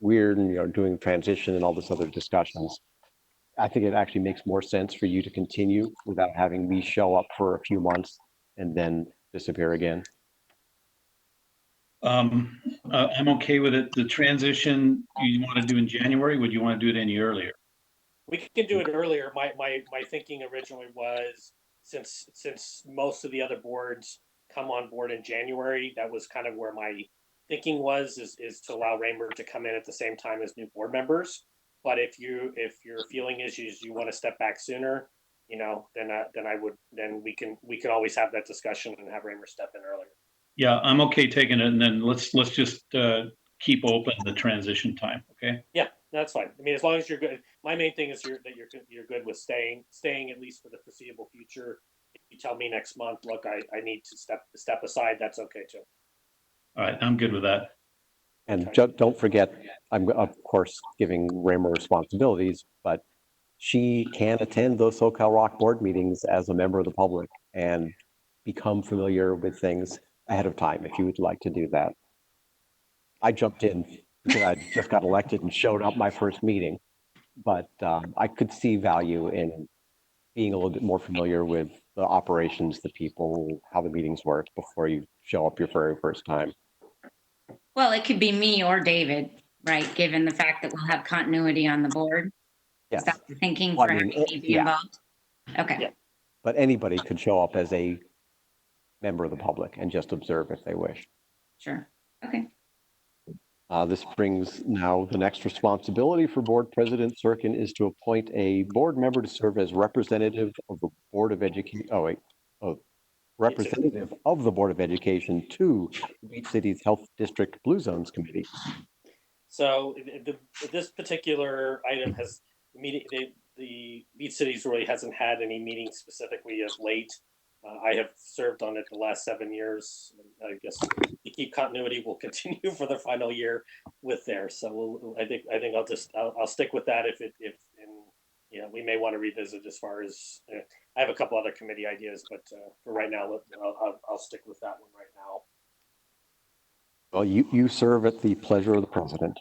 weird and you're doing transition and all this other discussions, I think it actually makes more sense for you to continue without having me show up for a few months and then disappear again. I'm okay with it. The transition you want to do in January, would you want to do it any earlier? We can do it earlier. My thinking originally was, since most of the other boards come on board in January, that was kind of where my thinking was, is to allow Raymer to come in at the same time as new board members. But if your feeling is you want to step back sooner, you know, then we can always have that discussion and have Raymer step in earlier. Yeah, I'm okay taking it, and then let's just keep open the transition time. Okay. Yeah, that's fine. I mean, as long as you're good. My main thing is you're good with staying at least for the foreseeable future. If you tell me next month, look, I need to step aside, that's okay too. All right, I'm good with that. And don't forget, I'm of course giving Raymer responsibilities, but she can attend those SoCal Rock board meetings as a member of the public and become familiar with things ahead of time if you would like to do that. I jumped in because I just got elected and showed up my first meeting, but I could see value in being a little bit more familiar with the operations, the people, how the meetings work before you show up your very first time. Well, it could be me or David, right? Given the fact that we'll have continuity on the board. Yes. Is that the thinking Well, for I mean, having me be yeah. involved? Okay. Yeah. But anybody could show up as a member of the public and just observe if they wish. Sure. Okay. This brings now the next responsibility for Board President Serkin is to appoint a board member to serve as representative of the Board of Education. Representative of the Board of Education to Beach City's Health District Blue Zones Committee. So this particular item has the Beach Cities really hasn't had any meetings specifically of late. I have served on it the last 7 years. I guess to keep continuity, we'll continue for the final year with there. So I think I'll stick with that. You know, we may want to revisit as far as I have a couple other committee ideas, but for right now, I'll stick with that one right now. Well, you serve at the pleasure of the president.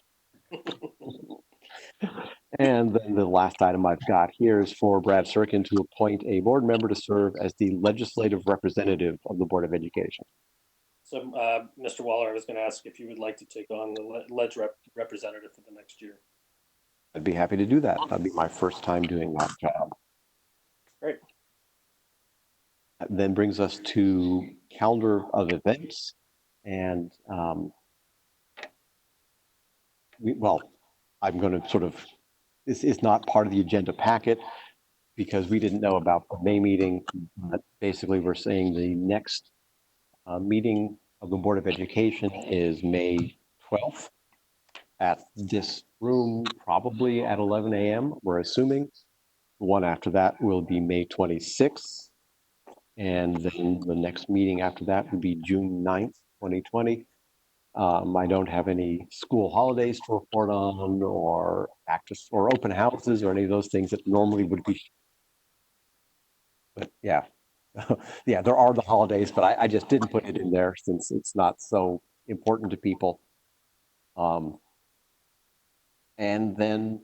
And then the last item I've got here is for Brad Serkin to appoint a board member to serve as the legislative representative of the Board of Education. So, Mr. Waller, I was going to ask if you would like to take on the ledge representative for the next year. I'd be happy to do that. That'd be my first time doing that job. Great. That then brings us to calendar of events. And I'm going to sort of, this is not part of the agenda packet because we didn't know about the May meeting, but basically we're saying the next meeting of the Board of Education is May 12th at this room, probably at 11 a.m. We're assuming. The one after that will be May 26th. And then the next meeting after that would be June 9th, 2020. I don't have any school holidays to report on or or open houses or any of those things that normally would be. But yeah, yeah, there are the holidays, but I just didn't put it in there since it's not so important to people. And then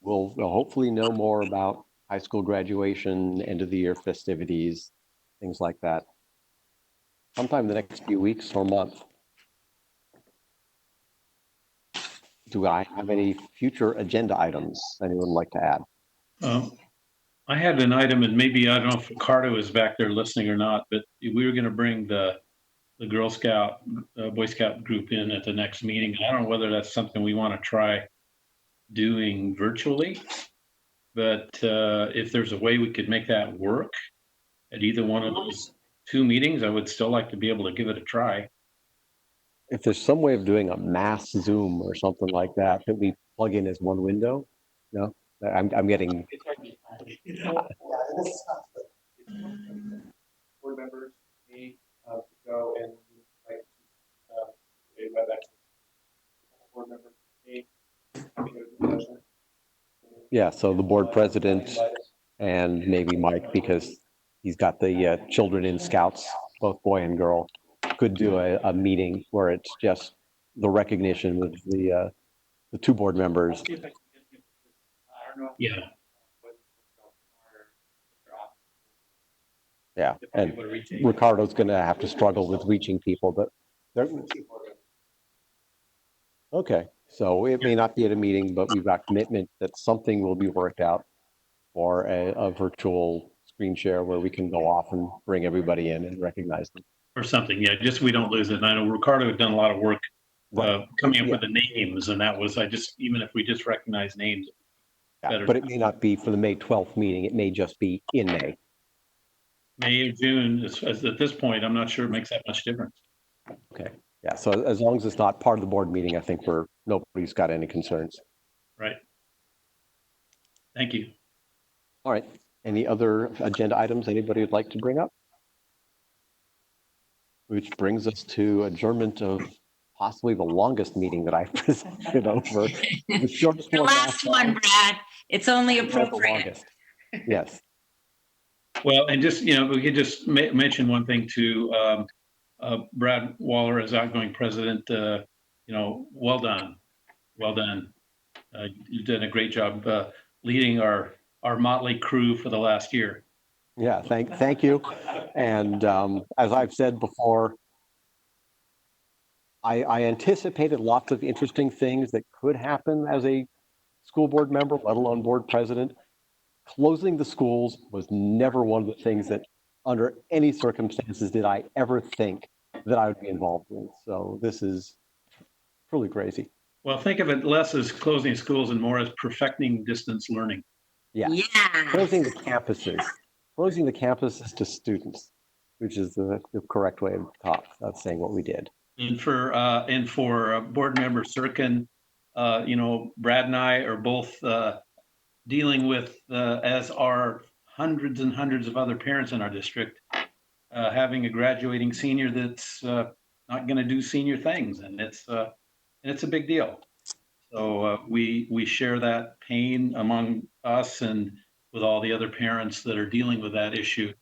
we'll hopefully know more about high school graduation, end of the year festivities, things like that. Sometime in the next few weeks or month. Do I have any future agenda items anyone would like to add? I had an item, and maybe I don't know if Ricardo is back there listening or not, but we were going to bring the Girl Scout, Boy Scout group in at the next meeting. I don't know whether that's something we want to try doing virtually, but if there's a way we could make that work at either one of those 2 meetings, I would still like to be able to give it a try. If there's some way of doing a mass Zoom or something like that, that we plug in as one window, no, I'm getting, Board members, me, to go and like, a WebEx. Board members, me. yeah, so the board president and maybe Mike, because he's got the children in scouts, both boy and girl, could do a meeting where it's just the recognition of the 2 board members. Yeah. Yeah, and Ricardo's gonna have to struggle with reaching people, but they're, okay, so it may not be at a meeting, but we've got commitment that something will be worked out for a virtual screen share where we can go off and bring everybody in and recognize them. Or something, yeah, just we don't lose it. And I know Ricardo had done a lot of work coming up Yeah. with the names, and that was, even if we just recognize names. Yeah, Better. but it may not be for the May 12th meeting. It may just be in May. May or June, at this point, I'm not sure it makes that much difference. Okay, yeah, so as long as it's not part of the board meeting, I think nobody's got any concerns. Right. Thank you. All right, any other agenda items anybody would like to bring up? Which brings us to adjournment of possibly the longest meeting that I've presented over. The shortest The one last one, Brad. It's only not the appropriate. longest. Yes. Well, and just, we could just mention one thing to Brad Waller as outgoing president. Well done. Well done. You've done a great job leading our motley crew for the last year. Yeah, thank you. And as I've said before, I anticipated lots of interesting things that could happen as a school board member, let alone board president. Closing the schools was never one of the things that, under any circumstances, did I ever think that I would be involved in. So this is truly crazy. Well, think of it less as closing schools and more as perfecting distance learning. Yeah. Closing the campuses to students, which is the correct way of saying what we did. And for board member Sirkin, Brad and I are both dealing with, as are hundreds and hundreds of other parents in our district, having a graduating senior that's not going to do senior things, and it's a big deal. So we share that pain among us and with all the other parents that are dealing with that issue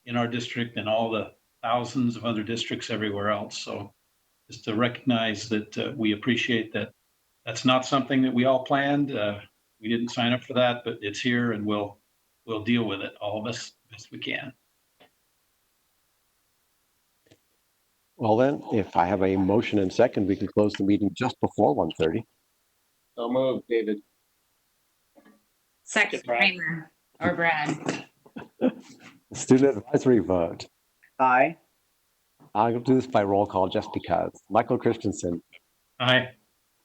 in our district and all the thousands of other districts everywhere else. So just to recognize that we appreciate that. That's not something that we all planned. We didn't sign up for that, but it's here, and we'll deal with it, all of us, best we can. Well then, if I have a motion and second, we can close the meeting just before 1:30. So moved, David. Second, Kramer or Brad. Student advisory vote. Aye. I'll do this by roll call just because. Michael Christensen, Aye.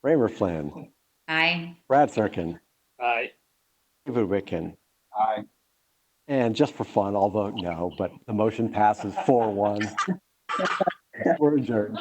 Raymer Flynn, Aye. Brad Sirkin, Aye. David Wiccan, Aye. and just for fun, I'll vote no, but the motion passes 4-1. We're adjourned.